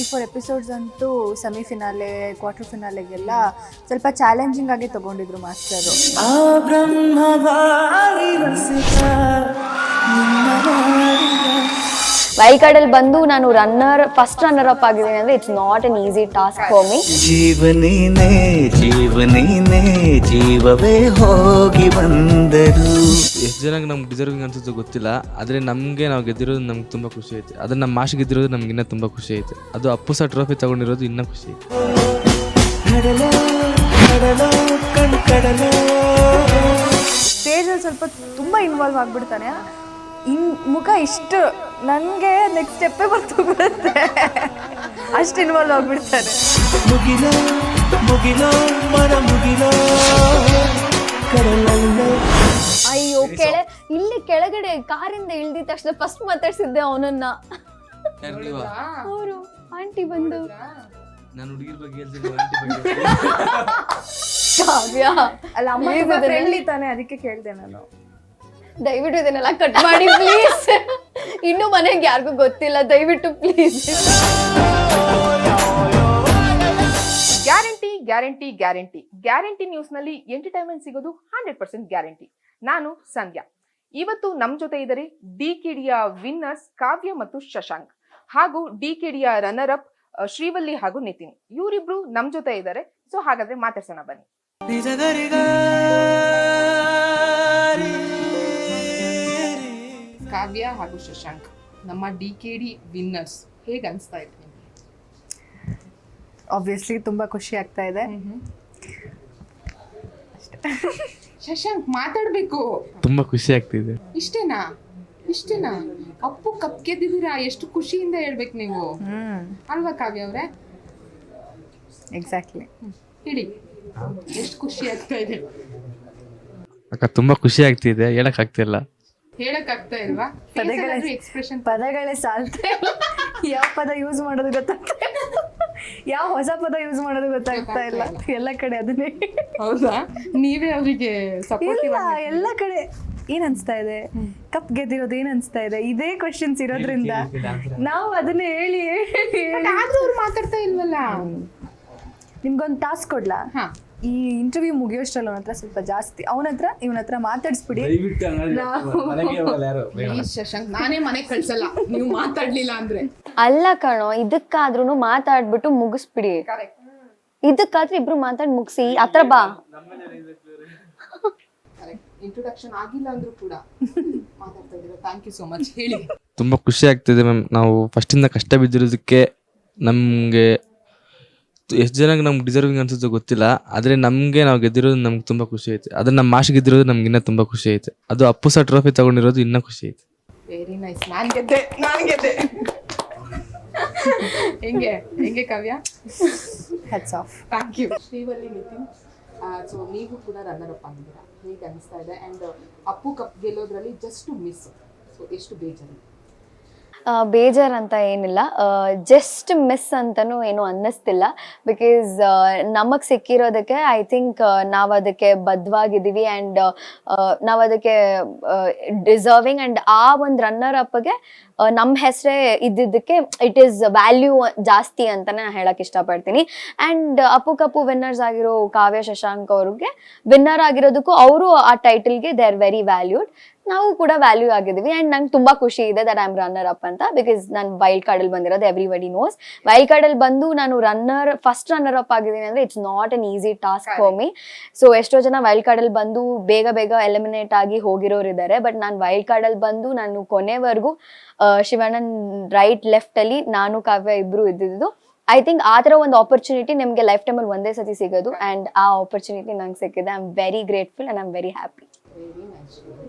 3-4 episodes ಅಂತೂ ಸೆಮಿಫಿನಾಲೆ quarter ಫಿನಾಲೆಗೆಲ್ಲ ಸ್ವಲ್ಪ challenging ಆಗಿ ತಗೊಂಡಿದ್ರು ಮಾಸ್ಟರು. ವೈಲ್ಡ್ ಕಾರ್ಡಲ್ಲಿ ಬಂದು ನಾನು ಫಸ್ಟ್ ರನ್ನರ್ ಅಪ್ ಆಗಿದ್ದೀನಿ ಅಂದರೆ it's not an easy task for me. ಜೀವನೇನೆ ಜೀವನೇನೆ ಜೀವವೇ ಹೋಗಿ ಬಂದರು. ಎಷ್ಟು ಜನಕ್ಕೆ ನಮ್ಗೆ ಡಿಸರ್ವಿಂಗ್ ಅನ್ಸುತ್ತೋ ಗೊತ್ತಿಲ್ಲ, ಆದರೆ ನಮಗೆ ನಾವು ಗೆದ್ದಿರೋದು ನಮ್ಗೆ ತುಂಬ ಖುಷಿ ಐತೆ. ಅದನ್ನು ನಮ್ಮ ಮಾಷ್ ಗೆದ್ದಿರೋದು ನಮ್ಗೆ ಇನ್ನೂ ತುಂಬ ಖುಷಿ ಐತೆ. ಅದು ಅಪ್ಪು ಸಹ ಟ್ರೋಫಿ ತಗೊಂಡಿರೋದು ಇನ್ನೂ ಖುಷಿ ಐತೆ. ಸ್ಟೇಜಲ್ಲಿ ಸ್ವಲ್ಪ ತುಂಬ ಇನ್ವಾಲ್ವ್ ಆಗಿಬಿಡ್ತಾನೆ. ಮುಖ ಇಷ್ಟು ನನಗೆ ನೆಕ್ಸ್ಟ್ ಸ್ಟೆಪ್ಪೇ ಬರ್ತೋಗ್ಬಿಡುತ್ತೆ, ಅಷ್ಟು ಇನ್ವಾಲ್ವ್ ಆಗಿಬಿಡ್ತಾರೆ. ಅಯ್ಯೋ ಇಲ್ಲಿ ಕೆಳಗಡೆ ಕಾರಿಂದ ಇಳ್ದಿದ ತಕ್ಷಣ ಫಸ್ಟ್ ಮಾತಾಡ್ಸಿದ್ದೆ ಅವನನ್ನ. ಅವರು ಆಂಟಿ ಬಂದು ನಾನು ಹುಡುಗಿರ ಬಗ್ಗೆ ಕಾವ್ಯ ಅಲ್ಲ, ಅಮ್ಮ ಫ್ರೆಂಡ್ಲಿ ತಾನೆ, ಅದಕ್ಕೆ ಕೇಳಿದೆ ನಾನು. ದಯವಿಟ್ಟು ಇದನ್ನೆಲ್ಲ ಕಟ್ ಮಾಡಿ ಪ್ಲೀಸ್. ಇನ್ನು ಮನೆಗೆ ಯಾರಿಗೂ ಗೊತ್ತಿಲ್ಲ, ದಯವಿಟ್ಟು please. Guarantee guarantee guarantee guarantee ನ್ಯೂಸ್ನಲ್ಲಿ ಎಂಟರ್ಟೈನ್ಮೆಂಟ್ ಸಿಗೋದು 100% ಗ್ಯಾರಂಟಿ. ನಾನು ಸಂಧ್ಯಾ. ಇವತ್ತು ನಮ್ಮ ಜೊತೆ ಇದ್ದಾರೆ ಡಿಕೆಡಿಯ ವಿನ್ನರ್ಸ್ ಕಾವ್ಯ ಮತ್ತು ಶಶಾಂಕ್, ಹಾಗೂ ಡಿಕೆಡಿಯ ರನ್ನರ್ ಅಪ್ ಶ್ರೀವಲ್ಲಿ ಹಾಗೂ ನಿತಿನ್. ಇವರಿಬ್ರು ನಮ್ಮ ಜೊತೆ ಇದ್ದಾರೆ. ಸೊ ಹಾಗಾದ್ರೆ ಮಾತಾಡ್ಸೋಣ ಬನ್ನಿ. ಕಾವ್ಯ ಹಾಗೂ ಶಶಾಂಕ್, ನಮ್ಮ ಡಿಕೆಡಿ ವಿನ್ನರ್ಸ್, ಹೇಗೆ ಅನಿಸ್ತಾ ಇದೆ ನಿಮಗೆ? ಆಬ್ವಿಯಸ್ಲಿ ತುಂಬ ಖುಷಿ ಆಗ್ತಾ ಇದೆ. ಶಶಾಂಕ್ ಮಾತಾಡ್ಬೇಕು. ತುಂಬ ಖುಷಿ ಆಗ್ತಿದೆ. ಇಷ್ಟೇನಾ? ಅಪ್ಪು ಕಪ್ ಗೆದ್ದಿದ್ದೀರಾ, ಎಷ್ಟು ಖುಷಿಯಿಂದ ಹೇಳ್ಬೇಕು ನೀವು, ಅಲ್ವಾ ಕಾವ್ಯ ಅವ್ರೆ? ಎಕ್ಸಾಕ್ಟ್ಲಿ. ಹೇಳಿ, ಎಷ್ಟು ಖುಷಿ ಆಗ್ತಾ ಇದೆ? ಅಕ್ಕ ತುಂಬ ಖುಷಿ ಆಗ್ತಿದೆ, ಹೇಳಕ್ ಆಗ್ತಿಲ್ಲ. ಹೇಳಕ್ ಆಗ್ತಾ ಇಲ್ವಾ? ಎಕ್ಸ್ಪ್ರೆಷನ್ ಪದಗಳೇ ಸಾಲ್ತೆ. ಯಾವ ಪದ ಯೂಸ್ ಮಾಡೋದು ಗೊತ್ತಾಗ್ತಾ ಇಲ್ಲ, ಯಾವ ಹೊಸ ಪದ ಯೂಸ್ ಮಾಡೋದು ಗೊತ್ತಾಗ್ತಾ ಇಲ್ಲ. ಎಲ್ಲ ಕಡೆ ಅದನ್ನೇ. ಹೌದಾ? ನೀವೇ ಅವರಿಗೆ ಸಪೋರ್ಟಿವ್? ಎಲ್ಲ ಕಡೆ ಏನ್ ಅನ್ಸ್ತಾ ಇದೆ, ಕಪ್ ಗೆದ್ದಿರೋದು ಏನ್ ಅನ್ಸ್ತಾ ಇದೆ, ಇದೇ ಕ್ವಶನ್ಸ್ ಇರೋದ್ರಿಂದ ನಾವು ಅದನ್ನೇ ಹೇಳಿ ಅವ್ರು ಮಾತಾಡ್ತಾ ಇಲ್ವಲ್ಲ. ನಿಮ್ಗೊಂದು ಟಾಸ್ಕ್ ಕೊಡ್ಲಾ? ಈ ಇಂಟರ್ವ್ಯೂ ಮುಗಿಯೋಷ್ಟ್ರಲ್ಲಿ ಅವನ ಹತ್ರ ಸ್ವಲ್ಪ ಜಾಸ್ತಿ ಇವನ ಹತ್ರ ಮಾತಾಡಿಸ್ಬಿಡಿ. ಶಶಾಂಕ್, ನಾನೇ ಮನೆಗೆ ಕಳ್ಸಲ್ಲ ನೀವು ಮಾತಾಡ್ಲಿಲ್ಲ ಅಂದ್ರೆ. ಅಲ್ಲ ಕಣೋ, ಇದಕ್ಕಾದ್ರೂ ಮಾತಾಡ್ಬಿಟ್ಟು ಮುಗಿಸ್ಬಿಡಿ. ಇದಕ್ಕಾದ್ರೆ ಇಬ್ರು ಮಾತಾಡಿ ಮುಗಿಸಿ ಹತ್ರ ಬಾ. ಇಂಟ್ರೊಡಕ್ಷನ್ ಆಗಿಲ್ಲ ಅಂದ್ರೂ ಕೂಡ ಮಾತಾಡ್ತಾ ಇದ್ದೀರಾ. Thank you so much. ಹೇಳಿ. ತುಂಬ ಖುಷಿ ಆಗ್ತಿದೆ ಮ್ಯಾಮ್. ನಾವು ಫಸ್ಟಿಂದ ಕಷ್ಟ ಬಿದ್ದಿರೋದಕ್ಕೆ ನಮಗೆ ಎಷ್ಟು ಜನಕ್ಕೆ ನಮ್ಗೆ ಡಿಸರ್ವಿಂಗ್ ಅನ್ಸುತ್ತೋ ಗೊತ್ತಿಲ್ಲ, ಆದರೆ ನಮಗೆ ನಾವು ಗೆದ್ದಿರೋದು ನಮ್ಗೆ ತುಂಬ ಖುಷಿ ಐತೆ. ಅದನ್ನು ನಮ್ಮ ಮಾಷ್ ಗೆದ್ದಿರೋದು ನಮ್ಗೆ ಇನ್ನೂ ತುಂಬ ಖುಷಿ ಐತೆ. ಅದು ಅಪ್ಪು ಸಹ ಟ್ರೋಫಿ ತಗೊಂಡಿರೋದು ಇನ್ನೂ ಖುಷಿ ಐತೆ. Very nice. ನಾನು ಗೆದ್ದೆ. ಹೆಂಗೆ Kavya? Hats off. Thank you. Srivalli, Nitin, so ನೀವು ಕೂಡ ರನ್ನರ್ ಅಪ್ ಆಗಿದ್ದೀರಾ, ಹೇಗೆ ಅನಿಸ್ತಾ ಇದೆ? ಆ್ಯಂಡ್ ಅಪ್ಪು ಕಪ್ ಗೆಲ್ಲೋದ್ರಲ್ಲಿ ಜಸ್ಟ್ ಮಿಸ್, ಸೊ ಎಷ್ಟು ಬೇಜಾರು? ಬೇಜಾರ್ ಅಂತ ಏನಿಲ್ಲ, ಜಸ್ಟ್ ಮಿಸ್ ಅಂತನೂ ಏನು ಅನ್ನಿಸ್ತಿಲ್ಲ. ಬಿಕಾಸ್ ನಮಗೆ ಸಿಕ್ಕಿರೋದಕ್ಕೆ ಐ ಥಿಂಕ್ ನಾವು ಅದಕ್ಕೆ ಬದ್ಧವಾಗಿದ್ದೀವಿ ಆ್ಯಂಡ್ ನಾವು ಅದಕ್ಕೆ ಡಿಸರ್ವಿಂಗ್. ಆ್ಯಂಡ್ ಆ ಒಂದು ರನ್ನರ್ ಅಪ್ಗೆ ನಮ್ಮ ಹೆಸರೇ ಇದ್ದಿದ್ದಕ್ಕೆ ಇಟ್ ಈಸ್ ವ್ಯಾಲ್ಯೂ ಜಾಸ್ತಿ ಅಂತಲೇ ನಾನು ಹೇಳಕ್ಕೆ ಇಷ್ಟಪಡ್ತೀನಿ. ಆ್ಯಂಡ್ ಅಪ್ಪು ಕಪ್ಪು ವಿನ್ನರ್ಸ್ ಆಗಿರೋ ಕಾವ್ಯ ಶಶಾಂಕ್ ಅವ್ರಿಗೆ ವಿನ್ನರ್ ಆಗಿರೋದಕ್ಕೂ ಅವರು ಆ ಟೈಟಲ್ಗೆ ದೇ ಆರ್ ವೆರಿ ವ್ಯಾಲ್ಯೂಡ್. ನಾವು ಕೂಡ ವ್ಯಾಲ್ಯೂ ಆಗಿದ್ದೀವಿ. ಆ್ಯಂಡ್ ನಂಗೆ ತುಂಬ ಖುಷಿ ಇದೆ that I am runner up ಅಂತ. ಬಿಕಾಸ್ ನಾನು ವೈಲ್ಡ್ ಕಾರ್ಡಲ್ಲಿ ಬಂದಿರೋದು ಎವ್ರಿಬಡಿ ನೋಸ್. ವೈಲ್ಡ್ ಕಾರ್ಡಲ್ಲಿ ಬಂದು ನಾನು ಫಸ್ಟ್ ರನ್ನರ್ ಅಪ್ ಆಗಿದ್ದೀನಿ ಅಂದರೆ it's not an easy task for me. So ಎಷ್ಟೋ ಜನ ವೈಲ್ಡ್ ಕಾರ್ಡಲ್ಲಿ ಬಂದು ಬೇಗ ಎಲಿಮಿನೇಟ್ ಆಗಿ ಹೋಗಿರೋರು ಇದ್ದಾರೆ. ಬಟ್ ನಾನು ವೈಲ್ಡ್ ಕಾರ್ಡಲ್ಲಿ ಬಂದು ನಾನು ಕೊನೆವರೆಗೂ ಶಿವಣ್ಣನ್ ರೈಟ್ ಲೆಫ್ಟಲ್ಲಿ ನಾನು ಕಾವ್ಯ ಇಬ್ಬರು ಇದ್ದಿದ್ದು. ಐ ಥಿಂಕ್ ಆ ಥರ ಒಂದು ಆಪರ್ಚುನಿಟಿ ನಿಮಗೆ ಲೈಫ್ ಟೈಮಲ್ಲಿ ಒಂದೇ ಸತಿ ಸಿಗೋದು. ಆ್ಯಂಡ್ ಆ ಆಪರ್ಚುನಿಟಿ ನಂಗೆ ಸಿಕ್ಕಿದೆ. I am very grateful and I am very happy. Very nice.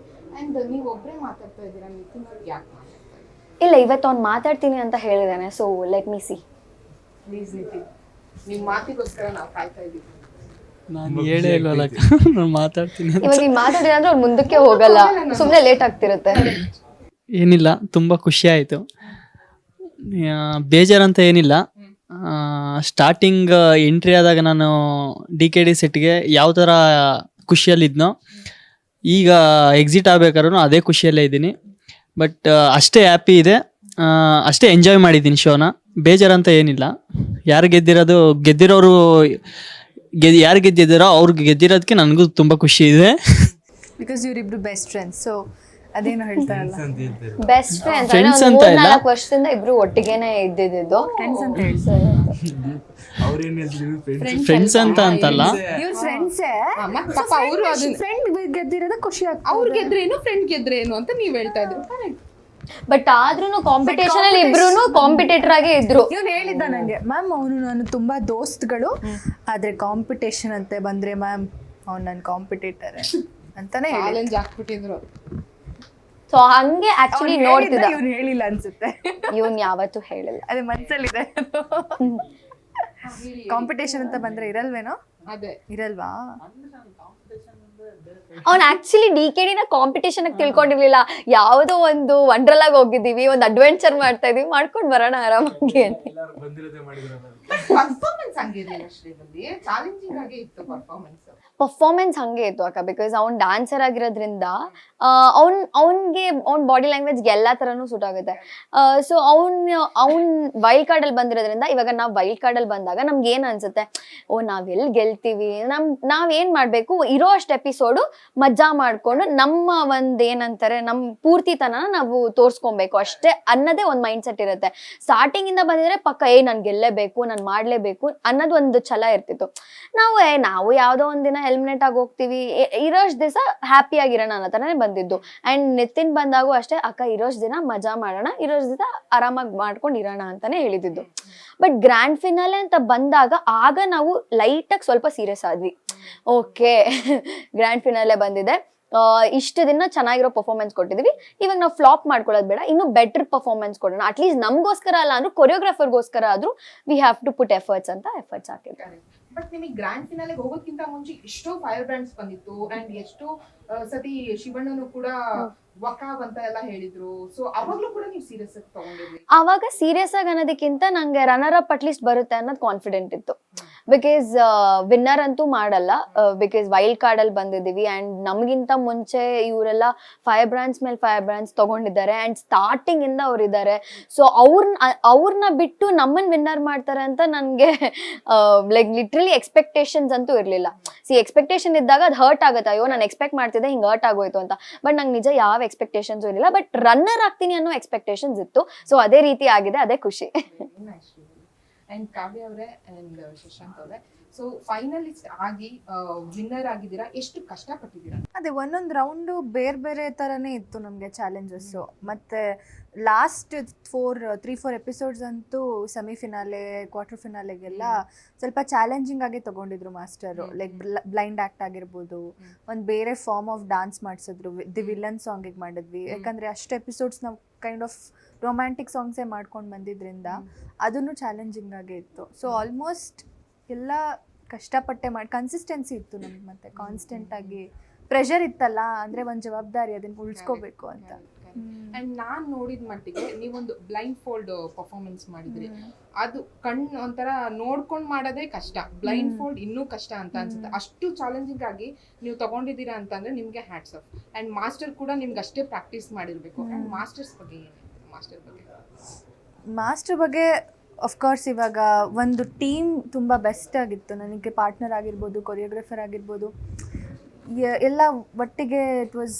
And ನೀವು ಒಬ್ಬರೇ ಮಾತಾಡ್ತಾ ಇದ್ದೀರಾ, ನಿತಿನ್ ಅವ್ರು ಯಾಕೆ ಮಾತಾಡ್ತಾ ಇದ್ದೀರಾ? ಇಲ್ಲ, ಇವತ್ತು ಅವ್ನು ಮಾತಾಡ್ತೀನಿ ಅಂತ ಹೇಳಿದ್ದಾನೆ. So let me see. Please Nitin, ನಿಮ್ಮ ಮಾತಿಗೋಸ್ಕರ ನಾವು ಕಾಯ್ತಾ ಇದ್ದೀವಿ. ನಾನು ಹೇಳೇ ಇಲ್ವಲ್ಲ, ನಾನು ಮಾತಾಡ್ತೀನಿ. ಇವಾಗ ನೀವು ಮಾತಾಡಿದ್ರೆ ಅಂದ್ರೆ ಅವ್ರು ಮುಂದಕ್ಕೆ ಹೋಗಲ್ಲ, ಸುಮ್ಮನೆ ಲೇಟ್ ಆಗ್ತಿರುತ್ತೆ. ಏನಿಲ್ಲ, ತುಂಬ ಖುಷಿ ಆಯಿತು. ಬೇಜಾರಂತ ಏನಿಲ್ಲ. ಸ್ಟಾರ್ಟಿಂಗ್ ಎಂಟ್ರಿ ಆದಾಗ ನಾನು ಡಿಕೆಡಿ ಸೆಟ್ಗೆ ಯಾವ ಥರ ಖುಷಿಯಲ್ಲಿದ್ನೋ ಈಗ ಎಕ್ಸಿಟ್ ಆಗ್ಬೇಕಾದ್ರೂ ಅದೇ ಖುಷಿಯಲ್ಲೇ ಇದ್ದೀನಿ. ಬಟ್ ಅಷ್ಟೇ ಹ್ಯಾಪಿ ಇದೆ, ಅಷ್ಟೇ ಎಂಜಾಯ್ ಮಾಡಿದ್ದೀನಿ ಶೋನ. ಬೇಜಾರಂತ ಏನಿಲ್ಲ. ಯಾರು ಗೆದ್ದಿರೋರು ಯಾರು ಗೆದ್ದಿದ್ದಾರೋ ಅವ್ರಿಗೆ ಗೆದ್ದಿರೋದಕ್ಕೆ ನನಗೂ ತುಂಬ ಖುಷಿ ಇದೆ. ಬಿಕಾಸ್ ಇವರಿಬ್ರು ಬೆಸ್ಟ್ ಫ್ರೆಂಡ್ಸ್, ಸೊ ಅದೇನೋ ಹೇಳ್ತಾರಲ್ಲ ಬೆಸ್ಟ್ ಫ್ರೆಂಡ್ಸ್ Friends ಅಂತ ಇಲ್ಲ. 4 ವರ್ಷದಿಂದ ಇಬ್ರು ಒಟ್ಟಿಗೆನೆ ಇದ್ದಿದ್ದು. ಫ್ರೆಂಡ್ಸ್ ಅಂತ ಹೇಳಿ. ಫ್ರೆಂಡ್ಸ್ ಅಂತ ಅಂತಲ್ಲ, ಇವ್ರ ಫ್ರೆಂಡ್ಸೇ, ಮತ್ತ್ ಪಾಪ ಅವರು ಅದನ್ನ ಫ್ರೆಂಡ್ ಗೆದ್ದಿರೋದ ಖುಷಿ ಆಗ್ತದೆ. ಅವ್ರು ಗೆದ್ರೇನು ಫ್ರೆಂಡ್ ಗೆದ್ರೇನು ಅಂತ ನೀವ್ ಹೇಳ್ತಾ ಇದ್ರು. ಬಟ್ ಆದ್ರೂ ಕಾಂಪಿಟೇಷನ್ ಅಲ್ಲಿ ಇಬ್ರು ಕಾಂಪಿಟೇಟರ್ ಆಗೇ ಇದ್ರು. ಇವ್ನು ಹೇಳಿದ್ದ ನಂಗೆ, ಮ್ಯಾಮ್ ಅವನು ನಾನು ತುಂಬಾ ದೋಸ್ತ್ಗಳು, ಆದ್ರೆ ಕಾಂಪಿಟೇಷನ್ ಅಂತ ಬಂದ್ರೆ ಮ್ಯಾಮ್ ಅವ್ನು ನನ್ನ ಕಾಂಪಿಟೇಟರ್ ಅಂತಾನೆ ಚಾಲೆಂಜ್ ಹಾಕ್ಬಿಟ್ಟಿದ್ರು. ಸೊ ಹಂಗೆ ಆಕ್ಚುಲಿ ನೋಡ್ತಿದ್ದ. ಇವ್ನು ಹೇಳಿಲ್ಲ ಅನ್ಸುತ್ತೆ, ಇವನ್ ಯಾವತ್ತೂ ಹೇಳಿಲ್ಲ. ಅದೇ ಮನ್ಸಲ್ಲಿದೆ. ಕಾಂಪಿಟೇಷನ್ ಅಂತ ಬಂದ್ರೆ ಇರಲ್ವೇನೋ? ಅದೇ ಇರಲ್ವಾ? ಅವ್ನ್ ಆಕ್ಚುಲಿ DKD ನ ಕಾಂಪಿಟೇಷನ್ ಆಗಿ ತಿಳ್ಕೊಂಡಿರ್ಲಿಲ್ಲ. ಯಾವ್ದೋ ಒಂದು ವಂಡರ್ಲಾಗ್ ಹೋಗಿದೀವಿ, ಒಂದು ಅಡ್ವೆಂಚರ್ ಮಾಡ್ತಾ ಇದೀವಿ, ಮಾಡ್ಕೊಂಡ್ ಬರೋಣ ಆರಾಮಾಗಿ ಅಂತ. ಪರ್ಫಾರ್ಮೆನ್ಸ್ ಹಂಗಿರ್ಲಿಲ್ಲ ಶ್ರೀವಲ್ಲಿ, ಚಾಲೆಂಜಿಂಗ್ ಆಗೇ ಇತ್ತು ಪರ್ಫಾರ್ಮೆನ್ಸ್ ಹಂಗೆ ಇತ್ತು ಅಕ್ಕ. ಬಿಕಾಸ್ ಅವ್ನ್ ಡ್ಯಾನ್ಸರ್ ಆಗಿರೋದ್ರಿಂದ ಅವ್ನ್ಗೆ ಅವ್ನ್ ಬಾಡಿ ಲ್ಯಾಂಗ್ವೇಜ್ಗೆ ಎಲ್ಲಾ ತರನು ಸೂಟ್ ಆಗುತ್ತೆ. ಸೊ ಅವ್ನ್ ವೈಲ್ಡ್ ಕಾರ್ಡ್ ಅಲ್ಲಿ ಬಂದಿರೋದ್ರಿಂದ, ಇವಾಗ ನಾವ್ ವೈಲ್ಡ್ ಕಾರ್ಡ್ ಅಲ್ಲಿ ಬಂದಾಗ ನಮ್ಗೆ ಏನ್ ಅನ್ಸುತ್ತೆ, ನಾವ್ ಎಲ್ಲಿ ಗೆಲ್ತೀವಿ, ನಾವ್ ಏನ್ ಮಾಡ್ಬೇಕು, ಇರೋ ಅಷ್ಟು ಎಪಿಸೋಡು ಮಜಾ ಮಾಡ್ಕೊಂಡು ನಮ್ಮ ಒಂದ್ ಏನಂತಾರೆ ನಮ್ ಪೂರ್ತಿತನ ನಾವು ತೋರ್ಸ್ಕೊಬೇಕು ಅಷ್ಟೇ ಅನ್ನೋದೇ ಒಂದ್ ಮೈಂಡ್ ಸೆಟ್ ಇರುತ್ತೆ. ಸ್ಟಾರ್ಟಿಂಗ್ ಇಂದ ಬಂದಿದ್ರೆ ಪಕ್ಕ ನಾನ್ ಗೆಲ್ಲೇಬೇಕು, ನಾನ್ ಮಾಡ್ಲೇಬೇಕು ಅನ್ನೋದು ಒಂದು ಛಲ ಇರ್ತಿತ್ತು. ನಾವು ಯಾವ್ದೋ ಒಂದಿನ ಎಲಿಮಿನೇಟ್ ಆಗಿ ಹೋಗ್ತೀವಿ, ಇರೋಷ್ಟು ದಿವಸ ಹ್ಯಾಪಿ ಆಗಿರೋಣ ಅನ್ನೋ ತರನೇ ಬಂದಿದ್ದು. ಅಂಡ್ ನಿತಿನ್ ಬಂದಾಗೂ ಅಷ್ಟೇ, ಅಕ್ಕ ಇರೋಷ್ಟು ದಿನ ಮಜಾ ಮಾಡೋಣ, ಇರೋಷ್ಟು ದಿನ ಆರಾಮಾಗಿ ಮಾಡ್ಕೊಂಡು ಇರೋಣ ಅಂತಾನೆ ಹೇಳಿದ್ದು. ಬಟ್ ಗ್ರ್ಯಾಂಡ್ ಫಿನಾಲೆ ಅಂತ ಬಂದಾಗ ಆಗ ನಾವು ಲೈಟ್ ಆಗಿ ಸ್ವಲ್ಪ ಸೀರಿಯಸ್ ಆದ್ವಿ. ಓಕೆ ಗ್ರ್ಯಾಂಡ್ ಫಿನಾಲೆ ಬಂದಿದೆ, ಇಷ್ಟು ದಿನ ಚೆನ್ನಾಗಿರೋ ಪರ್ಫಾರ್ಮೆನ್ಸ್ ಕೊಟ್ಟಿದೀವಿ, ಇವಾಗ ನಾವು ಫ್ಲಾಪ್ ಮಾಡ್ಕೊಳ್ಳೋದು ಬೇಡ, ಇನ್ನು ಬೆಟರ್ ಪರ್ಫಾರ್ಮೆನ್ಸ್ ಕೊಡೋಣ, ಅಟ್ಲೀಸ್ಟ್ ನಮ್ಗೋಸ್ಕರ ಅಲ್ಲ ಅಂದ್ರೂ ಕೊರಿಯೋಗ್ರಾಫರ್ಗೋಸ್ಕರ ಆದ್ರೂ we have to put efforts ಅಂತ ಎಫರ್ಟ್ಸ್ ಹಾಕಿದ್ದಾರೆ. ಬಟ್ ನಿಮಗೆ ಗ್ರ್ಯಾಂಡ್ ಫಿನಾಲೆಗೆ ಹೋಗೋಕ್ಕಿಂತ ಮುಂಚೆ ಎಷ್ಟೋ ಫೈರ್ ಬ್ರ್ಯಾಂಡ್ಸ್ ಬಂದಿತ್ತು ಅಂಡ್ ಎಷ್ಟೋ ಸತಿ ಶಿವಣ್ಣನು ಕೂಡ ವಕಾವ್ ಅಂತ ಎಲ್ಲ ಹೇಳಿದ್ರು. ಸೊ ಅವಾಗ್ಲೂ ಕೂಡ ನೀವು ಸೀರಿಯಸ್ ಆಗಿ ತಗೊಂಡಿದ್ರಿ? ಅವಾಗ ಸೀರಿಯಸ್ ಆಗಿ ಅನ್ನೋದಕ್ಕಿಂತ ನಂಗೆ ರನ್ನರ್ ಅಪ್ ಅಟ್ಲೀಸ್ಟ್ ಬರುತ್ತೆ ಅನ್ನೋದು ಕಾನ್ಫಿಡೆಂಟ್ ಇತ್ತು. ಬಿಕಾಸ್ ವಿನ್ನರ್ ಅಂತೂ ಮಾಡಲ್ಲ, ಬಿಕಾಸ್ ವೈಲ್ಡ್ ಕಾರ್ಡ್ ಅಲ್ಲಿ ಬಂದಿದೀವಿ ಅಂಡ್ ನಮ್ಗಿಂತ ಮುಂಚೆ ಇವರೆಲ್ಲ ಫೈರ್ ಬ್ರಾಂಡ್ಸ್ ಮೇಲೆ ಫೈರ್ ಬ್ರಾಂಡ್ಸ್ ತಗೊಂಡಿದ್ದಾರೆ ಅಂಡ್ ಸ್ಟಾರ್ಟಿಂಗ್ ಇಂದ ಅವ್ರಿದ್ದಾರೆ. ಸೊ ಅವ್ರನ್ನ ಬಿಟ್ಟು ನಮ್ಮನ್ನ ವಿನ್ನರ್ ಮಾಡ್ತಾರೆ ಅಂತ ನನ್ಗೆ ಲೈಕ್ ಲಿಟ್ರಲಿ ಎಕ್ಸ್ಪೆಕ್ಟೇಷನ್ಸ್ ಅಂತೂ ಇರ್ಲಿಲ್ಲ. ಎಕ್ಸ್ಪೆಕ್ಟೇಷನ್ ಇದ್ದಾಗ ಅದು ಹರ್ಟ್ ಆಗುತ್ತೆ, ಅಯ್ಯೋ ನಾನು ಎಕ್ಸ್ಪೆಕ್ಟ್ ಮಾಡ್ತಿದ್ದೆ ಹಿಂಗ್ ಹರ್ಟ್ ಆಗೋಯ್ತು ಅಂತ. ಬಟ್ ನಂಗೆ ನಿಜ ಯಾವ ಎಕ್ಸ್ಪೆಕ್ಟೇಷನ್ಸ್ ಇರಲಿಲ್ಲ, ಬಟ್ ರನ್ನರ್ ಆಗ್ತೀನಿ ಅನ್ನೋ ಎಕ್ಸ್ಪೆಕ್ಟೇಷನ್ಸ್ ಇತ್ತು. ಸೊ ಅದೇ ರೀತಿ ಆಗಿದೆ, ಅದೇ ಖುಷಿ. ಅಂಡ್ ಕಾವ್ಯ ಅವರೇ ಅಂಡ್ ಶಶಾಂಕ್ ಅವರೇ, ಸೊ ಫೈನಲಿಸ್ಟ್ ಆಗಿ ವಿನ್ನರ್ ಆಗಿದ್ದೀರಾ, ಎಷ್ಟು ಕಷ್ಟಪಟ್ಟಿದ್ದೀರಾ? ಅದೇ ಒಂದೊಂದು ರೌಂಡು ಬೇರೆ ಬೇರೆ ಥರನೇ ಇತ್ತು ನಮಗೆ ಚಾಲೆಂಜಸ್ಸು. ಮತ್ತು ಲಾಸ್ಟ್ 3-4 ಎಪಿಸೋಡ್ಸ್ ಅಂತೂ ಸೆಮಿಫಿನಾಲೆ ಕ್ವಾರ್ಟರ್ ಫಿನಾಲೆಗೆಲ್ಲ ಸ್ವಲ್ಪ ಚಾಲೆಂಜಿಂಗ್ ಆಗಿ ತೊಗೊಂಡಿದ್ರು ಮಾಸ್ಟರು. ಲೈಕ್ ಬ್ಲೈಂಡ್ ಆ್ಯಕ್ಟ್ ಆಗಿರ್ಬೋದು, ಒಂದು ಬೇರೆ ಫಾರ್ಮ್ ಆಫ್ ಡಾನ್ಸ್ ಮಾಡಿಸಿದ್ರು, ದಿ ವಿಲನ್ ಸಾಂಗಿಗೆ ಮಾಡಿದ್ವಿ. ಯಾಕಂದರೆ ಅಷ್ಟು ಎಪಿಸೋಡ್ಸ್ ನಾವು ಕೈಂಡ್ ಆಫ್ ರೊಮ್ಯಾಂಟಿಕ್ ಸಾಂಗ್ಸೇ ಮಾಡ್ಕೊಂಡು ಬಂದಿದ್ದರಿಂದ ಅದನ್ನು ಚಾಲೆಂಜಿಂಗ್ ಆಗೇ ಇತ್ತು. ಸೊ ಆಲ್ಮೋಸ್ಟ್ ಎಲ್ಲ ಕಷ್ಟಪಟ್ಟೆ ಕನ್ಸಿಸ್ಟೆನ್ಸಿ ಇತ್ತು ನಮ್ಗೆ, ಮತ್ತು ಕಾನ್ಸ್ಟೆಂಟಾಗಿ ಪ್ರೆಷರ್ ಇತ್ತಲ್ಲ, ಅಂದರೆ ಒಂದು ಜವಾಬ್ದಾರಿ ಅದನ್ನು ಉಳಿಸ್ಕೋಬೇಕು ಅಂತ. ಅಂಡ್ ನಾನ್ ನೋಡಿದ ಮಟ್ಟಿಗೆ ನೀವೊಂದು ಬ್ಲೈಂಡ್ ಫೋಲ್ಡ್ ಪರ್ಫಾರ್ಮೆನ್ಸ್ ಮಾಡಿದ್ರಿ. ಅದು ಕಣ್ಣು ಒಂಥರ ನೋಡ್ಕೊಂಡ್ ಮಾಡೋದೇ ಕಷ್ಟ, ಬ್ಲೈಂಡ್ ಫೋಲ್ಡ್ ಇನ್ನೂ ಕಷ್ಟ ಅಂತ ಅನ್ಸುತ್ತೆ. ಅಷ್ಟು ಚಾಲೆಂಜಿಂಗ್ ಆಗಿ ನೀವು ತಗೊಂಡಿದ್ದೀರಾ ಅಂತಂದ್ರೆ ನಿಮ್ಗೆ ಹ್ಯಾಟ್ಸ್ ಆಫ್. ಅಂಡ್ ಮಾಸ್ಟರ್ ಕೂಡ ನಿಮ್ಗೆ ಅಷ್ಟೇ ಪ್ರಾಕ್ಟೀಸ್ ಮಾಡಿರ್ಬೇಕು. ಅಂಡ್ ಮಾಸ್ಟರ್ ಬಗ್ಗೆ ಅಫ್ಕೋರ್ಸ್ ಇವಾಗ ಒಂದು ಟೀಮ್ ತುಂಬ ಬೆಸ್ಟ್ ಆಗಿತ್ತು. ನನಗೆ ಪಾರ್ಟ್ನರ್ ಆಗಿರ್ಬೋದು, ಕೊರಿಯೋಗ್ರಾಫರ್ ಆಗಿರ್ಬೋದು, ಎಲ್ಲ ಒಟ್ಟಿಗೆ ಇಟ್ ವಾಸ್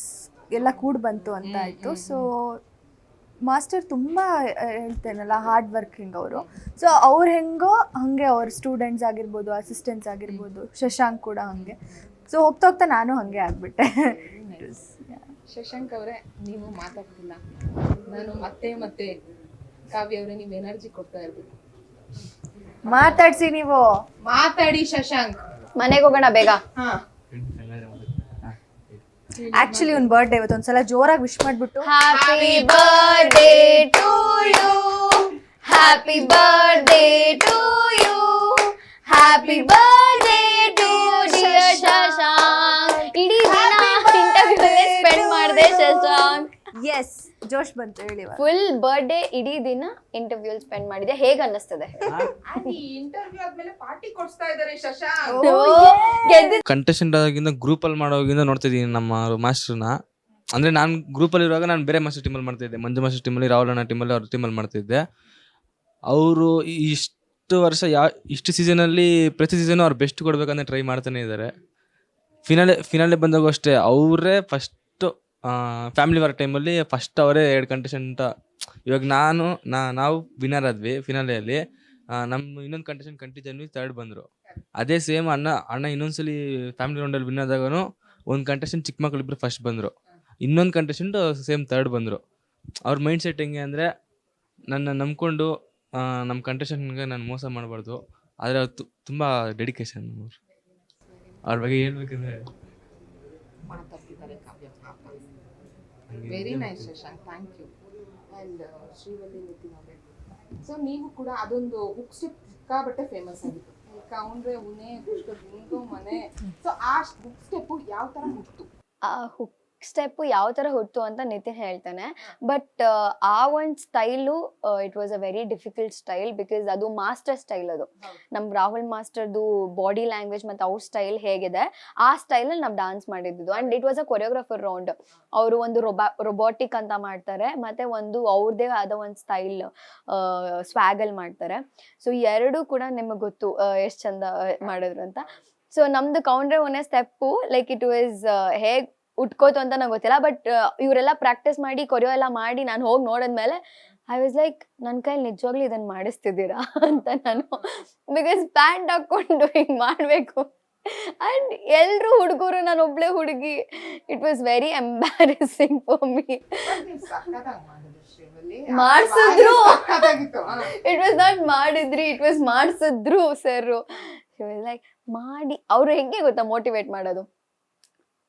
ಎಲ್ಲ ಕೂಡಿ ಬಂತು ಅಂತ ಆಯಿತು. ಸೊ ಮಾಸ್ಟರ್ ತುಂಬ ಹೇಳ್ತೇನಲ್ಲ ಹಾರ್ಡ್ ವರ್ಕಿಂಗ್ ಅವರು. ಸೊ ಅವ್ರು ಹೆಂಗೋ ಹಾಗೆ ಅವ್ರ ಸ್ಟೂಡೆಂಟ್ಸ್ ಆಗಿರ್ಬೋದು, ಅಸಿಸ್ಟೆಂಟ್ಸ್ ಆಗಿರ್ಬೋದು, ಶಶಾಂಕ್ ಕೂಡ ಹಾಗೆ. ಸೊ ಹೋಗ್ತಾ ಹೋಗ್ತಾ ನಾನು ಹಾಗೆ ಆಗಿಬಿಟ್ಟೆ. ಶಶಾಂಕ್ ಅವರೇ, ನೀವು ಮಾತಾಡ್ತಿಲ್ಲ, ನಾನು ಮತ್ತೆ ಕಾವ್ಯ ಅವರೇ ನೀವು ಎನರ್ಜಿ ಕೊಡ್ತಾ ಇರ್ಬೇಕು. ಮಾತಾಡ್ಸಿ, ನೀವು ಮಾತಾಡಿ ಶಶಾಂಕ್. ಮನೆಗೆ ಹೋಗೋಣ ಬೇಗ. ಆಕ್ಚುಲಿ ಒಂದು ಬರ್ಡೇ ಇವತ್ತು, ಒಂದ್ಸಲ ಜೋರಾಗಿ ವಿಶ್ ಮಾಡ್ಬಿಟ್ಟು happy birthday to you, happy birthday to you, happy birthday to dear Shashank. ಇಡೀ ದಿನ ಇಂಟರ್ವ್ಯೂಲೇ ಸ್ಪೆಂಡ್ ಮಾಡಿದೆ ಶಶಾಂಕ್. ಎಸ್, ಜೋಶ್ ಬಂತು, ಹೇಳಿ. ಫುಲ್ ಬರ್ಡೇ ಇಡೀ ದಿನ ಇಂಟರ್ವ್ಯೂ ಸ್ಪೆಂಡ್ ಮಾಡಿದೆ, ಹೇಗೆ ಅನ್ನಿಸ್ತದೆ? ಇಂಟರ್ವ್ಯೂ ಆದ್ಮೇಲೆ ಪಾರ್ಟಿ ಕೊಡ್ಸ್ತಾ ಇದ್ದಾರೆ ಶಶಾಂಕ್. ಕಂಟೆಸ್ಟೆಂಟ್ ಆಗಿಂದ ಗ್ರೂಪಲ್ಲಿ ಮಾಡೋಗಿಂದ ನೋಡ್ತಿದ್ದೀನಿ ನಮ್ಮ ಮಾಸ್ಟರ್ನ. ಅಂದರೆ ನಾನು ಗ್ರೂಪಲ್ಲಿ ಇರುವಾಗ ನಾನು ಬೇರೆ ಮಾಸ್ಟರ್ ಟೀಮಲ್ಲಿ ಮಾಡ್ತಿದ್ದೆ, ಮಂಜು ಮಾಸ್ಟರ್ ಟೀಮಲ್ಲಿ, ರಾಹುಲ್ ಅಣ್ಣ ಟೀಮಲ್ಲಿ, ಅವ್ರ ಟೀಮಲ್ಲಿ ಮಾಡ್ತಿದ್ದೆ. ಅವರು ಇಷ್ಟು ವರ್ಷ ಇಷ್ಟು ಸೀಸನಲ್ಲಿ ಪ್ರತಿ ಸೀಸನು ಅವ್ರು ಬೆಸ್ಟ್ ಕೊಡ್ಬೇಕಂತ ಟ್ರೈ ಮಾಡ್ತಾನೆ ಇದ್ದಾರೆ. ಫಿನಾಲೆ ಬಂದಾಗೂ ಅಷ್ಟೇ ಅವರೇ ಫಸ್ಟು ಫ್ಯಾಮಿಲಿ ವಾರ್ ಟೈಮಲ್ಲಿ ಫಸ್ಟ್ ಅವರೇ 2 ಕಂಟೆಸ್ಟೆಂಟ್. ಇವಾಗ ನಾವು ವಿನ್ನರ್ ಆದ್ವಿ ಫಿನಾಲೆಯಲ್ಲಿ. ನಮ್ಮ ಇನ್ನೊಂದು ಕಂಟಿಜನ್ವಿ 3rd ಬಂದರು. ಅದೇ ಸೇಮ್ ಅಣ್ಣ ಇನ್ನೊಂದ್ಸಲಿ ಫ್ಯಾಮಿಲಿ ರೌಂಡಲ್ಲಿ ವಿನ್ ಆದಾಗೂ ಒಂದು ಕಂಟೆಸ್ಟೆಂಟ್ ಚಿಕ್ಕ ಮಕ್ಳು ಇಬ್ಬರು ಫಸ್ಟ್ ಬಂದರು, ಇನ್ನೊಂದು ಕಂಟೆಸ್ಟೆಂಟ್ ಸೇಮ್ 3rd ಬಂದರು. ಅವ್ರ ಮೈಂಡ್ ಸೆಟ್ ಹೆಂಗೆ ಅಂದರೆ ನನ್ನ ನಂಬ್ಕೊಂಡು ನಮ್ಮ ಕಂಟೆಸ್ಟೆಂಟ್ಗೆ ನಾನು ಮೋಸ ಮಾಡಬಾರ್ದು. ಆದರೆ ಅವ್ರು ತುಂಬ ಡೆಡಿಕೇಶನ್. ಅವ್ರ ಬಗ್ಗೆ ಹೇಳ್ಬೇಕಂದ್ರೆ ಮಾತಾಡ್ತಿದ್ದಾರೆ Kavya. Very nice Shashank, thank you. And Srivalli Nitin ಅವರೇ, ಸೊ ನೀವು ಕೂಡ ಅದೊಂದು ಹುಕ್ ಸ್ಟೆಪ್ ಸಿಕ್ಕಾಬಟ್ಟೆ ಫೇಮಸ್ ಆಗಿತ್ತು. ಕೌಂಡ್ರೆ ಉನೆ ಪುಷ್ಕ ಬಿಂಗೋ ಮನೆ. ಸೊ ಆ ಹುಕ್ ಸ್ಟೆಪ್ಪು ಯಾವ ಥರ ಹುಟ್ಟು? ಆ ಹುಕ್ ಸ್ಟೆಪ್ಪು ಯಾವ ಥರ ಹುಟ್ಟು ಅಂತ ನಿತಿನ್ ಹೇಳ್ತಾನೆ. ಬಟ್ ಆ ಒಂದು style it was a very difficult style, because ಅದು ಮಾಸ್ಟರ್ ಸ್ಟೈಲ್. ಅದು ನಮ್ಮ ರಾಹುಲ್ ಮಾಸ್ಟರ್ದು ಬಾಡಿ ಲ್ಯಾಂಗ್ವೇಜ್ ಮತ್ತು ಅವ್ರ ಸ್ಟೈಲ್ ಹೇಗಿದೆ ಆ ಸ್ಟೈಲಲ್ಲಿ ನಾವು ಡಾನ್ಸ್ ಮಾಡಿದ್ದು. And it was a choreographer round. ಅವರು ಒಂದು ರೊಬೋಟಿಕ್ ಅಂತ ಮಾಡ್ತಾರೆ, ಮತ್ತು ಒಂದು ಅವ್ರದ್ದೇ ಆದ ಒಂದು ಸ್ಟೈಲ್ ಸ್ವ್ಯಾಗಲ್ಲಿ ಮಾಡ್ತಾರೆ. ಸೊ ಎರಡೂ ಕೂಡ ನಿಮಗೆ ಗೊತ್ತು ಎಷ್ಟು ಚಂದ ಮಾಡಿದ್ರು ಅಂತ. ಸೊ ನಮ್ದು ಕೌಂಡ್ರೆ ಒನ್ನೇ ಸ್ಟೆಪ್ಪು ಲೈಕ್ ಇಟ್ ವಾಸ್ ಹೇಗೆ ಉಟ್ಕೋತು ಅಂತ ನಂಗೆ ಗೊತ್ತಿಲ್ಲ. ಬಟ್ ಇವರೆಲ್ಲ ಪ್ರಾಕ್ಟೀಸ್ ಮಾಡಿ ಕೊರಿಯೋ ಎಲ್ಲ ಮಾಡಿ ನಾನು ಹೋಗಿ ನೋಡಿದ್ಮೇಲೆ ಐ ವಾಸ್ ಲೈಕ್ ನನ್ನ ಕೈಲಿ ನಿಜವಾಗ್ಲೂ ಇದನ್ನು ಮಾಡಿಸ್ತಿದ್ದೀರಾ ಅಂತ ನಾನು. ಬಿಕಾಸ್ ಪ್ಯಾಂಟ್ ಹಾಕ್ಕೊಂಡು ಹಿಂಗೆ ಮಾಡಬೇಕು ಆ್ಯಂಡ್ ಎಲ್ಲರೂ ಹುಡುಗರು, ನಾನು ಒಬ್ಳೆ ಹುಡುಗಿ. It was very embarrassing for me. ಮಾಡಿಸಿದ್ರು, ಇಟ್ ವಾಸ್ ನಾಟ್ ಮಾಡಿದ್ರಿ, ಇಟ್ ವಾಸ್ ಮಾಡಿಸಿದ್ರು ಸರ್. ಲೈಕ್ ಮಾಡಿ ಅವ್ರು ಹೆಂಗೆ ಗೊತ್ತಾ ಮೋಟಿವೇಟ್ ಮಾಡೋದು,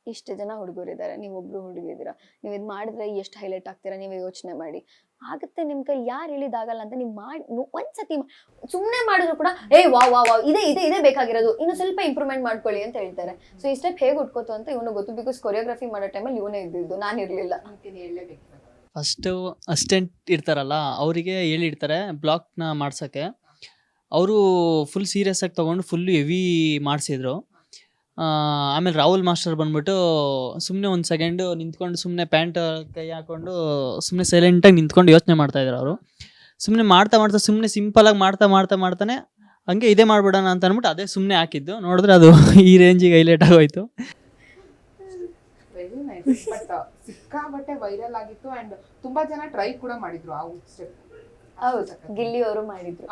ಇಷ್ಟು ಜನ ಹುಡುಗರಿದ್ದಾರೆ, ನೀವೊಬ್ರು ಹುಡುಗಿದ್ದೀರಾ, ನೀವು ಇದು ಮಾಡಿದ್ರೆ ಎಷ್ಟು ಹೈಲೈಟ್ ಆಗ್ತೀರಾ, ನೀವು ಯೋಚನೆ ಮಾಡಿ. ಆಗುತ್ತೆ ನಿಮ್ಮ ಕೈಲಿ, ಯಾರು ಹೇಳಿದಾಗಲ್ಲ ಅಂತ ನೀವು ಮಾಡಿ ಒಂದ್ಸತಿ ಸುಮ್ಮನೆ ಮಾಡಿದ್ರು ಕೂಡ ವಾ ಇದೇ ಬೇಕಾಗಿರೋದು, ಇನ್ನು ಸ್ವಲ್ಪ ಇಂಪ್ರೂವ್ಮೆಂಟ್ ಮಾಡ್ಕೊಳ್ಳಿ ಅಂತ ಹೇಳ್ತಾರೆ. ಸೊ ಈ ಸ್ಟೆಪ್ ಹೇಗೆ ಉಟ್ಕೋತು ಅಂತ ಇವನು ಗೊತ್ತು, ಬಿಕಾಸ್ ಕೊರಿಯೋಗ್ರಫಿ ಮಾಡೋ ಟೈಮಲ್ಲಿ ಇವನೇ ಇದ್ದಿದ್ದು, ನಾನು ಇರಲಿಲ್ಲ. ಫಸ್ಟು ಅಸಿಸ್ಟೆಂಟ್ ಇರ್ತಾರಲ್ಲ ಅವರಿಗೆ ಹೇಳಿರ್ತಾರೆ ಬ್ಲಾಕ್ನ ಮಾಡ್ಸೋಕ್ಕೆ. ಅವರು ಫುಲ್ ಸೀರಿಯಸ್ ಆಗಿ ತೊಗೊಂಡು ಫುಲ್ಲು ಹೆವಿ ಮಾಡಿಸಿದ್ರು. ಆಮೇಲೆ ರಾಹುಲ್ ಮಾಸ್ಟರ್ ಬಂದ್ಬಿಟ್ಟು ಸುಮ್ಮನೆ ಒಂದು ಸೆಕೆಂಡು ನಿಂತ್ಕೊಂಡು ಸುಮ್ಮನೆ ಪ್ಯಾಂಟ್ ಕೈ ಹಾಕ್ಕೊಂಡು ಸುಮ್ಮನೆ ಸೈಲೆಂಟಾಗಿ ನಿಂತ್ಕೊಂಡು ಯೋಚನೆ ಮಾಡ್ತಾಯಿದ್ರು. ಅವರು ಸುಮ್ಮನೆ ಮಾಡ್ತಾ ಸುಮ್ಮನೆ ಸಿಂಪಲಾಗಿ ಮಾಡ್ತಾನೆ ಹಂಗೆ ಇದೇ ಮಾಡ್ಬಿಡೋಣ ಅಂತ ಅಂದ್ಬಿಟ್ಟು ಅದೇ ಸುಮ್ಮನೆ ಹಾಕಿದ್ದು. ನೋಡಿದ್ರೆ ಅದು ಈ ರೇಂಜಿಗೆ ಹೈಲೈಟ್ ಆಗೋಯ್ತು. Very nice. ಬಟ್ ಸಿಕ್ಕಾಬಟ್ಟೆ ವೈರಲ್ ಆಗಿತ್ತು ಆ್ಯಂಡ್ ತುಂಬಾ ಜನ ಟ್ರೈ ಕೂಡ ಮಾಡಿದ್ರು ಆ ಸ್ಟೆಪ್. ಹೌದು, ಗಿಲ್ಲಿ ಅವರು ಮಾಡಿದ್ರು.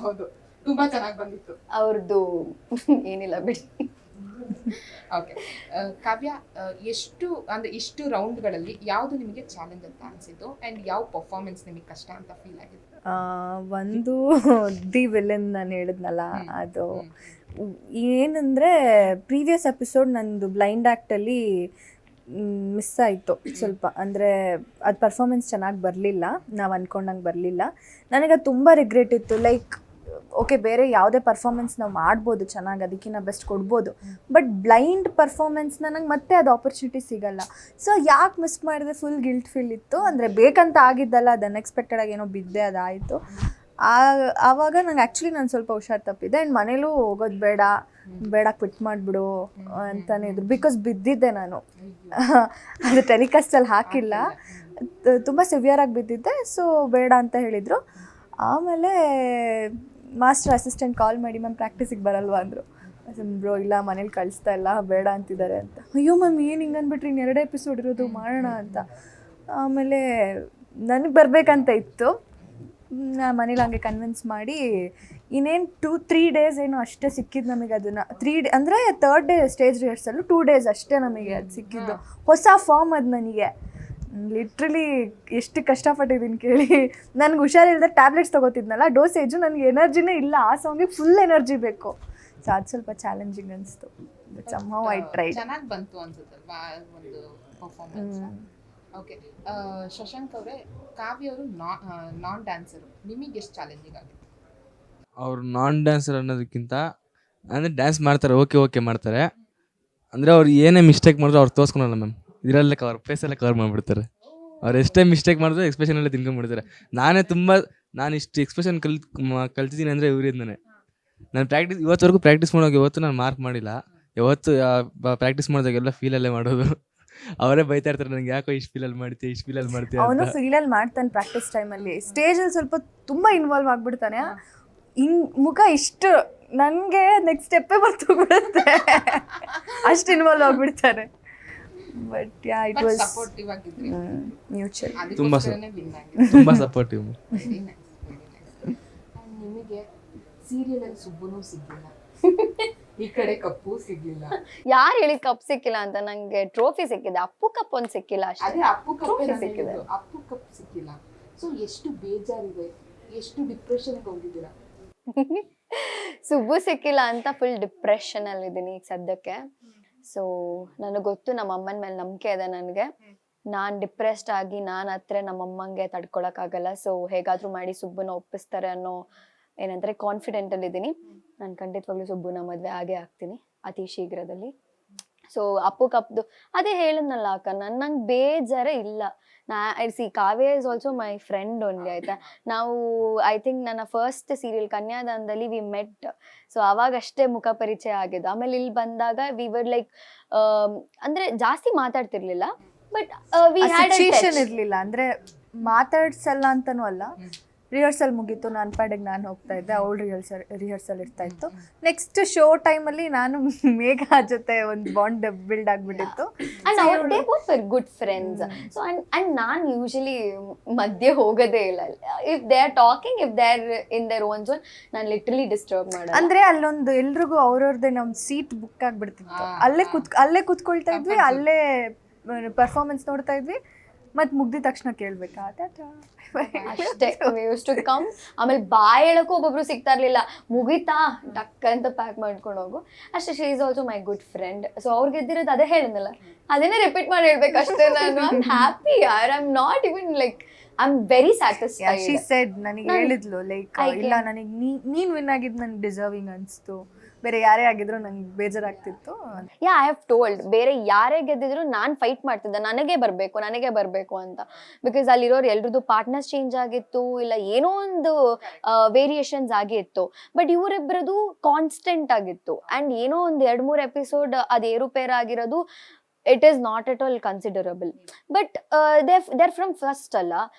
ಹೌದು, ತುಂಬಾ ಚೆನ್ನಾಗಿ ಬಂದಿತ್ತು ಅವ್ರದ್ದು. ಏನಿಲ್ಲ ಬಿಡಿ. ಓಕೆ ಕಾವ್ಯ, ಇಷ್ಟು ರೌಂಡ್ಗಳಲ್ಲಿ ಯಾವುದು ನಿಮಗೆ ಚಾಲೆಂಜ್ ಅಂತ ಅನಿಸಿದ್ದು ಆ್ಯಂಡ್ ಯಾವ ಪರ್ಫಾರ್ಮೆನ್ಸ್ ನಿಮಗೆ ಕಷ್ಟ ಅಂತ ಫೀಲ್ ಆಗಿದೆ? ಒಂದು ದಿ ವಿಲನ್ ನಾನು ಹೇಳಿದ್ನಲ್ಲ, ಅದು ಏನಂದರೆ ಪ್ರೀವಿಯಸ್ ಎಪಿಸೋಡ್ ನಂದು ಬ್ಲೈಂಡ್ ಆ್ಯಕ್ಟಲ್ಲಿ ಮಿಸ್ ಆಯಿತು ಸ್ವಲ್ಪ. ಅಂದರೆ ಅದು ಪರ್ಫಾರ್ಮೆನ್ಸ್ ಚೆನ್ನಾಗಿ ಬರಲಿಲ್ಲ, ನಾವು ಅಂದ್ಕೊಂಡಂಗೆ ಬರಲಿಲ್ಲ. ನನಗೆ ಅದು ತುಂಬ ರಿಗ್ರೆಟ್ ಇತ್ತು. ಲೈಕ್ ಓಕೆ, ಬೇರೆ ಯಾವುದೇ ಪರ್ಫಾರ್ಮೆನ್ಸ್ ನಾವು ಮಾಡ್ಬೋದು ಚೆನ್ನಾಗಿ, ಅದಕ್ಕಿಂತ ಬೆಸ್ಟ್ ಕೊಡ್ಬೋದು, ಬಟ್ ಬ್ಲೈಂಡ್ ಪರ್ಫಾರ್ಮೆನ್ಸ್ನ ನಂಗೆ ಮತ್ತೆ ಅದು ಆಪರ್ಚುನಿಟಿ ಸಿಗಲ್ಲ. ಸೊ ಯಾಕೆ ಮಿಸ್ ಮಾಡಿದೆ, ಫುಲ್ ಗಿಲ್ಟ್ ಫೀಲ್ ಇತ್ತು. ಅಂದರೆ ಬೇಕಂತ ಆಗಿದ್ದಲ್ಲ, ಅದು ಅನ್ಎಕ್ಸ್ಪೆಕ್ಟೆಡಾಗಿ ಏನೋ ಬಿದ್ದೆ, ಅದಾಯಿತು. ಆವಾಗ ನಂಗೆ ಆ್ಯಕ್ಚುಲಿ ನಾನು ಸ್ವಲ್ಪ ಹುಷಾರು ತಪ್ಪಿದ್ದೆ. ಆ್ಯಂಡ್ ಮನೇಲೂ ಹೋಗೋದು ಬೇಡ ಕ್ವಿಟ್ ಮಾಡಿಬಿಡು ಅಂತಲೇ ಇದ್ರು. ಬಿಕಾಸ್ ಬಿದ್ದಿದ್ದೆ ನಾನು, ಅದು ಟೆಲಿಕಾಸ್ಟಲ್ಲಿ ಹಾಕಿಲ್ಲ, ತುಂಬ ಸಿವಿಯರಾಗಿ ಬಿದ್ದಿದ್ದೆ. ಸೊ ಬೇಡ ಅಂತ ಹೇಳಿದರು. ಆಮೇಲೆ ಮಾಸ್ಟರ್ ಅಸಿಸ್ಟೆಂಟ್ ಕಾಲ್ ಮಾಡಿ, ಮ್ಯಾಮ್ ಪ್ರಾಕ್ಟೀಸಿಗೆ ಬರಲ್ವಾ ಅಂದರು. ಬ್ರೋ ಇಲ್ಲ, ಮನೇಲಿ ಕಳಿಸ್ತಾ ಇಲ್ಲ, ಬೇಡ ಅಂತಿದ್ದಾರೆ ಅಂತ. ಅಯ್ಯೋ ಮ್ಯಾಮ್ ಏನು ಹಿಂಗೆ ಅಂದ್ಬಿಟ್ರಿ, ಇನ್ನು 2 ಎಪಿಸೋಡ್ ಇರೋದು, ಮಾಡೋಣ ಅಂತ. ಆಮೇಲೆ ನನಗೆ ಬರಬೇಕಂತ ಇತ್ತು. ಮನೇಲಿ ಹಂಗೆ ಕನ್ವಿನ್ಸ್ ಮಾಡಿ ಇನ್ನೇನು 2-3 ಡೇಸ್ ಏನೋ ಅಷ್ಟೇ ಸಿಕ್ಕಿದ್ದು ನಮಗೆ. ಅದನ್ನು 3 ಡೇ ಅಂದರೆ 3rd day stage rehearsal 2 days ಅಷ್ಟೇ ನಮಗೆ ಅದು ಸಿಕ್ಕಿದ್ದು. ಹೊಸ ಫಾರ್ಮ್ ಅದು ನನಗೆ. ಲಿಟ್ರಲಿ ಎಷ್ಟು ಕಷ್ಟಪಟ್ಟಿದ್ದೀನಿ ಕೇಳಿ. ನನಗೆ ಹುಷಾರಿಲ್ಲದೆ ಟ್ಯಾಬ್ಲೆಟ್ಸ್ ತೊಗೋತಿದ್ನಲ್ಲ, ಡೋಸೇಜು, ನನಗೆ ಎನರ್ಜಿನೇ ಇಲ್ಲ. ಆ ಸಾಂಗಿಗೆ ಫುಲ್ ಎನರ್ಜಿ ಬೇಕು. ಸೊ ಅದು ಸ್ವಲ್ಪ ಚಾಲೆಂಜಿಂಗ್ ಅನಿಸ್ತು. But somehow I tried. ಚೆನ್ನಾಗಿ ಬಂತು ಅನ್ಸುತ್ತಲ್ವಾ ಒಂದು ಪರ್ಫಾರ್ಮೆನ್ಸ್? ಓಕೆ ಶಶಾಂಕ್ ಅವರೇ, ಕಾವ್ಯ ಅವರು ನಾನ್ ಡ್ಯಾನ್ಸರು, ನಿಮಗೆ ಎಷ್ಟು ಚಾಲೆಂಜಿಂಗ್ ಆಗಿತ್ತು? ಅವ್ರು ನಾನ್ ಡ್ಯಾನ್ಸರ್ ಅನ್ನೋದಕ್ಕಿಂತ ಅಂದರೆ ಡ್ಯಾನ್ಸ್ ಮಾಡ್ತಾರೆ, ಓಕೆ ಮಾಡ್ತಾರೆ. ಅಂದರೆ ಅವ್ರು ಏನೇ ಮಿಸ್ಟೇಕ್ ಮಾಡಿದ್ರು ಅವ್ರು ತೋರಿಸ್ಕೊಳಲ್ಲ ಮ್ಯಾಮ್, ಇದರಲ್ಲೇ ಕವರ್, ಫೇಸಲ್ಲೇ ಕವರ್ ಮಾಡಿಬಿಡ್ತಾರೆ. ಅವ್ರು ಎಷ್ಟೇ ಮಿಸ್ಟೇಕ್ ಮಾಡಿದ್ರು ಎಕ್ಸ್ಪ್ರೆಷನಲ್ಲೇ ತಿನ್ಕೊಂಡ್ಬಿಡ್ತಾರೆ. ನಾನು ಇಷ್ಟು ಎಕ್ಸ್ಪ್ರೆಷನ್ ಕಲ್ತಿದ್ದೀನಿ ಅಂದರೆ ಇವರಿಂದನೇ. ನಾನು ಇವತ್ತವರೆಗೂ ಪ್ರಾಕ್ಟೀಸ್ ಮಾಡೋಕೆ ನಾನು ಮಾರ್ಕ್ ಮಾಡಿಲ್ಲ. ಯಾವತ್ತು ಪ್ರಾಕ್ಟೀಸ್ ಮಾಡಿದಾಗೆಲ್ಲ ಫೀಲಲ್ಲೇ ಮಾಡೋದು. ಅವರೇ ಬೈತಾ ಇರ್ತಾರೆ ನನಗೆ, ಯಾಕೋ ಇಷ್ಟು ಫೀಲಲ್ಲಿ ಮಾಡ್ತೀಯ ಅವನು ಅಂತ. ಫೀಲಲ್ಲಿ ಮಾಡ್ತಾನೆ ಪ್ರಾಕ್ಟೀಸ್ ಟೈಮಲ್ಲಿ. ಸ್ಟೇಜಲ್ಲಿ ಸ್ವಲ್ಪ ತುಂಬ ಇನ್ವಾಲ್ವ್ ಆಗ್ಬಿಡ್ತಾನೆ. ಮುಖ ಇಷ್ಟು ನನಗೆ ನೆಕ್ಸ್ಟ್ ಸ್ಟೆಪ್ಪೇ ಬರ್ತೋಗ್ಬಿಡುತ್ತೆ, ಅಷ್ಟು ಇನ್ವಾಲ್ವ್ ಆಗ್ಬಿಡ್ತಾರೆ. But yeah it was supportive ಆಗಿದ್ರಿ, ಮ್ಯೂಚುವಲ್. ಅದಕ್ಕೋಸ್ಕರನೇ ವಿನ್ ಆಗಿದೆ. ತುಂಬ supportive. Very nice, very nice. ನಿಮಗೆ ಸೀರಿಯಲ್ ಅಲ್ಲಿ ಸುಬ್ಬುನೂ ಸಿಗ್ಲಿಲ್ಲ, ಈ ಕಡೆ ಕಪ್ಪು ಸಿಗ್ಲಿಲ್ಲ. ಯಾರು ಹೇಳಿದ್ ಕಪ್ ಸಿಕ್ಕಿಲ್ಲ ಅಂತ? ನಂಗೆ ಟ್ರೋಫಿ ಸಿಕ್ಕಿದೆ, ಅಪ್ಪು ಕಪ್ ಒಂದ್ ಸಿಕ್ಕಿಲ್ಲ ಅಷ್ಟೇ. ಅದೇ ಅಪ್ಪು ಕಪ್ಪೇ Trophy ಸಿಕ್ಕಿದೆ. ಅಪ್ಪು ಕಪ್ ಸಿಕ್ಕಿಲ್ಲ. ಸೊ ಎಷ್ಟು ಬೇಜಾರಿದೆ, ಎಷ್ಟು ಡಿಪ್ರೆಷನ್ಗೆ ಹೋಗಿದ್ದೀರಾ? ಸುಬ್ಬು ಸಿಕ್ಕಿಲ್ಲ ಅಂತ ಫುಲ್ ಡಿಪ್ರೆಷನ್ ಅಲ್ಲಿ ಇದೀನಿ ಈಗ ಸದ್ಯಕ್ಕೆ. ಸೊ ನನಗೆ ಗೊತ್ತು ನಮ್ಮ ಅಮ್ಮನ ಮೇಲೆ ನಂಬಿಕೆ ಇದೆ ನನಗೆ. ನಾನು ಡಿಪ್ರೆಸ್ಡ್ ಆಗಿ ನಾನು ಹತ್ರ ನಮ್ಮ ಅಮ್ಮಂಗೆ ತಡ್ಕೊಳಕ್ಕಾಗಲ್ಲ. ಸೊ ಹೇಗಾದ್ರೂ ಮಾಡಿ ಸುಬ್ಬುನ ಒಪ್ಪಿಸ್ತಾರೆ ಅನ್ನೋ ಏನಂದ್ರೆ ಕಾನ್ಫಿಡೆಂಟ್ ಅಲ್ಲಿ ಇದ್ದೀನಿ. ನಾನು ಖಂಡಿತವಾಗ್ಲೂ ಸುಬ್ಬುನ ಮದ್ವೆ ಆಗೇ ಆಗ್ತೀನಿ ಅತಿ ಶೀಘ್ರದಲ್ಲಿ. ಸೊ ಅಪ್ಪು ಕಪ್ದು ಅದೇ ಹೇಳಿದ್ನಲ್ಲ ಅಕ್ಕ, ನಂಗೆ ಬೇಜಾರೇ ಇಲ್ಲ. Kavya is also my friend only, ಆಯ್ತಾ. ನಾವು ಐ ಥಿಂಕ್ ನನ್ನ ಫಸ್ಟ್ ಸೀರಿಯಲ್ ಕನ್ಯಾದಾನದಲ್ಲಿ ವಿ ಮೆಟ್. ಸೊ ಅವಾಗಷ್ಟೇ ಮುಖ ಪರಿಚಯ ಆಗಿದ್ದು. ಆಮೇಲೆ ಇಲ್ಲಿ ಬಂದಾಗ ವಿ ವರ್ ಲೈಕ್ ಅಂದ್ರೆ ಜಾಸ್ತಿ ಮಾತಾಡ್ತಿರ್ಲಿಲ್ಲ, ಬಟ್ ವಿ ಹ್ಯಾಡ್ ಸಿಚುಯೇಷನ್ ಇರಲಿಲ್ಲ, ಅಂದ್ರೆ ಮಾತಾಡ್ಸಲ್ಲ ಅಂತಾನೂ ಅಲ್ಲ. ರಿಹರ್ಸಲ್ ಮುಗೀತು, ನನ್ನ ಪಾಡಿಗೆ ನಾನು ಹೋಗ್ತಾ ಇದ್ದೆ, ಅವಳು ರಿಹರ್ಸಲ್ ಇರ್ತಾ ಇತ್ತು. ನೆಕ್ಸ್ಟ್ ಶೋ ಟೈಮಲ್ಲಿ ನಾನು ಮೇಘ ಜೊತೆ ಒಂದು ಬಾಂಡ್ ಬಿಲ್ಡ್ ಆಗ್ಬಿಟ್ಟಿತ್ತು. And they both were good friends. So and ನಾನು ಯೂಶಲಿ ಮಧ್ಯೆ ಹೋಗೋದೇ ಇಲ್ಲ. If they are talking, if they are in their own zone, ನಾನು ಲಿಟ್ರಲಿ ಡಿಸ್ಟರ್ಬ್ ಮಾಡಲ್ಲ. ಅಂದ್ರೆ ಅಲ್ಲೊಂದು ಎಲ್ರಿಗೂ ಅವ್ರವ್ರದ್ದೇ ನಮ್ ಸೀಟ್ ಬುಕ್ ಆಗ್ಬಿಡ್ತಿತ್ತು. ಅಲ್ಲೇ ಕುತ್ಕೊಳ್ತಾ ಇದ್ವಿ, ಅಲ್ಲೇ ಪರ್ಫಾರ್ಮೆನ್ಸ್ ನೋಡ್ತಾ ಇದ್ವಿ. ಮತ್ ಮುಗ್ದಿದ ತಕ್ಷಣ ಕೇಳ್ಬೇಕಾ ಅಷ್ಟೇ. Used to come. ಆಮೇಲೆ ಬಾಯ್ ಹೇಳಕ್ಕೂ ಒಬ್ಬೊಬ್ರು ಸಿಗ್ತಾ ಇರ್ಲಿಲ್ಲ. ಮುಗಿತಾ ಡಕ್ ಅಂತ ಪ್ಯಾಕ್ ಮಾಡ್ಕೊಂಡು ಹೋಗು ಅಷ್ಟೇ. She is also my good friend. So ಅವ್ರಿಗೆ ಗೆದ್ದಿರೋದು ಅದೇ ಹೇಳಿದ್ನಲ್ಲ, ಅದನ್ನೇ ರಿಪೀಟ್ ಮಾಡಿ ಹೇಳ್ಬೇಕಷ್ಟೇ. ನಾನು ಐ ಆಮ್ ಹ್ಯಾಪಿ ಯಾರ್, I am not even like I am very satisfied. She said, ನನಗೆ ಹೇಳಿದ್ಲು ಲೈಕ್ ಇಲ್ಲ ನನಗೆ ನೀನ್ ವಿನ್ ಆಗಿದ್ ನನ್ಗೆ ಡಿಸರ್ವಿಂಗ್ ಅನ್ಸ್ತು, ಬೇರೆ ಯಾರೇ ಆಗಿದ್ರು ನಂಗೆ ಬೇಜಾರಾಗ್ತಿತ್ತು. ಯಾ ಐ ಹ್ಯಾವ್ ಟೋಲ್ಡ್, ಬೇರೆ ಯಾರೇ ಗೆದ್ದಿದ್ರು ನಾನು ಫೈಟ್ ಮಾಡ್ತಿದ್ದೆ, ನನಗೆ ಬರಬೇಕು ಅಂತ. ಬಿಕಾಸ್ ಅಲ್ಲಿರೋರು ಎಲ್ರದ್ದು ಪಾರ್ಟ್ನರ್ಸ್ ಚೇಂಜ್ ಆಗಿತ್ತು, ಇಲ್ಲ ಏನೋ ಒಂದು ವೇರಿಯೇಷನ್ಸ್ ಆಗಿತ್ತು. ಬಟ್ ಇವರಿಬ್ಬರದು ಕಾನ್ಸ್ಟೆಂಟ್ ಆಗಿತ್ತು. ಆ್ಯಂಡ್ ಏನೋ ಒಂದು 2-3 ಎಪಿಸೋಡ್ ಅದು ಏರುಪೇರು ಆಗಿರೋದು, it is not at all considerable. But they're from first ಅಲ್ಲ.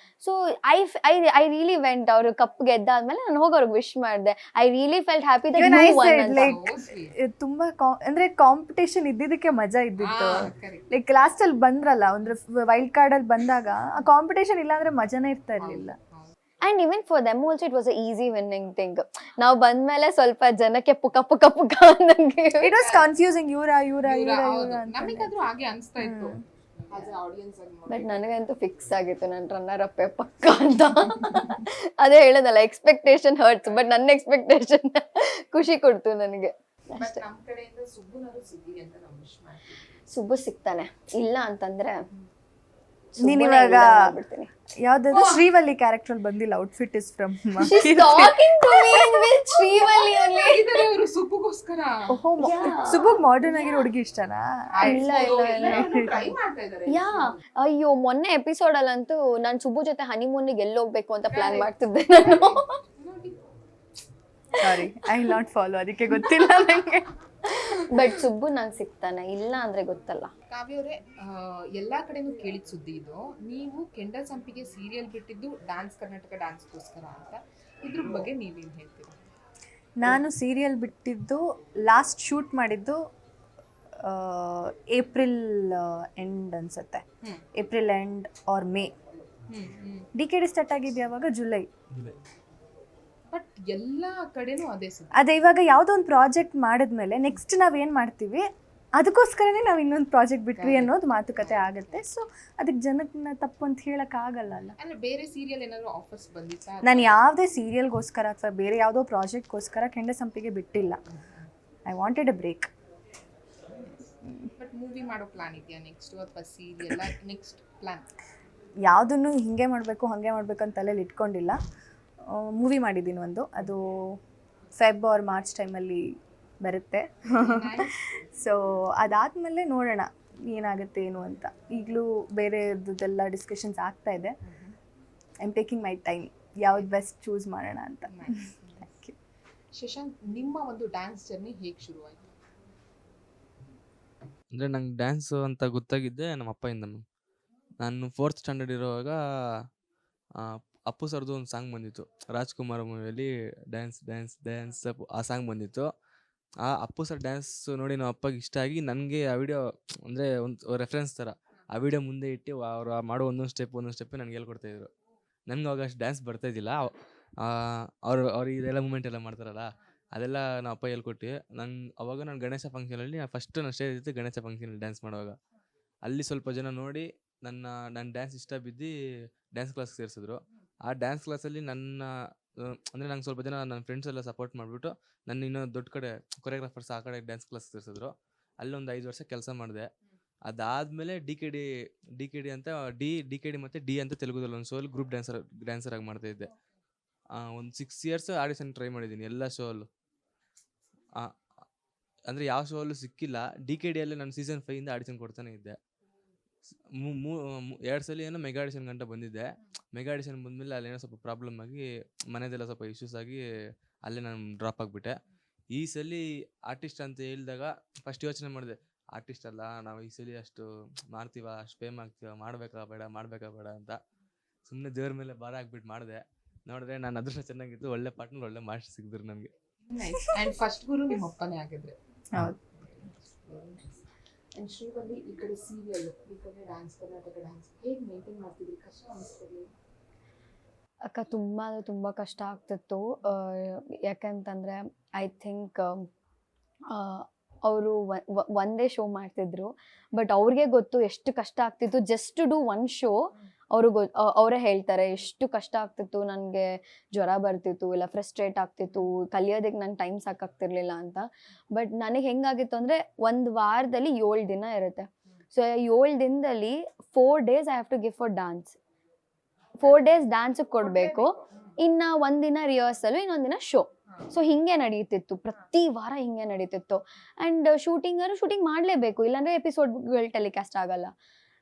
ಸೊ I really went, ಅವರು ಕಪ್ ಗೆದ್ದಾದ್ಮೇಲೆ ನಾನು ಹೋಗಿ ಅವ್ರಿಗೆ ವಿಶ್ ಮಾಡಿದೆ. I really felt happy that you won ಅಂತ. ಲೈಕ್ ತುಂಬಾ ಅಂದ್ರೆ ಕಾಂಪಿಟೇಷನ್ ಇದ್ದಿದ್ದಕ್ಕೆ ಮಜಾ ಇದ್ದಿತ್ತು. ಲೈಕ್ ಲಾಸ್ಟ್ ಅಲ್ಲಿ ಬಂದ್ರಲ್ಲ, ಅಂದ್ರೆ ವೈಲ್ಡ್ ಕಾರ್ಡ್ ಅಲ್ಲಿ ಬಂದಾಗ ಆ ಕಾಂಪಿಟೇಷನ್ ಇಲ್ಲ ಅಂದ್ರೆ ಮಜಾನೇ ಇರ್ತಾ ಇರ್ಲಿಲ್ಲ. And even for them also it was a easy winning thing. ನಾವು ಬಂದ್ಮೇಲೆ ಸ್ವಲ್ಪ ಜನಕ್ಕೆ ಪುಕ ಅನ್ನಂಗೆ ಇಟ್ ವಾಸ್ ಕನ್ಫ್ಯೂಸಿಂಗ್, ಇವ್ರ ಅಂತ. ನಮಗಾದ್ರೂ ಹಾಗೆ ಅನಿಸ್ತಾ ಇತ್ತು ಆಸ್ ಎ ಆಡಿಯನ್ಸ್ ಆಗಿ. ಬಟ್ ನನಗಂತೂ ಫಿಕ್ಸ್ ಆಗಿತ್ತು ನಾನು ರನ್ನರ್ ಅಪ್ಪೆ ಪಕ್ಕ ಅಂತ. ಅದೇ ಹೇಳೋದಲ್ಲ, ಎಕ್ಸ್ಪೆಕ್ಟೇಷನ್ ಹರ್ಟ್ಸ್, ಬಟ್ ನನ್ನ ಎಕ್ಸ್ಪೆಕ್ಟೇಷನ್ ಖುಷಿ ಕೊಡ್ತು ನನಗೆ ಬಟ್ ನಮ್ಮ ಕಡೆಯಿಂದ ಸುಬ್ಬುನರು ಸಿಗ್ಲಿ ಅಂತ ನಾವು ವಿಶ್ ಮಾಡ್ತೀವಿ. ಸುಬ್ಬು ಸಿಗ್ತಾನೆ, ಇಲ್ಲ ಅಂತಂದ್ರೆ ನೀನ್ ಇವಾಗ ಯಾವ್ದಾದ್ರು ಶ್ರೀವಲ್ಲಿ ಕ್ಯಾರೆಕ್ಟರ್ ಬಂದಿಲ್ಲ, ಔಟ್ಫಿಟ್ ಇಸ್ ಫ್ರಮ್ ಶ್ರೀವಲ್ಲಿ ಅವರು ಸುಬ್ಬುಗೋಸ್ಕರ ಸುಬ್ಬಗ್ ಮಾಡರ್ನ್ ಆಗಿರೋ ಹುಡುಗಿ ಇಷ್ಟನಾ? ಟ್ರೈ ಮಾಡ್ತಾ ಇದ್ದಾರೆ. ಯಾ ಅಯ್ಯೋ, ಮೊನ್ನೆ ಎಪಿಸೋಡ್ ಅಲ್ಲಂತೂ ನಾನು ಸುಬ್ಬು ಜೊತೆ ಹನಿಮೂನಿಗೆ ಎಲ್ಲಿ ಹೋಗ್ಬೇಕು ಅಂತ ಪ್ಲಾನ್ ಮಾಡ್ತಿದ್ದೆ ನಾನು. ಸಾರಿ, ಐ ವಿಲ್ ನಾಟ್ ಫಾಲೋ, ಅದಕ್ಕೆ ಗೊತ್ತಿಲ್ಲ ನಂಗೆ. ಬಟ್ ಸುಬ್ಬು ನಂಗೆ ಸಿಗ್ತಾನೆ, ಇಲ್ಲ ಅಂದ್ರೆ ಗೊತ್ತಲ್ಲ. ಕಾವ್ಯವರೇ, ಎಲ್ಲಾ ಕಡೆನೂ ಕೇಳಿದ ಸುದ್ದಿ ಇದು, ನೀವು ಕೆಂಡ ಸಂಪಿಗೆ ಸೀರಿಯಲ್ ಬಿಟ್ಟಿದ್ದು ಡ್ಯಾನ್ಸ್ ಕರ್ನಾಟಕ ಡ್ಯಾನ್ಸ್ಗೋಸ್ಕರ ಅಂತ. ಇದ್ರ ಬಗ್ಗೆ ನೀವೇನು ಹೇಳ್ತೀರಾ? ನಾನು ಸೀರಿಯಲ್ ಬಿಟ್ಟಿದ್ದು ಲಾಸ್ಟ್ ಶೂಟ್ ಮಾಡಿದ್ದು ಏಪ್ರಿಲ್ ಎಂಡ್ ಅನ್ಸುತ್ತೆ, April end or May. DKD start ಆಗಿದ್ದು ಯಾವಾಗ? ಜುಲೈ. ಬಟ್ ಎಲ್ಲ ಕಡೆನೂ ಅದೇ ಸುದ್ದಿ. ಅದೇ ಇವಾಗ ಯಾವುದೋ ಒಂದು ಪ್ರಾಜೆಕ್ಟ್ ಮಾಡಿದ್ಮೇಲೆ ನೆಕ್ಸ್ಟ್ ನಾವೇನು ಮಾಡ್ತೀವಿ ಅದಕ್ಕೋಸ್ಕರನೇ ನಾವು ಇನ್ನೊಂದು ಪ್ರಾಜೆಕ್ಟ್ ಬಿಟ್ವಿ ಅನ್ನೋದು ಮಾತುಕತೆ ಆಗುತ್ತೆ. ಸೊ ಅದಕ್ಕೆ ಜನಕ್ಕೆ ತಪ್ಪು ಅಂತ ಹೇಳೋಕ್ಕಾಗಲ್ಲ. ಅಂದ್ರೆ ಬೇರೆ ಸೀರಿಯಲ್ ಏನಾದ್ರು ಆಫರ್ಸ್ ಬಂದಿತ್ತಾ? ನಾನು ಯಾವುದೇ ಸೀರಿಯಲ್ಗೋಸ್ಕರ ಅಥವಾ ಬೇರೆ ಯಾವುದೋ ಪ್ರಾಜೆಕ್ಟ್ಗೋಸ್ಕರ ಕೆಂಡ ಸಂಪಿಗೆ ಬಿಟ್ಟಿಲ್ಲ. I wanted a break. But movie ಮಾಡೋ ಪ್ಲಾನ್ ಇದೆಯಾ ನೆಕ್ಸ್ಟ್, ಅಥವಾ ಸೀರಿಯಲ್ ನೆಕ್ಸ್ಟ್ ಪ್ಲಾನ್? ಯಾವುದನ್ನು ಹಿಂಗೆ ಮಾಡಬೇಕು ಹಾಗೆ ಮಾಡಬೇಕು ಅಂತ ತಲೆಯಲ್ಲಿ ಇಟ್ಕೊಂಡಿಲ್ಲ. ಮೂವಿ ಮಾಡಿದ್ದೀನಿ ಒಂದು, ಅದು ಫೆಬ್ ಆರ್ ಮಾರ್ಚ್ ಟೈಮಲ್ಲಿ ಬರುತ್ತೆ. ಸೊ ಅದಾದಮೇಲೆ ನೋಡೋಣ ಏನಾಗುತ್ತೆ ಏನು ಅಂತ. ಈಗಲೂ ಬೇರೆದೆಲ್ಲ ಡಿಸ್ಕಷನ್ಸ್ ಆಗ್ತಾ ಇದೆ. I am taking my time, ಯಾವ್ದು ಬೆಸ್ಟ್ ಚೂಸ್ ಮಾಡೋಣ ಅಂತ. Thank you. ಶಶಾಂಕ್, ನಿಮ್ಮ ಒಂದು ಡ್ಯಾನ್ಸ್ ಜರ್ನಿ ಹೇಗೆ ಶುರುವಾಯಿತು? ಅಂದರೆ ನಂಗೆ ಡ್ಯಾನ್ಸು ಅಂತ ಗೊತ್ತಾಗಿದ್ದೆ ನಮ್ಮ ಅಪ್ಪಯಿಂದ ಮ್ಯಾಮ್. ನಾನು 4th ಸ್ಟ್ಯಾಂಡರ್ಡ್ ಇರುವಾಗ ಆ, ಅಪ್ಪು ಸರ್ದು ಒಂದು ಸಾಂಗ್ ಬಂದಿತ್ತು ರಾಜ್ಕುಮಾರ್ ಮೂವಿಯಲ್ಲಿ, ಡ್ಯಾನ್ಸ್ ಡ್ಯಾನ್ಸ್ ಡ್ಯಾನ್ಸ್ ಅಪ್ಪು ಆ ಸಾಂಗ್ ಬಂದಿತ್ತು. ಆ ಅಪ್ಪು ಸರ್ ಡ್ಯಾನ್ಸ್ ನೋಡಿ ನಮ್ಮ ಅಪ್ಪಗೆ ಇಷ್ಟ ಆಗಿ ನನಗೆ ಆ ವಿಡಿಯೋ ಅಂದರೆ ಒಂದು ರೆಫರೆನ್ಸ್ ಥರ ಆ ವಿಡಿಯೋ ಮುಂದೆ ಇಟ್ಟು ಅವ್ರು ಮಾಡೋ ಒಂದೊಂದು ಸ್ಟೆಪ್ ನನಗೆ ಹೇಳ್ಕೊಡ್ತಾಯಿದ್ರು. ನನಗೆ ಅವಾಗ ಅಷ್ಟು ಡ್ಯಾನ್ಸ್ ಬರ್ತಾಯಿದ್ದಿಲ್ಲ. ಅವ್ರು ಇದೆಲ್ಲ ಮೂಮೆಂಟ್ ಎಲ್ಲ ಮಾಡ್ತಾರಲ್ಲ ಅದೆಲ್ಲ ನಮ್ಮ ಅಪ್ಪ ಹೇಳ್ಕೊಟ್ಟು ಅವಾಗ ನಾನು ಗಣೇಶ ಫಂಕ್ಷನಲ್ಲಿ ಫಸ್ಟ್ ನಾನು ಸ್ಟೇಜ್ ಇತ್ತು ಗಣೇಶ ಫಂಕ್ಷನಲ್ಲಿ ಡ್ಯಾನ್ಸ್ ಮಾಡುವಾಗ. ಅಲ್ಲಿ ಸ್ವಲ್ಪ ಜನ ನೋಡಿ ನನ್ನ ಡ್ಯಾನ್ಸ್ ಇಷ್ಟ ಬಿದ್ದು ಡ್ಯಾನ್ಸ್ ಕ್ಲಾಸ್ಗೆ ಸೇರಿಸಿದ್ರು. ಆ ಡ್ಯಾನ್ಸ್ ಕ್ಲಾಸಲ್ಲಿ ಅಂದರೆ ನಂಗೆ ಸ್ವಲ್ಪ ಜನ ನನ್ನ ಫ್ರೆಂಡ್ಸ್ ಎಲ್ಲ ಸಪೋರ್ಟ್ ಮಾಡಿಬಿಟ್ಟು ನನ್ನ ಇನ್ನೂ ದೊಡ್ಡ ಕಡೆ ಕೊರಿಯೋಗ್ರಾಫರ್ಸ್ ಆ ಕಡೆ ಡ್ಯಾನ್ಸ್ ಕ್ಲಾಸ್ ಸೇರಿಸಿದ್ರು. ಅಲ್ಲೊಂದು 5 ವರ್ಷ ಕೆಲಸ ಮಾಡಿದೆ. ಅದಾದಮೇಲೆ ಡಿ ಕೆ ಡಿ ಅಂತ ಡಿ ಕೆ ಡಿ ಮತ್ತು ಡಿ ಅಂತ ತೆಲುಗುದಲ್ಲಿ ಒಂದು ಶೋಲ್ಲಿ ಗ್ರೂಪ್ ಡ್ಯಾನ್ಸರ್ ಆಗಿ ಮಾಡ್ತಾಯಿದ್ದೆ. ಒಂದು 6 ಇಯರ್ಸ್ ಆಡಿಷನ್ ಟ್ರೈ ಮಾಡಿದ್ದೀನಿ ಎಲ್ಲ ಶೋಲ್ಲೂ. ಅಂದರೆ ಯಾವ ಶೋ ಅಲ್ಲೂ ಸಿಕ್ಕಿಲ್ಲ. ಡಿ ಕೆ ಡಿಯಲ್ಲಿ ನಾನು ಸೀಸನ್ 5ಇಂದ ಆಡಿಷನ್ ಕೊಡ್ತಾನೆ ಇದ್ದೆ. 2 ಸಲ ಏನೋ ಮೆಗಾ ಆಡಿಷನ್ ಗಂಟ ಬಂದಿದ್ದೆ. ಮೆಗಾ ಆಡಿಷನ್ ಬಂದಮೇಲೆ ಅಲ್ಲೇನೋ ಸ್ವಲ್ಪ ಪ್ರಾಬ್ಲಮ್ ಆಗಿ ಮನೆದೆಲ್ಲ ಸ್ವಲ್ಪ ಇಶ್ಯೂಸ್ ಆಗಿ ಅಲ್ಲೇ ನಾನು ಡ್ರಾಪ್ ಆಗಿಬಿಟ್ಟೆ. ಈ ಸಲ ಆರ್ಟಿಸ್ಟ್ ಅಂತ ಹೇಳಿದಾಗ ಫಸ್ಟ್ ಯೋಚನೆ ಮಾಡಿದೆ, ಆರ್ಟಿಸ್ಟ್ ಅಲ್ಲ ನಾವು ಈ ಸಲ ಅಷ್ಟು ಮಾಡ್ತೀವ, ಅಷ್ಟು ಫೇಮ್ ಆಗ್ತೀವ, ಮಾಡಬೇಕಾ ಬೇಡ ಅಂತ ಸುಮ್ಮನೆ ದೇವ್ರ ಮೇಲೆ ಭಾರ ಹಾಕ್ಬಿಟ್ಟು ಮಾಡಿದೆ. ನೋಡಿದ್ರೆ ನಾನು ಅದೃಷ್ಟ ಚೆನ್ನಾಗಿತ್ತು, ಒಳ್ಳೆ ಪಾರ್ಟ್ನರ್ ಒಳ್ಳೆ ಮಾಸ್ಟರ್ ಸಿಕ್ಕಿದ್ರು ನನಗೆ. ಅಂಡ್ ಫಸ್ಟ್ ಗುರು ನಿಮ್ಮ ಅಪ್ಪನೇ ಆಗಿದ್ರೆ. ಹೌದು. ಅಂಡ್ ಶ್ರೀವಲ್ಲಿ ಈ ಕಡೆ ಸೀರಿಯಲ್, ಈ ಕಡೆ ಡ್ಯಾನ್ಸ್, ಕರ್ನಾಟಕ ಡ್ಯಾನ್ಸ್ ಹೇಗೆ ಮೇಂಟೈನ್ ಮಾಡ್ತಿದ್ರಿ? ಕಷ್ಟ ಅನಿಸ್ತಿರ್ಲಿ? ಅಕ್ಕ ತುಂಬ ಕಷ್ಟ ಆಗ್ತಿತ್ತು. ಯಾಕಂತಂದರೆ ಐ ಥಿಂಕ್ ಅವರು ಒಂದೇ ಶೋ ಮಾಡ್ತಿದ್ರು, ಬಟ್ ಅವ್ರಿಗೆ ಗೊತ್ತು ಎಷ್ಟು ಕಷ್ಟ ಆಗ್ತಿತ್ತು just to do one show. ಅವರೇ ಹೇಳ್ತಾರೆ ಎಷ್ಟು ಕಷ್ಟ ಆಗ್ತಿತ್ತು, ನನಗೆ ಜ್ವರ ಬರ್ತಿತ್ತು, ಇಲ್ಲ ಫ್ರಸ್ಟ್ರೇಟ್ ಆಗ್ತಿತ್ತು, ಕಲಿಯೋದಕ್ಕೆ ನಂಗೆ ಟೈಮ್ ಸಾಕಾಗ್ತಿರ್ಲಿಲ್ಲ ಅಂತ. ಬಟ್ ನನಗೆ ಹೆಂಗಾಗಿತ್ತು ಅಂದರೆ, ಒಂದು ವಾರದಲ್ಲಿ 7 ದಿನ ಇರುತ್ತೆ. ಸೊ 7 ದಿನದಲ್ಲಿ 4 days I have to give for dance. 4 days ಡ್ಯಾನ್ಸಿಗೆ ಕೊಡಬೇಕು, ಇನ್ನು 1 ದಿನ ರಿಹರ್ಸಲು, ಇನ್ನೊಂದು ದಿನ ಶೋ. ಸೊ ಹಿಂಗೆ ನಡೀತಿತ್ತು, ಪ್ರತಿ ವಾರ ಹಿಂಗೆ ನಡೀತಿತ್ತು. ಆ್ಯಂಡ್ ಶೂಟಿಂಗ್ ಮಾಡಲೇಬೇಕು, ಇಲ್ಲಾಂದರೆ ಎಪಿಸೋಡ್ಗಳು ಟೆಲಿಕಾಸ್ಟ್ ಆಗಲ್ಲ.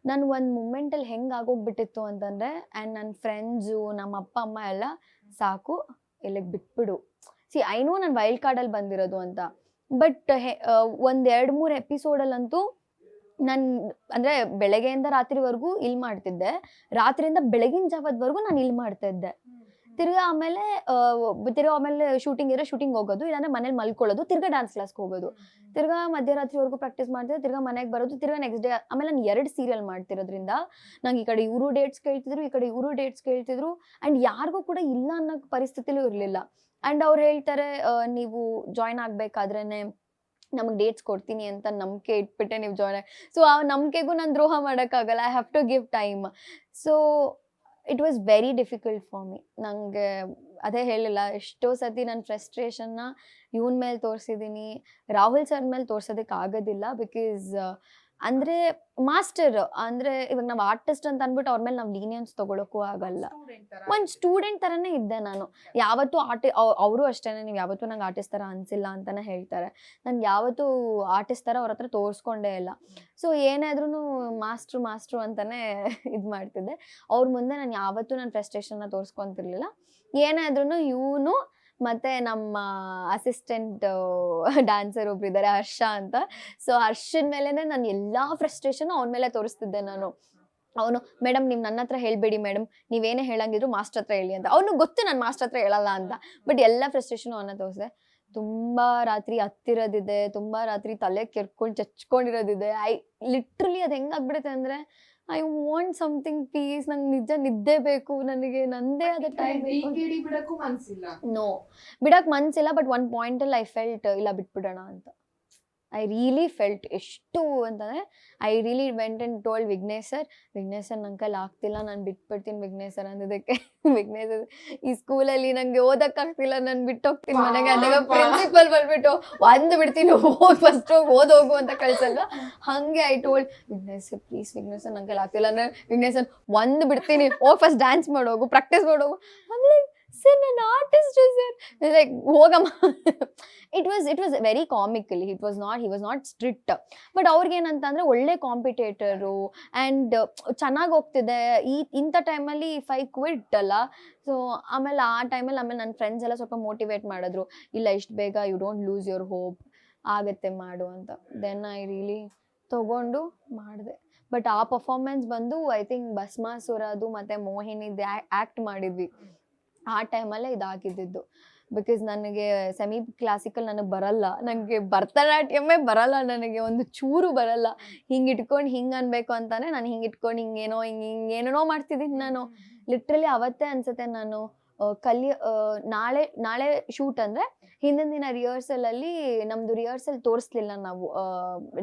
ನಾನು ಒಂದು ಮೂಮೆಂಟಲ್ಲಿ ಹೆಂಗೆ ಆಗೋಗ್ಬಿಟ್ಟಿತ್ತು ಅಂತಂದರೆ, ಆ್ಯಂಡ್ ನನ್ನ ಫ್ರೆಂಡ್ಸು, ನಮ್ಮ ಅಪ್ಪ ಅಮ್ಮ ಎಲ್ಲ ಸಾಕು ಇಲ್ಲಿಗೆ ಬಿಟ್ಬಿಡು. ಐ ನೋ ನಾನು ವೈಲ್ಡ್ ಕಾರ್ಡಲ್ಲಿ ಬಂದಿರೋದು ಅಂತ, ಬಟ್ ಒಂದು 2-3 ಎಪಿಸೋಡಲ್ಲಂತೂ ನಾನು ಅಂದರೆ ಬೆಳಗ್ಗೆಯಿಂದ ರಾತ್ರಿವರೆಗೂ ಇಲ್ಲಿ ಮಾಡ್ತಿದ್ದೆ, ರಾತ್ರಿಯಿಂದ ಬೆಳಗಿನ ಜಾವದವರೆಗೂ ನಾನು ಇಲ್ಲಿ ಮಾಡ್ತಾಯಿದ್ದೆ. ತಿರ್ಗಾ ಆಮೇಲೆ ಶೂಟಿಂಗ್ ಇರೋ ಶೂಟಿಂಗ್ ಹೋಗೋದು, ಇಲ್ಲಾಂದ್ರೆ ಮನೇಲಿ ಮಲ್ಕೊಳ್ಳೋದು, ತಿರ್ಗಾ ಡ್ಯಾನ್ಸ್ ಕ್ಲಾಸ್ಗೆ ಹೋಗೋದು, ತಿರ್ಗಾ ಮಧ್ಯರಾತ್ರಿವರೆಗೂ ಪ್ರಾಕ್ಟೀಸ್ ಮಾಡ್ತಿದ್ದೆ, ತಿರ್ಗಾ ಮನೆಗೆ ಬರೋದು, ತಿರ್ಗಾ ನೆಕ್ಸ್ಟ್ ಡೇ. ಆಮೇಲೆ ನಾನು 2 ಸೀರಿಯಲ್ ಮಾಡ್ತಿರೋದ್ರಿಂದ ನಂಗೆ ಈ ಕಡೆ ಇವರು ಡೇಟ್ಸ್ ಕೇಳ್ತಿದ್ರು, ಈ ಕಡೆ ಇವರು ಡೇಟ್ಸ್ ಕೇಳ್ತಿದ್ರು. ಆ್ಯಂಡ್ ಯಾರಿಗೂ ಕೂಡ ಇಲ್ಲ ಅನ್ನೋ ಪರಿಸ್ಥಿತಿಲೂ ಇರಲಿಲ್ಲ. ಆ್ಯಂಡ್ ಅವ್ರು ಹೇಳ್ತಾರೆ, ನೀವು ಜಾಯ್ನ್ ಆಗಬೇಕಾದ್ರೇ ನಮಗೆ ಡೇಟ್ಸ್ ಕೊಡ್ತೀನಿ ಅಂತ ನಂಬಿಕೆ ಇಟ್ಬಿಟ್ಟೆ ನೀವು ಜಾಯ್ನ್. ಸೊ ಆ ನಂಬಿಕೆಗೂ ನಾನು ದ್ರೋಹ ಮಾಡೋಕ್ಕಾಗಲ್ಲ, I have to give time. So it was very difficult for me. ನನಗೆ ಅದೇ ಹೇಳಿಲ್ಲ, ಎಷ್ಟೋ ಸತಿ ನನ್ನ ಫ್ರಸ್ಟ್ರೇಷನ್ನ ಇವನ ಮೇಲೆ ತೋರಿಸಿದ್ದೀನಿ, ರಾಹುಲ್ ಸರ್ ಮೇಲೆ ತೋರ್ಸೋದಕ್ಕೆ ಆಗೋದಿಲ್ಲ. ಬಿಕಾಸ್ ಅಂದರೆ ಮಾಸ್ಟರ್ ಅಂದರೆ ಇವಾಗ ನಾವು ಆರ್ಟಿಸ್ಟ್ ಅಂತ ಅಂದ್ಬಿಟ್ಟು ಅವ್ರ ಮೇಲೆ ನಾವು ಲೀನಿಯನ್ಸ್ ತೊಗೊಳಕ್ಕೂ ಆಗಲ್ಲ. ಒಂದು ಸ್ಟೂಡೆಂಟ್ ಥರನೇ ಇದ್ದೆ ನಾನು ಯಾವತ್ತೂ. ಅವರು ಅಷ್ಟೇ, ನೀವು ಯಾವತ್ತೂ ನಂಗೆ ಆರ್ಟಿಸ್ಟ್ ಥರ ಅನಿಸಿಲ್ಲ ಅಂತಲೇ ಹೇಳ್ತಾರೆ. ನಾನು ಯಾವತ್ತೂ ಆರ್ಟಿಸ್ಟ್ ಥರ ಅವ್ರ ಹತ್ರ ತೋರಿಸ್ಕೊಂಡೇ ಇಲ್ಲ. ಸೊ ಏನಾದ್ರೂ ಮಾಸ್ಟ್ರು ಅಂತಲೇ ಇದು ಮಾಡ್ತಿದ್ದೆ. ಅವ್ರ ಮುಂದೆ ನಾನು ಯಾವತ್ತೂ ನನ್ನ ಫ್ರಸ್ಟ್ರೇಷನ್ನ ತೋರಿಸ್ಕೊತಿರ್ಲಿಲ್ಲ. ಏನಾದ್ರೂ ಇವನು ಮತ್ತು ನಮ್ಮ ಅಸಿಸ್ಟೆಂಟ್ ಡ್ಯಾನ್ಸರ್ ಒಬ್ರು ಇದ್ದಾರೆ, ಹರ್ಷ ಅಂತ. ಸೊ ಹರ್ಷನ ಮೇಲೇ ನಾನು ಎಲ್ಲ ಫ್ರಸ್ಟ್ರೇಷನ್ ಅವನ ಮೇಲೆ ತೋರಿಸ್ತಿದ್ದೆ ನಾನು. ಅವನು, ಮೇಡಮ್ ನೀವು ನನ್ನ ಹತ್ರ ಹೇಳಬೇಡಿ ಮೇಡಮ್, ನೀವೇನೇ ಹೇಳಂಗಿದ್ರು ಮಾಸ್ಟರ್ ಹತ್ರ ಹೇಳಿ ಅಂತ. ಅವನು ಗೊತ್ತು ನಾನು ಮಾಸ್ಟರ್ ಹತ್ರ ಹೇಳಲ್ಲ ಅಂತ, ಬಟ್ ಎಲ್ಲ ಫ್ರಸ್ಟ್ರೇಷನು ಅವನ್ನ ತೋರಿಸಿದೆ. ತುಂಬ ರಾತ್ರಿ ಹತ್ತಿರೋದಿದೆ, ತುಂಬ ರಾತ್ರಿ ತಲೆ ಕೆರ್ಕೊಂಡು ಚಚ್ಕೊಂಡಿರೋದಿದೆ. ಲಿಟ್ರಲಿ ಅದು ಹೆಂಗಾಗ್ಬಿಡುತ್ತೆ ಅಂದರೆ, ಐ ವಾಂಟ್ ಸಮಥಿಂಗ್ ಪೀಸ್. ನಂಗೆ ನಿಜ ನಿದ್ದೆ ಬೇಕು, ನನಗೆ ನಂದೇ ಆದ ಟೈಮ್ ಬೇಕು. ಬಿಡಕ್ಕೂ ಮನ್ಸಿಲ್ಲ? ನೋ, ಬಿಡಕ್ಕೆ ಮನ್ಸಿಲ್ಲ. ಬಟ್ ಒಂದು ಪಾಯಿಂಟಲ್ಲಿ ಐ ಫೆಲ್ಟ್, ಇಲ್ಲ ಬಿಟ್ಬಿಡೋಣ ಅಂತ. ಐ ರಿಯಲಿ ಫೆಲ್ಟ್ ಎಷ್ಟು ಅಂತಂದರೆ, I really went and told Vighnesh sir, ನಂಗೆ ಕೈಲಿ ಆಗ್ತಿಲ್ಲ, ನಾನು ಬಿಟ್ಬಿಡ್ತೀನಿ ವಿಘ್ನೇಶ್ ಸರ್ ಅಂದಿದ್ದಕ್ಕೆ. ವಿಘ್ನೇಶ್ ಈ ಸ್ಕೂಲಲ್ಲಿ ನನಗೆ ಓದೋಕ್ಕಾಗ್ತಿಲ್ಲ, ನಾನು ಬಿಟ್ಟೋಗ್ತೀನಿ ಮನೆಗೆ ಅಂದಾಗ ಪ್ರಿನ್ಸಿಪಲ್ ಬಂದ್ಬಿಟ್ಟು ಒಂದು ಬಿಡ್ತೀನಿ, ಹೋಗಿ ಫಸ್ಟ್ ಓದೋಗು ಅಂತ ಕಳ್ಸಲ್ಲ. ಹಾಗೆ I told Vighnesh sir, please Vighnesh sir ನಂಗೆ ಕೈಲಿ ಆಗ್ತಿಲ್ಲ ಅಂದರೆ, ವಿಘ್ನೇಶ್ ಸರ್ ಒಂದು ಬಿಡ್ತೀನಿ, ಹೋಗಿ ಫಸ್ಟ್ ಡ್ಯಾನ್ಸ್ ಮಾಡೋಗು, ಪ್ರಾಕ್ಟೀಸ್ ಮಾಡೋಗು. ಅಂದರೆ ಸರ್ ನಾನು ಆರ್ಟಿಸ್ಟು ಸರ್, ಲೈಕ್ ಹೋಗಮ್ಮ. It was very comically. he was not strict. But ಅವ್ರಿಗೇನಂತಂದರೆ ಒಳ್ಳೆ ಕಾಂಪಿಟೇಟರು ಆ್ಯಂಡ್ ಚೆನ್ನಾಗಿ ಹೋಗ್ತಿದೆ. ಇಂಥ ಟೈಮಲ್ಲಿ ಇಫ್ ಐ ಕ್ವಿಟ್ ಅಲ್ಲ. ಸೊ ಆಮೇಲೆ ಆ ಟೈಮಲ್ಲಿ ನನ್ನ ಫ್ರೆಂಡ್ಸ್ ಎಲ್ಲ ಸ್ವಲ್ಪ ಮೋಟಿವೇಟ್ ಮಾಡಿದ್ರು, ಇಲ್ಲ ಇಷ್ಟು ಬೇಗ you don't lose your hope, ಆಗತ್ತೆ ಮಾಡು ಅಂತ. ದೆನ್ ಐ ರಿಯಲಿ ತಗೊಂಡು ಮಾಡಿದೆ. ಬಟ್ ಆ ಪರ್ಫಾರ್ಮೆನ್ಸ್ ಬಂದು ಐ ಥಿಂಕ್ ಭಸ್ಮಾಸುರದು ಮತ್ತು ಮೋಹಿನಿದು ಆ್ಯಕ್ಟ್ ಮಾಡಿದ್ವಿ. ಆ ಟೈಮಲ್ಲೇ ಇದಾಗಿದ್ದಿದ್ದು. ಬಿಕಾಸ್ ನನಗೆ ಸೆಮಿ ಕ್ಲಾಸಿಕಲ್ ನನಗೆ ಬರಲ್ಲ, ನನಗೆ ಭರತನಾಟ್ಯಮೇ ಬರಲ್ಲ, ನನಗೆ ಒಂದು ಚೂರು ಬರಲ್ಲ. ಹಿಂಗೆ ಇಟ್ಕೊಂಡು ಹಿಂಗೆ ಅನ್ಬೇಕು ಅಂತಾನೆ ನಾನು ಹಿಂಗೆ ಇಟ್ಕೊಂಡು ಹಿಂಗೇನೋ ಮಾಡ್ತಿದ್ದೀನಿ ನಾನು. ಲಿಟ್ರಲಿ ಅವತ್ತೇ ಅನ್ಸುತ್ತೆ ನಾನು ನಾಳೆ ಶೂಟ್ ಅಂದರೆ ಹಿಂದಿನ ದಿನ ರಿಹರ್ಸಲಲ್ಲಿ ನಮ್ಮದು ರಿಹರ್ಸಲ್ ತೋರಿಸ್ಲಿಲ್ಲ ನಾವು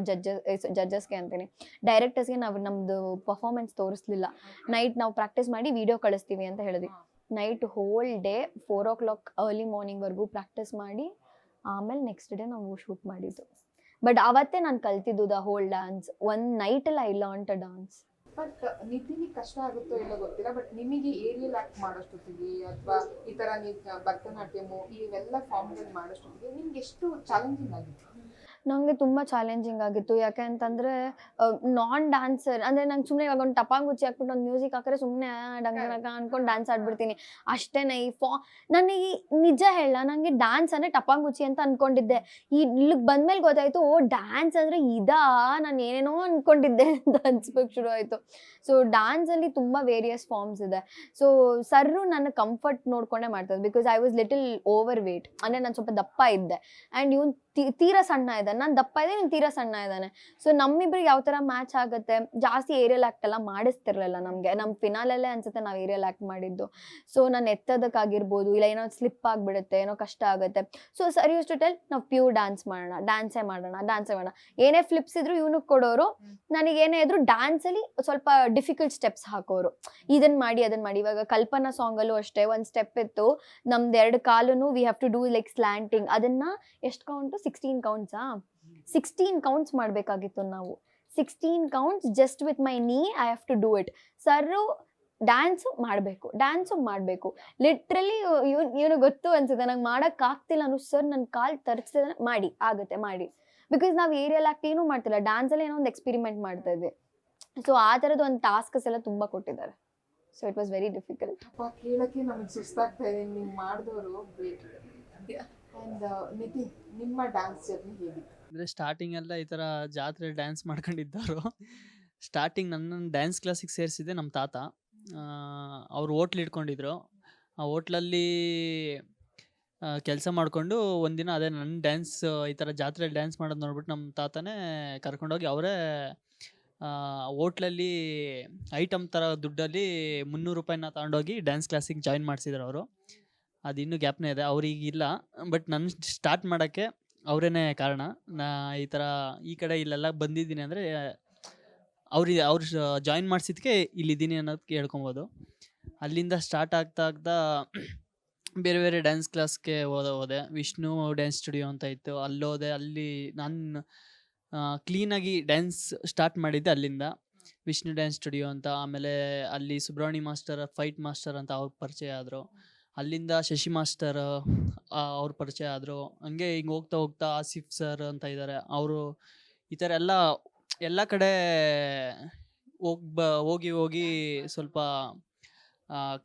ಜಡ್ಜಸ್ಗೆ ಅಂತೀನಿ, ಡೈರೆಕ್ಟರ್ಸ್ಗೆ ನಾವು ನಮ್ಮದು ಪರ್ಫಾರ್ಮೆನ್ಸ್ ತೋರಿಸ್ಲಿಲ್ಲ. ನೈಟ್ ನಾವು ಪ್ರಾಕ್ಟೀಸ್ ಮಾಡಿ ವಿಡಿಯೋ ಕಳಿಸ್ತೀವಿ ಅಂತ ಹೇಳಿದ್ವಿ. Night whole day 4 o'clock early ಮಾರ್ನಿಂಗ್ವರೆಗೂ ಪ್ರಾಕ್ಟೀಸ್ ಮಾಡಿ ಆಮೇಲೆ ನೆಕ್ಸ್ಟ್ ಡೇ ನಾವು ಶೂಟ್ ಮಾಡಿದ್ದು. ಬಟ್ ಅವತ್ತೇ ನಾನು ಕಲ್ತಿದ್ದು ದ ಹೋಲ್ ಡ್ಯಾನ್ಸ್. ಒಂದು ನೈಟಲ್ಲಿ I learn to dance. But ನಿತಿನಿಗೆ ಕಷ್ಟ ಆಗುತ್ತೋ ಇಲ್ಲ ಗೊತ್ತಿಲ್ಲ, ಬಟ್ ನಿಮಗೆ ಏರಿಯಲ್ ಆಕ್ಟ್ ಮಾಡೋಷ್ಟೊತ್ತಿಗೆ ಅಥವಾ ಈ ತರ ನೀವು ಭರತನಾಟ್ಯಮು ಇವೆಲ್ಲ ಫಾರ್ಮ್ಗಳು ಮಾಡೋಷ್ಟೊತ್ತಿಗೆ ನಿಮ್ಗೆ ಎಷ್ಟು ಚಾಲೆಂಜಿಂಗ್ ಆಗಿತ್ತು? ನನಗೆ ತುಂಬ ಚಾಲೆಂಜಿಂಗ್ ಆಗಿತ್ತು. ಯಾಕೆ ಅಂತಂದರೆ ನಾನ್ ಡ್ಯಾನ್ಸರ್ ಅಂದರೆ ನಂಗೆ ಸುಮ್ಮನೆ ಇವಾಗ ಒಂದು ಟಪಾಂಗುಚ್ಚಿ ಹಾಕ್ಬಿಟ್ಟು ಒಂದು ಮ್ಯೂಸಿಕ್ ಹಾಕಿದ್ರೆ ಸುಮ್ಮನೆ ಡಂಗ ಅನ್ಕೊಂಡು ಡ್ಯಾನ್ಸ್ ಆಡ್ಬಿಡ್ತೀನಿ ಅಷ್ಟೇ. ನನಗೆ ನಿಜ ಹೇಳ, ನನಗೆ ಡ್ಯಾನ್ಸ್ ಅಂದರೆ ಟಪಾಂಗುಚ್ಚಿ ಅಂತ ಅಂದ್ಕೊಂಡಿದ್ದೆ. ಇಲ್ಲಿಗೆ ಬಂದಮೇಲೆ ಗೊತ್ತಾಯಿತು, ಓ ಡ್ಯಾನ್ಸ್ ಅಂದರೆ ಇದಾ, ನಾನು ಏನೇನೋ ಅಂದ್ಕೊಂಡಿದ್ದೆ ಅಂತ ಅನ್ಸ್ಬೇಕು ಶುರು ಆಯಿತು. ಸೊ ಡ್ಯಾನ್ಸಲ್ಲಿ ತುಂಬ ವೇರಿಯಸ್ ಫಾರ್ಮ್ಸ್ ಇದೆ. ಸೊ ಸರ್ರು ನನ್ನ ಕಂಫರ್ಟ್ ನೋಡ್ಕೊಂಡೇ ಮಾಡ್ತಾರೆ. Because I was little over wait, ಅಂದರೆ ನಾನು ಸ್ವಲ್ಪ ದಪ್ಪ ಇದ್ದೆ ಆ್ಯಂಡ್ ಇವನು ತೀರಾ ಸಣ್ಣ ಇದ್ದಾನೆ, ನಾನು ದಪ್ಪ ಇದ್ದೆ, ನೀನು ತೀರಾ ಸಣ್ಣ ಇದ್ದಾನೆ. ಸೊ ನಮ್ಮಿಬ್ರಿಗೆ ಯಾವ ಥರ ಮ್ಯಾಚ್ ಆಗುತ್ತೆ. ಜಾಸ್ತಿ ಏರಿಯಲ್ ಆ್ಯಕ್ಟ್ ಎಲ್ಲ ಮಾಡಿಸ್ತಿರ್ಲಿಲ್ಲ ನಮಗೆ. ನಮ್ಮ ಫಿನಾಲಲ್ಲೇ ಅನ್ಸುತ್ತೆ ನಾವು ಏರಿಯಲ್ ಆ್ಯಕ್ಟ್ ಮಾಡಿದ್ದು. ಸೊ ನಾನು ಎತ್ತೋದಕ್ಕಾಗಿರ್ಬೋದು, ಇಲ್ಲ ಏನೋ ಸ್ಲಿಪ್ ಆಗಿಬಿಡುತ್ತೆ, ಏನೋ ಕಷ್ಟ ಆಗುತ್ತೆ. ಸೊ ಸರಿ ಯೂಸ್ ಟು ಟೆಲ್ ನಾವು ಪ್ಯೂರ್ ಡ್ಯಾನ್ಸ್ ಮಾಡೋಣ, ಡ್ಯಾನ್ಸೇ ಮಾಡೋಣ. ಏನೇ ಫ್ಲಿಪ್ಸ್ ಇದ್ರು ಇವನಿಗೆ ಕೊಡೋರು, ನನಗೇನೇ ಇದ್ರು ಡ್ಯಾನ್ಸಲ್ಲಿ ಸ್ವಲ್ಪ ಡಿಫಿಕಲ್ಟ್ ಸ್ಟೆಪ್ಸ್ ಹಾಕೋರು. ಇದನ್ನು ಮಾಡಿ ಅದನ್ನು ಮಾಡಿ. ಇವಾಗ ಕಲ್ಪನಾ ಸಾಂಗಲ್ಲೂ ಅಷ್ಟೇ ಒಂದು ಸ್ಟೆಪ್ ಇತ್ತು, ನಮ್ದು 2 ಕಾಲೂ we have to do like slanting. ಅದನ್ನು ಎಷ್ಟು ಕೌಂಟು 16 ಕೌಂಟ್ಸಾ 16 ಕೌಂಟ್ಸ್ ಮಾಡಬೇಕಾಗಿತ್ತು ನಾವು. 16 counts just with my knee I have to do it. ಸರ್ರು ಡ್ಯಾನ್ಸು ಮಾಡಬೇಕು ಲಿಟ್ರಲಿ. ಇವನು ಗೊತ್ತು ಅನ್ಸುತ್ತೆ ನಂಗೆ ಮಾಡೋಕ್ಕಾಗ್ತಿಲ್ಲ ಅನ್ನೋ, ಸರ್ ನನ್ನ ಕಾಲು ತರಿಸಿದ್ರೆ ಮಾಡಿ. ಬಿಕಾಸ್ ನಾವು ಏರಿಯಲ್ ಆ್ಯಕ್ಟ್ ಏನೂ ಮಾಡ್ತಿಲ್ಲ, ಡ್ಯಾನ್ಸಲ್ಲಿ ಏನೋ ಒಂದು ಎಕ್ಸ್ಪೆರಿಮೆಂಟ್ ಮಾಡ್ತಾ ಇದ್ವಿ. ಸೊ ಆ ಥರದ್ದು ಒಂದು ಟಾಸ್ಕಸ್ ಎಲ್ಲ ತುಂಬ ಕೊಟ್ಟಿದ್ದಾರೆ. So it was very difficult. ಕೇಳಕ್ಕೆ ನಮಗೆ ಸುಸ್ತಾಗ್ತಾ ಇದೆ, ನೀವು ಮಾಡಿದವರು ಗ್ರೇಟ್. ಆ್ಯಂಡ್ ನಿತಿನ್, ನಿಮ್ಮ ಡ್ಯಾನ್ಸ್ ಜರ್ನಿ ಹೇಗಿತ್ತು? ಅಂದರೆ ಸ್ಟಾರ್ಟಿಂಗ್ ಎಲ್ಲ ಈ ಥರ ಜಾತ್ರೆ ಡ್ಯಾನ್ಸ್ ಮಾಡ್ಕೊಂಡಿದ್ದವರು. ಸ್ಟಾರ್ಟಿಂಗ್ ನನ್ನ ಡ್ಯಾನ್ಸ್ ಕ್ಲಾಸಿಗೆ ಸೇರಿಸಿದೆ ನಮ್ಮ ತಾತ. ಅವ್ರು ಹೋಟ್ಲ್ ಇಟ್ಕೊಂಡಿದ್ರು. ಆ ಹೋಟ್ಲಲ್ಲಿ ಕೆಲಸ ಮಾಡಿಕೊಂಡು ಒಂದಿನ ಅದೇ ನನ್ನ ಡ್ಯಾನ್ಸ್ ಈ ಥರ ಜಾತ್ರೆಯಲ್ಲಿ ಡ್ಯಾನ್ಸ್ ಮಾಡೋದು ನೋಡ್ಬಿಟ್ಟು ನಮ್ಮ ತಾತನೇ ಕರ್ಕೊಂಡೋಗಿ ಅವರೇ ಹೋಟ್ಲಲ್ಲಿ ಐಟಮ್ ಥರ ದುಡ್ಡಲ್ಲಿ 300 ರೂಪಾಯಿನ ತಗೊಂಡೋಗಿ ಡ್ಯಾನ್ಸ್ ಕ್ಲಾಸಿಗೆ ಜಾಯಿನ್ ಮಾಡಿಸಿದ್ರು ಅವರು. ಅದು ಇನ್ನೂ ಗ್ಯಾಪ್ನೇ ಇದೆ, ಅವ್ರಿಗಿಲ್ಲ. ಬಟ್ ನನ್ನ ಸ್ಟಾರ್ಟ್ ಮಾಡೋಕ್ಕೆ ಅವರೇನೇ ಕಾರಣ. ಈ ಥರ ಈ ಕಡೆ ಇಲ್ಲೆಲ್ಲ ಬಂದಿದ್ದೀನಿ ಅಂದರೆ ಅವ್ರು ಜಾಯಿನ್ ಮಾಡಿಸಿದ್ಕೆ ಇಲ್ಲಿದ್ದೀನಿ ಅನ್ನೋದಕ್ಕೆ ಹೇಳ್ಕೊಬೋದು. ಅಲ್ಲಿಂದ ಸ್ಟಾರ್ಟ್ ಆಗ್ತಾ ಬೇರೆ ಬೇರೆ ಡ್ಯಾನ್ಸ್ ಕ್ಲಾಸ್ಗೆ ಹೋದೆ. ವಿಷ್ಣು ಡ್ಯಾನ್ಸ್ ಸ್ಟುಡಿಯೋ ಅಂತ ಇತ್ತು, ಅಲ್ಲೋದೆ. ಅಲ್ಲಿ ನಾನು ಕ್ಲೀನಾಗಿ ಡ್ಯಾನ್ಸ್ ಸ್ಟಾರ್ಟ್ ಮಾಡಿದ್ದೆ ಅಲ್ಲಿಂದ, ವಿಷ್ಣು ಡ್ಯಾನ್ಸ್ ಸ್ಟುಡಿಯೋ ಅಂತ. ಆಮೇಲೆ ಅಲ್ಲಿ ಸುಬ್ರಹ್ಮಣ್ಯ ಮಾಸ್ಟರ್, ಫೈಟ್ ಮಾಸ್ಟರ್ ಅಂತ ಅವ್ರ ಪರಿಚಯ ಆದರು. ಅಲ್ಲಿಂದ ಶಶಿ ಮಾಸ್ಟರ್ ಅವ್ರ ಪರಿಚಯ ಆದರು. ಹಂಗೆ ಹಿಂಗೆ ಹೋಗ್ತಾ ಆಸಿಫ್ ಸರ್ ಅಂತ ಇದ್ದಾರೆ, ಅವರು ಈ ಥರ ಎಲ್ಲ ಕಡೆ ಹೋಗಿ ಸ್ವಲ್ಪ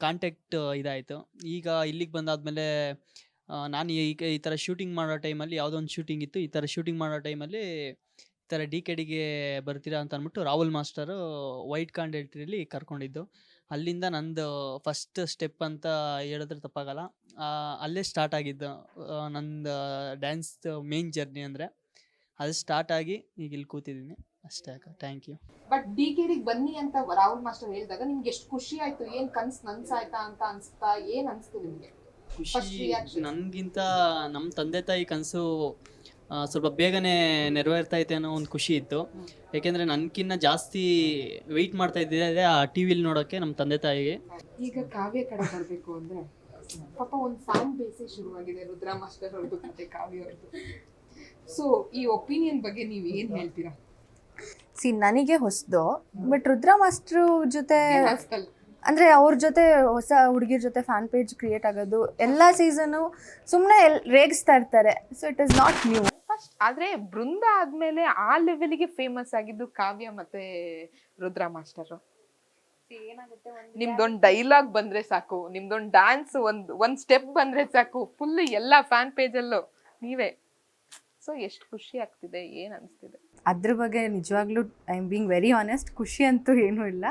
ಕಾಂಟ್ಯಾಕ್ಟ್ ಇದಾಯಿತು. ಈಗ ಇಲ್ಲಿಗೆ ಬಂದಾದಮೇಲೆ ನಾನು ಈಗ ಈ ಥರ ಶೂಟಿಂಗ್ ಮಾಡೋ ಟೈಮಲ್ಲಿ, ಯಾವುದೋ ಒಂದು ಶೂಟಿಂಗ್ ಇತ್ತು, ಈ ಥರ ಶೂಟಿಂಗ್ ಮಾಡೋ ಟೈಮಲ್ಲಿ ಈ ಥರ DKDಗೆ ಬರ್ತೀರಾ ಅಂತ ಅಂದ್ಬಿಟ್ಟು ರಾಹುಲ್ ಮಾಸ್ಟರು ವೈಟ್ ಕಾಂಡೆಟ್ರಿಯಲ್ಲಿ ಕರ್ಕೊಂಡಿದ್ದು. ಅಲ್ಲಿಂದ ನಂದು ಫಸ್ಟ್ ಸ್ಟೆಪ್ ಅಂತ ಹೇಳಿದ್ರೆ ತಪ್ಪಾಗಲ್ಲ, ಅಲ್ಲೇ ಸ್ಟಾರ್ಟ್ ಆಗಿದ್ದು ನಂದು ಡ್ಯಾನ್ಸ್ ಮೇನ್ ಜರ್ನಿ. ಅಂದರೆ ಅದು ಸ್ಟಾರ್ಟ್ ಆಗಿ ಈಗ ಇಲ್ಲಿ ಕೂತಿದ್ದೀನಿ ಅಷ್ಟೇ ಅಕ್ಕ. Thank you. ಬಟ್ DKDಗೆ ಬನ್ನಿ ಅಂತ ರಾಹುಲ್ ಮಾಸ್ಟರ್ ಹೇಳಿದಾಗ ನಿಮ್ಗೆ ಎಷ್ಟು ಖುಷಿ ಆಯ್ತು? ಏನು ಕನ್ಸು ನನ್ಸಾಯ್ತಾ ಅಂತ ಅನ್ಸ್ತಾ? ಏನು ಅನಿಸ್ತು ನಿಮಗೆ? ಖುಷಿ ನನಗಿಂತ ನಮ್ಮ ತಂದೆ ತಾಯಿ ಕನಸು ಸ್ವಲ್ಪ ಬೇಗನೆ ನೆರವೇರ್ತಾ ಅನ್ನೋ ಒಂದು ಖುಷಿ ಇತ್ತು. ಯಾಕೆಂದರೆ ನನಗಿನ್ನ ಜಾಸ್ತಿ ವೆಯ್ಟ್ ಮಾಡ್ತಾ ಇದ್ದಿದ್ದೆ ಆ TVಲಿ ನೋಡೋಕ್ಕೆ ನಮ್ಮ ತಂದೆ ತಾಯಿಗೆ. ಈಗ ಕಾವ್ಯ ಕಡೆ ಬರಬೇಕು ಅಂದರೆ ಪಾಪ ಒಂದು ಫ್ಯಾನ್ ಬೇಸೇ ಶುರುವಾಗಿದೆ ರುದ್ರಾ ಮಾಸ್ಟರ್ ಅವ್ರದ್ದು ಮತ್ತೆ ಕಾವ್ಯ ಅವ್ರದ್ದು. ಸೊ ಈ ಒಪಿನಿಯನ್ ಬಗ್ಗೆ ನೀವು ಏನು ಹೇಳ್ತೀರಾ? ನನಗೆ ಹೊಸದು, ಬಟ್ ರುದ್ರಾ ಮಾಸ್ಟ್ರು ಜೊತೆ ಅಂದರೆ ಅವ್ರ ಜೊತೆ ಹೊಸ ಹುಡುಗಿರ ಜೊತೆ ಫ್ಯಾನ್ ಪೇಜ್ ಕ್ರಿಯೇಟ್ ಆಗೋದು ಎಲ್ಲ ಸೀಸನು ಸುಮ್ಮನೆ ರೇಗಿಸ್ತಾ ಇರ್ತಾರೆ. So it is not new. First ಆದರೆ ಬೃಂದ ಆದಮೇಲೆ ಆ ಲೆವೆಲ್ಗೆ ಫೇಮಸ್ ಆಗಿದ್ದು ಕಾವ್ಯ ಮತ್ತೆ ರುದ್ರಾ ಮಾಸ್ಟರು. ನಿಮ್ದೊಂದು ಡೈಲಾಗ್ ಬಂದ್ರೆ ಸಾಕು, ನಿಮ್ದೊಂದು ಡ್ಯಾನ್ಸ್ ಒಂದು ಸ್ಟೆಪ್ ಬಂದ್ರೆ ಸಾಕು, ಫುಲ್ ಎಲ್ಲ ಫ್ಯಾನ್ ಪೇಜಲ್ಲೂ ನೀವೇ. ಸೊ ಎಷ್ಟು ಖುಷಿ ಆಗ್ತಿದೆ, ಏನು ಅನಿಸ್ತಿದೆ? ಅದ್ರ ಬಗ್ಗೆ ನಿಜವಾಗ್ಲೂ I am being very honest, ಖುಷಿ ಅಂತೂ ಏನೂ ಇಲ್ಲ.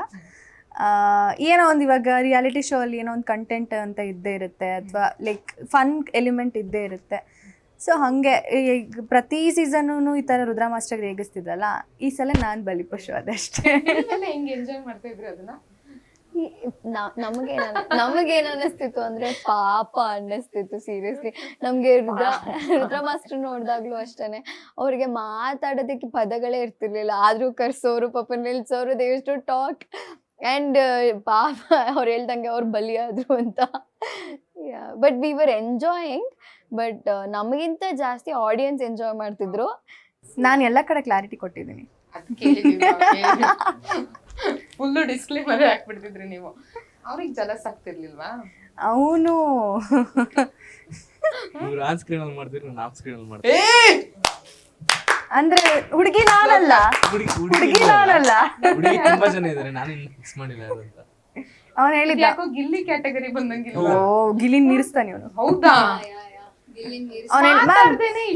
ಏನೋ ಒಂದು ಇವಾಗ ರಿಯಾಲಿಟಿ ಶೋ ಅಲ್ಲಿ ಏನೋ ಒಂದು ಕಂಟೆಂಟ್ ಅಂತ ಇದ್ದೇ ಇರುತ್ತೆ, ಅಥವಾ ಲೈಕ್ ಫನ್ ಎಲಿಮೆಂಟ್ ಇದ್ದೇ ಇರುತ್ತೆ. ಸೊ ಹಾಗೆ ಈಗ ಪ್ರತಿ ಸೀಸನ್ನು ಈ ಥರ ರುದ್ರಾ ಮಾಸ್ಟರ್ ರೇಗಿಸ್ತಿದ್ದಲ್ಲ, ಈ ಸಲ ನಾನು ಬಲಿಪಶು ಅದಷ್ಟೇ. ಹೆಂಗೆ ಎಂಜಾಯ್ ಮಾಡ್ತಾ ಇದ್ರಿ ಅದನ್ನ? ನಮಗೇನ್ ಅನ್ನಿಸ್ತಿತ್ತು ಅಂದ್ರೆ ಪಾಪ ಅನ್ನಿಸ್ತಿತ್ತು ಸೀರಿಯಸ್ಲಿ. ನಮ್ಗೆ ರುದ್ರ ಮಾಸ್ಟರ್ ನೋಡ್ದಾಗ್ಲೂ ಅಷ್ಟೇನೆ, ಅವ್ರಿಗೆ ಮಾತಾಡೋದಕ್ಕೆ ಪದಗಳೇ ಇರ್ತಿರ್ಲಿಲ್ಲ, ಆದ್ರೂ ಕರ್ಸೋರು, ಪಾಪ ನಿಲ್ಸೋರು, they use to talk. And ಪಾಪ ಅವ್ರು ಹೇಳ್ದಂಗೆ ಅವ್ರು ಬಲಿಯಾದ್ರು ಅಂತ. But we were enjoying, but ನಮಗಿಂತ ಜಾಸ್ತಿ ಆಡಿಯನ್ಸ್ ಎಂಜಾಯ್ ಮಾಡ್ತಿದ್ರು. ನಾನು ಎಲ್ಲ ಕಡೆ ಕ್ಲಾರಿಟಿ ಕೊಟ್ಟಿದ್ದೀನಿ. ಫುಲ್ಲು ಡಿಸ್ಕ್ಲೇಮರ್ ಹಾಕ್ಬಿಡ್ತಿದ್ರಿ ನೀವು. ಅವ್ರಿಗೆ ಜಲಸ್ ಆಗ್ತಿರ್ಲಿಲ್ವಾ? ಅವನು ಇವ್ರು ಆನ್ ಸ್ಕ್ರೀನ್ ಅಲ್ಲಿ ಮಾಡ್ತೀರಿ, ನಾನು ಆಫ್ ಸ್ಕ್ರೀನ್ ಅಲ್ಲಿ ಮಾಡ್ತೀನಿ. ಅಂದ್ರೆ ಹುಡುಗಿ ನಾನಲ್ಲ, ಹುಡುಗಿ ನಾನಲ್ಲ. ಹುಡುಗಿ ತುಂಬಾ ಜನ ಇದಾರೆ, ನಾನು ಇನ್ನು ಫಿಕ್ಸ್ ಮಾಡಿಲ್ಲ ಯಾರು ಅಂತ. ಅವನು ಹೇಳಿದ್ದ ಯಾಕೋ ಗಿಲ್ಲಿ ಕ್ಯಾಟಗರಿ ಬಂದಂಗಿಲ್ಲ. ಓ ಗಿಲಿ ಮೀರಿಸ್ತಾನೆ ಅವನು. ಹೌದಾ?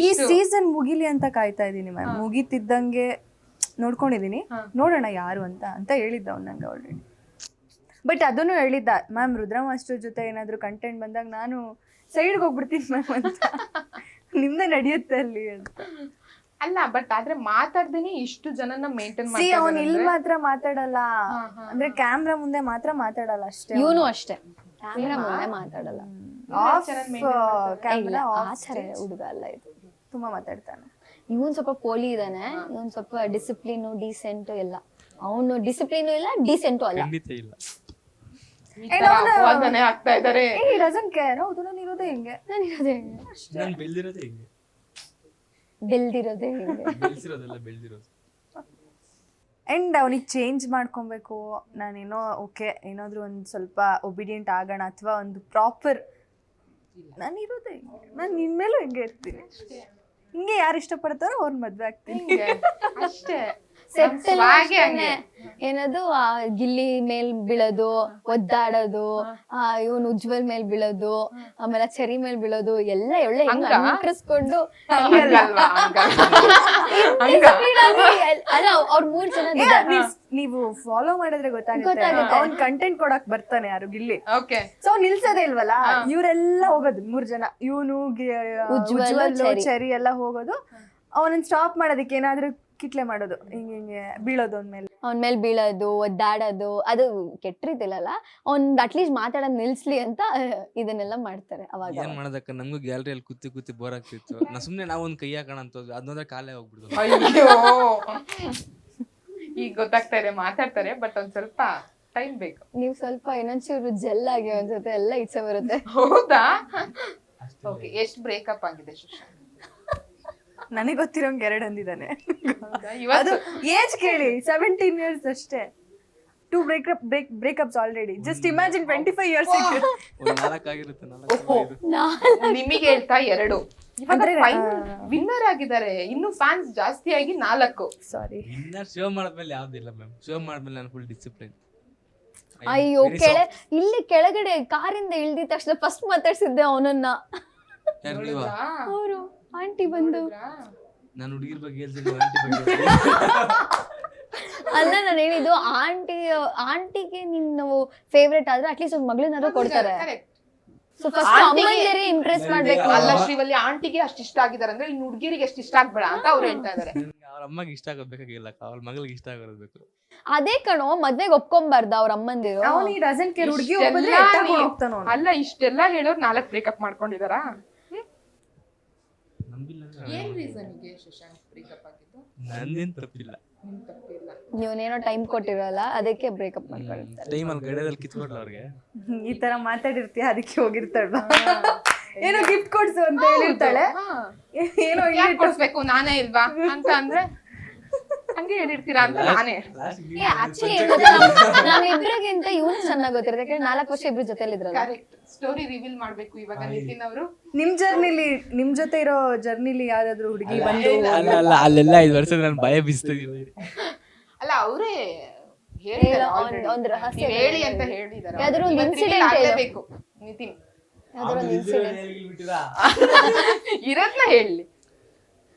ಈ ಸೀಸನ್ ಮುಗಿಲಿ ಅಂತ ಕಾಯ್ತಾ ಇದೀನಿ ಮ್ಯಾಮ್. ಮುಗಿತಿದ್ದಂಗೆ ನೋಡ್ಕೊಂಡಿದೀನಿ, ನೋಡೋಣ ಯಾರು ಅಂತ ಹೇಳಿದ್ದ ಅವ್ನು ನಂಗೆ ಆಲ್ರೆಡಿ. ಬಟ್ ಅದನ್ನು ಹೇಳಿದ್ದ, ಮ್ಯಾಮ್ ರುದ್ರಾ ಮಾಸ್ಟರ್ ಜೊತೆ ಏನಾದ್ರು ಕಂಟೆಂಟ್ ಬಂದಾಗ ನಾನು ಸೈಡ್ಗೆ ಹೋಗ್ಬಿಡ್ತೀನಿ ಮ್ಯಾಮ್ ಅಂತ, ನಿಮ್ದೆ ನಡೆಯುತ್ತೆ ಅಲ್ಲಿ ಅಂತ. ಅಲ್ಲ, ಬಟ್ ಆದ್ರೆ ಮಾತಾಡ್ದೇನೆ ಇಷ್ಟು ಜನನ ಮೇಂಟೈನ್ ಸಿ ಅವನು ಇಲ್ಲಿ ಮಾತ್ರ ಮಾತಾಡಲ್ಲ, ಅಂದ್ರೆ ಕ್ಯಾಮ್ರಾ ಮುಂದೆ ಮಾತ್ರ ಮಾತಾಡಲ್ಲ ಅಷ್ಟೇ. ಇವನು ಅಷ್ಟೇ, ಕ್ಯಾಮ್ರಾ ಮುಂದೆ ಮಾತಾಡಲ್ಲ. ಕ್ಯಾಮ್ರಾ ಆಚಾರ ಹುಡುಗ ಅಲ್ಲ ಇದು, ತುಂಬಾ ಮಾತಾಡ್ತಾನೆ. ಇವನ್ ಸ್ವಲ್ಪ ಪೋಲಿ ಇದಾನೆ, ಇವನ್ ಸ್ವಲ್ಪ ಡಿಸಿಪ್ಲಿನು ಡೀಸೆಂಟ್ ಎಲ್ಲ. ಅವನು ಡಿಸಿಪ್ಲಿನು ಇಲ್ಲ, ಡೀಸೆಂಟು ಅಲ್ಲ. ಖಂಡಿತ ಇಲ್ಲ. ಅಪವಾದನೆ ಆಗ್ತಾ ಇದಾರೆ. Doesn't care. ಹೌದು, ನಾನು ಇರೋದೇ ಹಿಂಗೆ, ನಾನು ಇರೋದೇ ಹಿಂಗೆ, ನಾನು ಬೆಳ್ದಿರೋದೇ ಹಿಂಗೆ, ಬೆಳ್ದಿರೋದೇ ಹಿಂಗೆ, ಬೆಳ್ಸಿರೋದೆಲ್ಲ ಬೆಳ್ದಿರೋದು. ಆ್ಯಂಡ್ ಅವನಿಗೆ ಚೇಂಜ್ ಮಾಡ್ಕೊಬೇಕು. ನಾನೇನೋ ಓಕೆ ಏನಾದರೂ ಒಂದು ಸ್ವಲ್ಪ ಒಬಿಡಿಯಂಟ್ ಆಗೋಣ, ಅಥವಾ ಒಂದು ಪ್ರಾಪರ್ ನಾನು ಇರೋದೇ ಹಿಂಗೆ, ನಾನು ನಿನ್ಮೇಲೂ ಹಿಂಗೆ ಇರ್ತೀನಿ. ಹಿಂಗೆ ಯಾರು ಇಷ್ಟಪಡ್ತಾರೋ ಅವ್ರ ಮದ್ವೆ ಆಗ್ತೀನಿ ಅಷ್ಟೇ. ಏನದು ಆ ಗಿಲ್ಲಿ ಮೇಲ್ ಬೀಳೋದು, ಒದ್ದಾಡೋದು, ಇವನು ಉಜ್ವಲ್ ಮೇಲ್ ಬೀಳೋದು, ಆಮೇಲೆ ಚರಿ ಮೇಲ್ ಬೀಳೋದು, ಎಲ್ಲ ಒಳ್ಳೆ ಅಂಕರಿಸ್ಕೊಂಡು ಅಲ್ಲ ಅವ್ರ 3 ಜನ ನೀವು ಫಾಲೋ ಮಾಡಿದ್ರೆ ಗೊತ್ತಾಗುತ್ತೆ ಅವ್ನ್ ಕಂಟೆಂಟ್ ಕೊಡಕ್ ಬರ್ತಾನೆ ಯಾರು ಗಿಲ್ಲಿ. ಸೊ ನಿಲ್ಸೋದೇ ಇಲ್ವಲ್ಲ, ಇವರೆಲ್ಲ ಹೋಗೋದು 3 ಜನ, ಇವನು ಉಜ್ವಲ್ ಚರಿ ಎಲ್ಲ ಹೋಗೋದು. ಅವನನ್ನ ಸ್ಟಾಪ್ ಮಾಡೋದಕ್ಕೆ ಏನಾದ್ರೂ ಕಿಟ್ಲೆ ಮಾಡೋದು, ಹಿಂಗೆ ಬೀಳೋದು ಅವನ್ ಮೇಲೆ ಬೀಳೋದು, ಒದ್ದಾಡೋದು. ಅದು ಕೆಟ್ಟಿರ್ತಿಲ್ಲಲ್ಲ, ಅವ್ನ್ ಅಟ್ಲೀಸ್ಟ್ ಮಾತಾಡೋದ್ ನಿಲ್ಸ್ಲಿ ಅಂತ ಇದನ್ನೆಲ್ಲ ಮಾಡ್ತಾರೆ. ಅವಾಗ ಏನ್ ಮಾಡೋದಕ್ಕ, ನಮಗೂ ಗ್ಯಾಲರಿಯಲ್ಲಿ ಕೂತಿ ಬೋರ್ ಆಗ್ತಿತ್ತು. ಸುಮ್ನೆ ನಾವು ಒಂದ್ ಕೈ ಹಾಕೋಣ ಅಂತ ಅದನ್ನೋದ್ರೆ ಕಾಲೇ ಹೋಗ್ಬಿಡ್ತು. ಅಯ್ಯೋ, ಈಗ ಗೊತ್ತಾಗ್ತಾ ಇದೆ, ಮಾತಾಡ್ತಾರೆ, ಬಟ್ ಒಂದ್ ಸ್ವಲ್ಪ ಟೈಮ್ ಬೇಕು. ನೀವು ಸ್ವಲ್ಪ ಇನ್ನೊಂಚೂರು ಜೆಲ್ ಆಗಿ ಅನ್ಸುತ್ತೆ, ಎಲ್ಲ ಇಚ್ಛೆ ಬರುತ್ತೆ. ಹೌದಾ? ಓಕೆ, ಎಷ್ಟು ಬ್ರೇಕಪ್ ಆಗಿದೆ ಸುಶಾಂತ್? ನನಗೆ ಗೊತ್ತಿರೋಂಗೆ 2 ಅಂದಿದ್ದಾನೆ. ಅದು ಏಜ್ ಕೇಳಿ 17 years ಅಷ್ಟೇ. 2 breakups already. Just imagine 25 years. ನಿಮಗೆ ಹೇಳ್ತಾ 2 ವಿನ್ನರ್ ಆಗಿದ್ದಾರೆ, ಇನ್ನು ಫ್ಯಾನ್ಸ್ ಜಾಸ್ತಿ ಆಗಿ 4. ಸಾರಿ, ವಿನ್ನರ್ ಶೋ ಮಾಡಿದ್ಮೇಲೆ ಯಾವ್ದಿಲ್ಲ ಮ್ಯಾಮ್. ಶೋ ಮಾಡಿದ್ಮೇಲೆ ನಾನು ಫುಲ್ ಡಿಸಿಪ್ಲಿನ್. ಅಯ್ಯೋ, ಇಲ್ಲಿ ಕೆಳಗಡೆ ಕಾರಿಂದ ಇಳ್ದಿದ ತಕ್ಷಣ ಫಸ್ಟ್ ಮಾತಾಡ್ಸಿದ್ದೆ ಅವನನ್ನ. ಅವರು ಆಂಟಿ ಬಂದು, ನಾನು ಹುಡುಗಿರ ಬಗ್ಗೆ ಹೇಳ್ತಿದ್ದೆ, ಆಂಟಿ ಬಗ್ಗೆ ಅಲ್ಲ ನಾನು ಹೇಳಿದ್ದು, ಆಂಟಿಗೆ ನೀನು ಫೇವ್ರೇಟ್ ಆದ್ರೆ ಅಟ್ಲೀಸ್ಟ್ ಒಂದು ಮಗಳನ್ನಾದ್ರೂ ಕೊಡ್ತಾರೆ. ಸೊ ಫಸ್ಟ್ ಅಮ್ಮಂದಿರೇ ಇಂಪ್ರೆಸ್ ಮಾಡ್ಬೇಕು. ಅಲ್ಲ ಶ್ರೀವಲ್ಲಿ, ಆಂಟಿಗೆ ಅಷ್ಟು ಇಷ್ಟ ಆಗಿದ್ದಾರೆ ಅಂದ್ರೆ ಇನ್ನು ಹುಡುಗಿರಿಗೆ ಎಷ್ಟು ಇಷ್ಟ ಆಗ್ಬೇಡ ಅಂತ ಅವ್ರು ಹೇಳ್ತಾ ಇದಾರೆ. ಅವ್ರ ಅಮ್ಮಗೆ ಇಷ್ಟ ಆಗೋಬೇಕಾಗಿಲ್ಲ, ಅವ್ರ ಮಗಳಿಗೆ ಇಷ್ಟ ಆಗೋಬೇಕು. ಅದೇ ಕಣೋ, ಮದ್ವೆಗೆ ಒಪ್ಕೊಂಬಾರ್ದ ಅವ್ರ ಅಮ್ಮಂದಿರು. ಅಲ್ಲ, ಇಷ್ಟೆಲ್ಲ ಹೇಳೋರು 4 ಬ್ರೇಕಪ್ ಮಾಡ್ಕೊಂಡಿದಾರಾ? ಏನ್ ರೀಸನ್ ಗೆ ಶಶಾಂಕ್ ಬ್ರೇಕಪ್ ಆಗಿದ್ದು? ನಂದೇನ್ ತಪ್ಪಿಲ್ಲ, ನೀವೇನೋ ಟೈಮ್ ಕೊಟ್ಟಿರಲ್ಲ, ಅದಕ್ಕೆ ಬ್ರೇಕಪ್ ಮಾಡ್ಕೊಂಡಿರ್ತಾರೆ. ಟೈಮ್ ಅಲ್ಲಿ ಗಡಿಯಲ್ಲಿ ಕಿತ್ಕೊಟ್ಲ ಅವ್ರಿಗೆ. ಈ ತರ ಮಾತಾಡಿರ್ತೀಯ, ಅದಕ್ಕೆ ಹೋಗಿರ್ತಾಳ. ಏನೋ ಗಿಫ್ಟ್ ಕೊಡ್ಸು ಅಂತ ಹೇಳಿರ್ತಾಳೆ, ಏನೋ ಯಾಕೆ ಕೊಡ್ಸ್ಬೇಕು ನಾನೇ ಇಲ್ವಾ ಅಂತ ಅಂದ್ರೆ ಹಂಗೆ ಹೇಳಿರ್ತೀರಾ ಅಂತ ನಾನೇ. ಆಕ್ಚುಲಿ ನಾವಿಬ್ರಿಗಿಂತ ಇವನು ಚೆನ್ನಾಗಿ ಗೊತ್ತಿರುತ್ತೆ, ಯಾಕಂದ್ರೆ 4 ವರ್ಷ ಇಬ್ರು ಜೊತೆಲಿ ಇದ್ರಲ್ಲ. ಕರೆಕ್ಟ್. ಸ್ಟೋರಿ ರಿವೀಲ್ ಮಾಡ್ಬೇಕು ಇವಾಗ ನಿತಿನ್ ಅವರು. ನಿಮ್ ಜೊತೆ ಇರೋ ಜರ್ನಿಲಿ ಯಾರಾದ್ರೂ ಹುಡುಗಿ ಬಂದು? ಅಲ್ಲ, ಅಲ್ಲೆಲ್ಲ 5 ವರ್ಷ ನಾನು ಭಯ ಬೀಸ್ತಿದ್ದೀನಿ. ಅಲ್ಲ, ಅವರೇ ಒಂದು ರಹಸ್ಯ ಹೇಳಿ ಅಂತ ಹೇಳಿದಾರೆ. ಯಾವ್ದಾದ್ರು ಒಂದು ಇನ್ಸಿಡೆಂಟ್ ಹೇಳಬೇಕು ನಿತಿನ್, ಇರೋದ್ನ ಹೇಳಿ.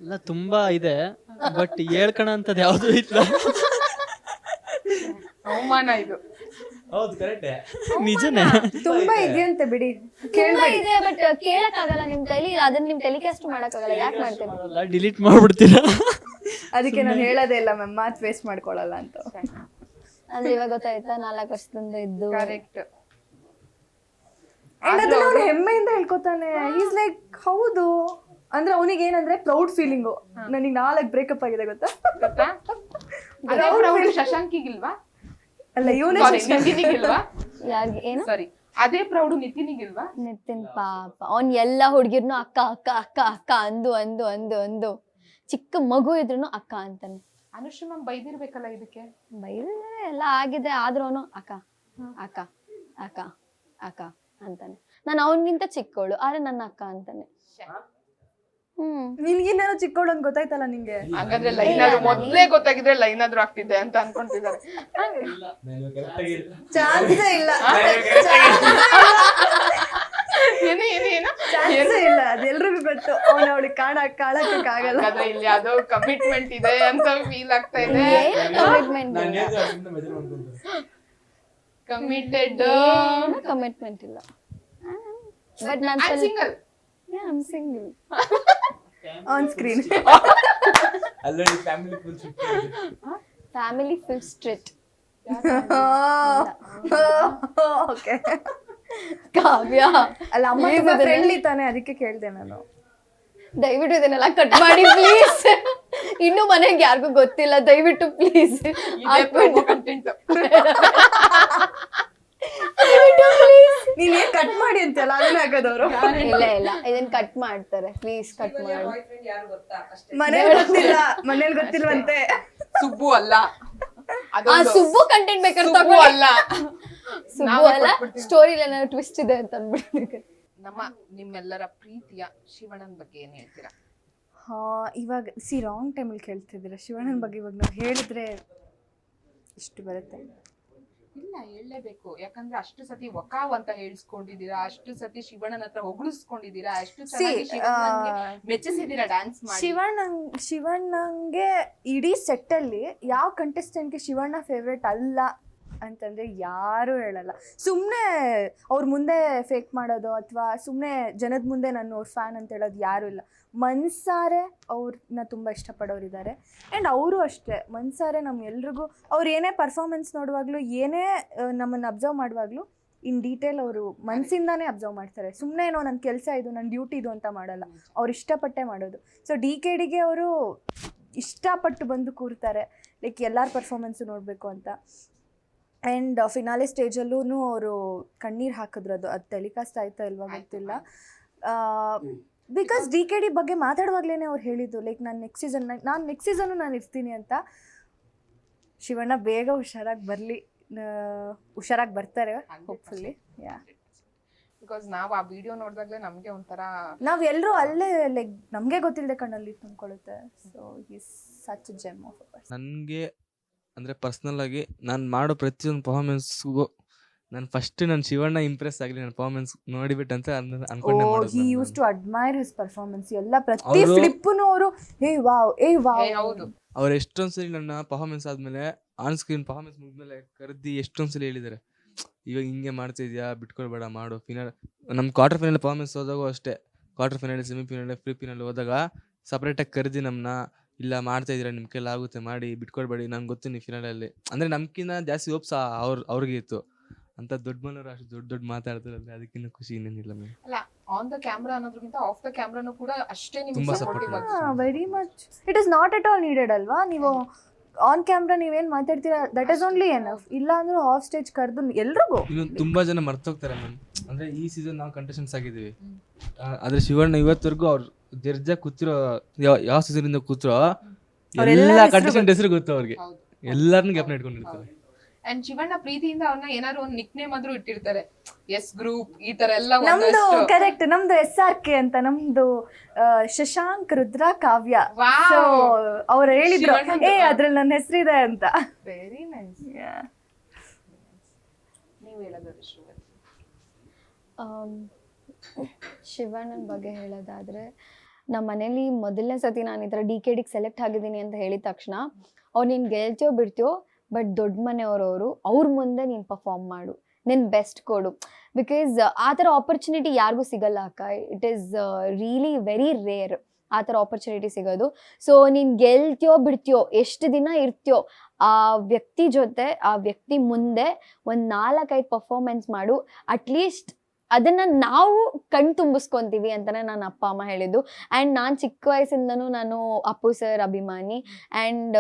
ಎಲ್ಲ ತುಂಬಾ ಇದೆ. ಬಟ್ ಹೇಳ್ಕೊಳ ಅಂತದ್ ಯಾವ್ದು ಇಲ್ಲ. ಅವಮಾನ ಇದು. ಹೌದು ಕರೆಕ್ಟೇ. ನಿಜನೇ. ತುಂಬಾ ಇದೆಯಂತೆ ಬಿಡಿ, ತುಂಬಾ ಕೇಳ್ಬೇಡಿ. ಇದೆ ಬಟ್ ಕೇಳಕ್ಕಾಗಲ್ಲ ನಿಮ್ ಕೈಲಿ, ಅದನ್ನ ನಿಮ್ ಟೆಲಿಕಾಸ್ಟ್ ಮಾಡಕ್ಕಾಗಲ್ಲ. ಯಾಕೆ ಮಾಡ್ತೀರಾ? ಡಿಲೀಟ್ ಮಾಡ್ಬಿಡ್ತೀರಾ? ಅದಕ್ಕೆ ನಾನು ಹೇಳೋದೇ ಇಲ್ಲ ಮ್ಯಾಮ್, ಮಾತು ವೇಸ್ಟ್ ಮಾಡ್ಕೊಳ್ಳಲ್ಲ ಅಂತ. ಅಂದ್ರೆ ಇವಾಗ ಗೊತ್ತಾಯ್ತಾ 4 ವರ್ಷದಿಂದ ಇದ್ದು. ಕರೆಕ್ಟ್. ಅಂಡ್ ಅದನ್ನ ಅವ್ನು ಹೆಮ್ಮೆಯಿಂದ ಹೇಳ್ಕೊತಾನೆ. ಈಸ್ ಲೈಕ್ ಹೌದು ಅಂದ್ರೆ ಅವನಿಗೆ ಏನಂದ್ರೆ ಪ್ರೌಡ್ ಫೀಲಿಂಗು, ನನಗೆ 4 ಬ್ರೇಕಪ್ ಆಗಿದೆ ಗೊತ್ತಾ. ಗೊತ್ತಾ? ಅದೇ ಪ್ರೌಡ್ ಶಶಾಂಕಿಗಿಲ್ವಾ? ಅಲ್ಲ ಇವನೇ ನಿತಿನಿಗಿಲ್ವಾ? ಯಾರಿಗೆ ಏನು? ಸಾರಿ, ಅದೇ ಪ್ರೌಡ್ ನಿತಿನಿಗಿಲ್ವಾ? ನಿತಿನ್ ಪಾಪ ಅವ್ನ್ ಎಲ್ಲಾ ಹುಡ್ಗಿರ್ನು ಅಕ್ಕ ಅಕ್ಕ ಅಕ್ಕ ಅಕ್ಕ ಅಂದು ಅಂದು ಅಂದು ಅಂದು ಚಿಕ್ಕ ಮಗು ಇದ್ರುನು ಅಕ್ಕ ಅಂತಾನೆ. ಅನುಶ್ರೀ ಮ್ಯಾಮ್ ಬೈದಿರ್ಬೇಕಲ್ಲ ಇದಕ್ಕೆ. ಬೈದ್ರೆ ಎಲ್ಲ ಆಗಿದೆ, ಆದ್ರೂ ಅವನು ಅಕ್ಕ ಅಕ್ಕ ಅಕ್ಕ ಅಕ್ಕ ಅಂತಾನೆ. ನಾನು ಅವನಿಗಿಂತ ಚಿಕ್ಕವಳು ಆದ್ರೆ ನನ್ನ ಅಕ್ಕ ಅಂತಾನೆ. ನಿನ್ಗೇನೇನೋ ಚಿಕ್ಕವಳು ಅಂತ ಗೊತ್ತಾಯ್ತಲ್ಲ ನಿಂಗೆ. ಹಾಗಾದ್ರೆ ಲೈನ್ ಆದ್ರೂ ಮೊದ್ಲೇ ಗೊತ್ತಾಗಿದ್ರೆ ಲೈನ್ ಆದ್ರೂ ಆಗ್ತಿದೆ ಅಂತ ಅನ್ಕೊಂತಿದ್ದಾರೆ. ಚಾನ್ಸೇ ಇಲ್ಲ, ಏನು ಏನು ಏನು ಚಾನ್ಸೇ ಇಲ್ಲ. ಅದೆಲ್ರಿಗೂ ಗೊತ್ತು, ಅವಳಿಗೆ ಕಾಳಕ್ಕೆ ಆಗಲ್ಲ. ಹಾಗಾದ್ರೆ ಇಲ್ಲಿ ಯಾವ್ದೋ ಕಮಿಟ್ಮೆಂಟ್ ಇದೆ ಅಂತ ಫೀಲ್ ಆಗ್ತಾ ಇದೆ. ಕಮಿಟೆಡ್ ಕಮಿಟ್ಮೆಂಟ್ ಇಲ್ಲ. ಬಟ್ ನಾನು single. Single on screen. Family full strict. Okay. Kavya ಅಲ್ಲ ಅಮ್ಮ ತುಂಬಾ ಫ್ರೆಂಡ್ಲಿ ತಾನೆ, ಅದಕ್ಕೆ ಕೇಳ್ದೆ ನಾನು. ದಯವಿಟ್ಟು ಇದನ್ನೆಲ್ಲ ಕಟ್ ಮಾಡಿ ಪ್ಲೀಸ್. ಇನ್ನು ಮನೆಗೆ ಯಾರಿಗೂ ಗೊತ್ತಿಲ್ಲ, ದಯವಿಟ್ಟು ಪ್ಲೀಸ್. ಕಂಟೆಂಟ್ ನೀನ್ ಏನ್ ಕಟ್ ಮಾಡಿ ಅಂತೆಲ್ಲ ಅದನ್ನೇ ಹಾಕೋದವ್ರು. ಇಲ್ಲ ಇಲ್ಲ ಇದನ್ನ ಕಟ್ ಮಾಡ್ತಾರೆ, ಪ್ಲೀಸ್ ಕಟ್ ಮಾಡಿ. ಮನೇಲಿ ಗೊತ್ತಿಲ್ವಂತೆ. ಸುಬ್ಬು ಅಲ್ಲ, ಆ ಸುಬ್ಬು ಕಂಟೆಂಟ್ ಬೇಕಾದ್ರೆ ಸುಬ್ಬು ತಗೊಳ್ಳಿ. ಅಲ್ಲ, ಸುಬ್ಬು ಅಲ್ಲ, ಸ್ಟೋರಿಲಿ ಏನಾದ್ರು ಟ್ವಿಸ್ಟ್ ಇದೆ ಅಂತ ಅಂದ್ಬಿಡ್ಬೇಕು. ನಮ್ಮ ನಿಮ್ಮೆಲ್ಲರ ಪ್ರೀತಿಯ ಶಿವಣ್ಣನ ಬಗ್ಗೆ ಏನ್ ಹೇಳ್ತೀರಾ? ಇವಾಗ ರಾಂಗ್ ಟೈಮಲ್ಲಿ ಕೇಳ್ತಿದ್ದೀರಾ ಶಿವಣ್ಣನ ಬಗ್ಗೆ. ಇವಾಗ ನಾವು ಹೇಳಿದ್ರೆ ಇಷ್ಟು ಬರುತ್ತೆ. ಇಲ್ಲ, ಹೇಳಲೇಬೇಕು. ಯಾಕಂದ್ರೆ ಅಷ್ಟು ಸತಿ ವಕಾವ್ ಅಂತ ಹೇಳ್ಸ್ಕೊಂಡಿದೀರಾ, ಅಷ್ಟು ಸತಿ ಶಿವಣ್ಣನ ಹತ್ರ ಹೊಗಳಿಸ್ಕೊಂಡಿದೀರಾ, ಅಷ್ಟು ಚೆನ್ನಾಗಿ ಶಿವಣ್ಣನ್ಗೆ ಮೆಚ್ಚಿಸಿದೀರಾ ಡ್ಯಾನ್ಸ್ ಮಾಡಿ. ಶಿವಣ್ಣಂಗೆ ಇಡೀ ಸೆಟ್ಟಲ್ಲಿ ಯಾವ ಕಂಟೆಸ್ಟೆಂಟ್ಗೆ ಶಿವಣ್ಣ ಫೇವ್ರೇಟ್ ಅಲ್ಲ ಅಂತಂದ್ರೆ ಯಾರು ಹೇಳಲ್ಲ. ಸುಮ್ಮನೆ ಅವ್ರ ಮುಂದೆ ಫೇಕ್ ಮಾಡೋದು ಅಥವಾ ಸುಮ್ಮನೆ ಜನದ ಮುಂದೆ ನಾನು ಅವ್ರ ಫ್ಯಾನ್ ಅಂತ ಹೇಳೋದು ಯಾರೂ ಇಲ್ಲ. ಮನ್ಸಾರೆ ಅವ್ರನ್ನ ತುಂಬ ಇಷ್ಟಪಡೋರಿದ್ದಾರೆ. ಆ್ಯಂಡ್ ಅವರು ಅಷ್ಟೇ ಮನ್ಸಾರೆ ನಮ್ಗೆಲ್ರಿಗೂ ಅವ್ರು ಏನೇ ಪರ್ಫಾರ್ಮೆನ್ಸ್ ನೋಡುವಾಗಲೂ, ಏನೇ ನಮ್ಮನ್ನು ಅಬ್ಸರ್ವ್ ಮಾಡುವಾಗಲೂ ಇನ್ ಡೀಟೇಲ್ ಅವರು ಮನಸ್ಸಿಂದಾನೇ ಅಬ್ಸರ್ವ್ ಮಾಡ್ತಾರೆ. ಸುಮ್ಮನೆ ಏನೋ ನನ್ನ ಕೆಲಸ ಇದು, ನನ್ನ ಡ್ಯೂಟಿ ಇದು ಅಂತ ಮಾಡಲ್ಲ, ಅವ್ರು ಇಷ್ಟಪಟ್ಟೆ ಮಾಡೋದು. ಸೊ DKDಗೆ ಅವರು ಇಷ್ಟಪಟ್ಟು ಬಂದು ಕೂರ್ತಾರೆ, ಲೈಕ್ ಎಲ್ಲರ ಪರ್ಫಾರ್ಮೆನ್ಸು ನೋಡಬೇಕು ಅಂತ. ಆ್ಯಂಡ್ ಫಿನಾಲೆ ಸ್ಟೇಜಲ್ಲೂ ಅವರು ಕಣ್ಣೀರು ಹಾಕಿದ್ರು. ಅದು ಟೆಲಿಕಾಸ್ಟ್ ಆಯ್ತಾ ಇಲ್ವಾ ಗೊತ್ತಿಲ್ಲ. ಬಿಕಾಸ್ DKD ಬಗ್ಗೆ ಮಾತಾಡುವಾಗಲೇ ಅವ್ರು ಹೇಳಿದ್ದು, ಲೈಕ್ ನಾನು ನೆಕ್ಸ್ಟ್ ಸೀಸನ್ನು ನಾನು ಇರ್ತೀನಿ ಅಂತ. ಶಿವಣ್ಣ ಬೇಗ ಹುಷಾರಾಗಿ ಬರ್ತಾರೆ ಹೋಪ್ಫುಲ್ಲಿ. ಬಿಕಾಸ್ ನಾವು ಆ ವಿಡಿಯೋ ನೋಡಿದಾಗಲೇ ನಮಗೆ ಒಂಥರ, ನಾವೆಲ್ಲರೂ ಅಲ್ಲೇ ಲೈಕ್ ನಮಗೆ ಗೊತ್ತಿಲ್ಲದೆ ಕಣ್ಣಲ್ಲಿ ತುಂಬಿಕೊಳ್ಳುತ್ತೆ. So is such gem of a person. ನನಗೆ ಅಂದರೆ ಪರ್ಸ್ನಲ್ ಆಗಿ ನಾನು ಮಾಡೋ ಪ್ರತಿಯೊಂದು ಪರ್ಫಾರ್ಮೆನ್ಸ್ಗೂ ನಾನು ಫಸ್ಟ್ ನನ್ನ ಶಿವಣ್ಣ ಇಂಪ್ರೆಸ್ ಆಗಲಿ ನನ್ನ ಪರ್ಫಾರ್ಮೆನ್ಸ್ ನೋಡಿಬಿಟ್ಟು ಅಂತ ಅನ್ಕೊಂಡೆ ಮಾಡೋದು. He use to admire his performance. ಎಲ್ಲ ಪ್ರತಿ ಫ್ಲಿಪ್ಪನ್ನು ಅವರು ಏ ವಾವ್ ಹೌದು. ಅವ್ರು ಎಷ್ಟೊಂದ್ಸಲಿ ನನ್ನ ಪರ್ಫಾರ್ಮೆನ್ಸ್ ಆದಮೇಲೆ ಆನ್ ಸ್ಕ್ರೀನ್ ಪರ್ಫಾರ್ಮೆನ್ಸ್ ಮುಗಿದ್ಮೇಲೆ ಕರೆದಿ ಎಷ್ಟೊಂದ್ಸಲಿ ಹೇಳಿದ್ದಾರೆ, ಇವಾಗ ಹಿಂಗೆ ಮಾಡ್ತಿದ್ಯಾ, ಬಿಟ್ಕೊಳ್ಬೇಡ ಮಾಡು. ನಮ್ಮ ಕ್ವಾರ್ಟರ್ ಫೈನಲ್ ಪರ್ಫಾರ್ಮೆನ್ಸ್ ಹೋದಾಗೂ ಅಷ್ಟೇ, quarter final, semifinal, pre final ಹೋದಾಗ ಸಪ್ರೇಟಾಗಿ ಕರೆದಿ ನಮ್ಮನ್ನ, ಇಲ್ಲ ಮಾಡ್ತಾ ಇದ್ದೀರಾ, ನಿಮ್ಮ ಕೈಲಿ ಆಗುತ್ತೆ ಮಾಡಿ, ಬಿಟ್ಕೊಡ್ಬೇಡಿ, ನಂಗೆ ಗೊತ್ತು ನೀವು ಫಿನಾಲಲ್ಲಿ ಅಂದರೆ ನಮ್ಗಿನ್ನ ಜಾಸ್ತಿ ಹೋಪ್ಸ್ ಅವ್ರಿಗೆ ಇತ್ತು ಅಂತ. ದೊಡ್ಡ ಮನೋರು ಅಷ್ಟು ದೊಡ್ಡ ಮಾತಾಡ್ತಾರಲ್ಲ, ಅದಕ್ಕಿಂತ ಖುಷಿ ಇನ್ನೇನಿಲ್ಲ ಮ್ಯಾಮ್. ಅಲ್ಲ, ಆನ್ ದ ಕ್ಯಾಮ್ರಾ ಅನ್ನೋದ್ರಕ್ಕಿಂತ ಆಫ್ ದ ಕ್ಯಾಮ್ರಾನು ಕೂಡ ಅಷ್ಟೇ ನಿಮಗೆ ತುಂಬಾ ಸಪೋರ್ಟಿವ್ supportive ಆಗಿ. Very much. It is not at all needed ಅಲ್ವಾ. ನೀವು ಆನ್ ಕ್ಯಾಮ್ರಾ ನೀವೇನು ಮಾತಾಡ್ತೀರಾ ದಟ್ ಈಸ್ ಓನ್ಲಿ ಎನಫ್. ಇಲ್ಲ ಅಂದ್ರೆ ಆಫ್ ಸ್ಟೇಜ್ ಕರೆದು ಎಲ್ರಿಗೂ. ಇನ್ನು ತುಂಬಾ ಜನ ಮರ್ತೋಗ್ತಾರೆ ಮ್ಯಾಮ್. ಅಂದ್ರೆ ಈ ಸೀಸನ್ ನಾವು ಕಂಟೆಸ್ಟೆಂಟ್ಸ್ ಆಗಿದ್ದೀವಿ, ಆದ್ರೆ ಶಿವಣ್ಣ ಇವತ್ತವರೆಗೂ ಅವ್ರು ಜರ್ಜ ಕೂತಿರೋ ಯಾವ ಸೀಸನ್ ಇಂದ ಕೂತಿರೋ ಎಲ್ಲ ಕಂಟೆಸ್ಟೆಂಟ್ ಹೆಸರು ಗೊತ್ತು ಅವ್ರಿಗೆ, ಎಲ್ಲಾರನ್ನೂ ಜ್ಞಾಪನ ಇಟ್ಕೊಂಡಿರ್ತಾರೆ. ಅಂಡ್ ಶಿವಣ್ಣ ಪ್ರೀತಿಯಿಂದ ಅವ್ರನ್ನ ಏನಾದ್ರು ಒಂದು ನಿಕ್ ನೇಮ್ ಆದ್ರೂ ಇಟ್ಟಿರ್ತಾರೆ, ಎಸ್ ಗ್ರೂಪ್ ಈ ತರ ಎಲ್ಲ. ನಮ್ದು ಕರೆಕ್ಟ್, ನಮ್ದು SRK ಅಂತ, ನಮ್ದು ಶಶಾಂಕ್, ರುದ್ರ, ಕಾವ್ಯ. ಸೊ ಅವ್ರು ಹೇಳಿದ್ರು ಅದ್ರಲ್ಲಿ ನನ್ನ ಹೆಸರಿದೆ ಅಂತ. Very nice. ನೀವು ಹೇಳೋದಾದ್ರೆ ಶಿವಣ್ಣನ ಬಗ್ಗೆ ಹೇಳೋದಾದ್ರೆ ನಮ್ಮ ಮನೇಲಿ ಮೊದಲನೇ ಸತಿ ನಾನು ಈ ಥರ DKDಗೆ ಸೆಲೆಕ್ಟ್ ಆಗಿದ್ದೀನಿ ಅಂತ ಹೇಳಿದ ತಕ್ಷಣ ಅವ್ರು ನೀನು ಗೆಲ್ತೀಯೋ ಬಿಡ್ತೀಯೋ ಬಟ್ ದೊಡ್ಡ ಮನೆಯವರು ಅವ್ರ ಮುಂದೆ ನೀನು ಪರ್ಫಾರ್ಮ್ ಮಾಡು, ನಿನ್ನ ಬೆಸ್ಟ್ ಕೊಡು. ಬಿಕಾಸ್ ಆ ಥರ ಆಪರ್ಚುನಿಟಿ ಯಾರಿಗೂ ಸಿಗಲ್ಲ ಅಕ್ಕ. It is really very rare ಆ ಥರ ಆಪರ್ಚುನಿಟಿ ಸಿಗೋದು. ಸೊ ನೀನು ಗೆಲ್ತೀಯೋ ಬಿಡ್ತೀಯೋ, ಎಷ್ಟು ದಿನ ಇರ್ತೀಯೋ ಆ ವ್ಯಕ್ತಿ ಜೊತೆ, ಆ ವ್ಯಕ್ತಿ ಮುಂದೆ ಒಂದು 4-5 ಪರ್ಫಾರ್ಮೆನ್ಸ್ ಮಾಡು. ಅಟ್ಲೀಸ್ಟ್ ಅದನ್ನು ನಾವು ಕಣ್ ತುಂಬಿಸ್ಕೊತೀವಿ ಅಂತಲೇ ನನ್ನ ಅಪ್ಪ ಅಮ್ಮ ಹೇಳಿದ್ದು. ಆ್ಯಂಡ್ ನಾನು ಚಿಕ್ಕ ವಯಸ್ಸಿಂದನೂ ನಾನು ಅಪ್ಪು ಸರ್ ಅಭಿಮಾನಿ. ಆ್ಯಂಡ್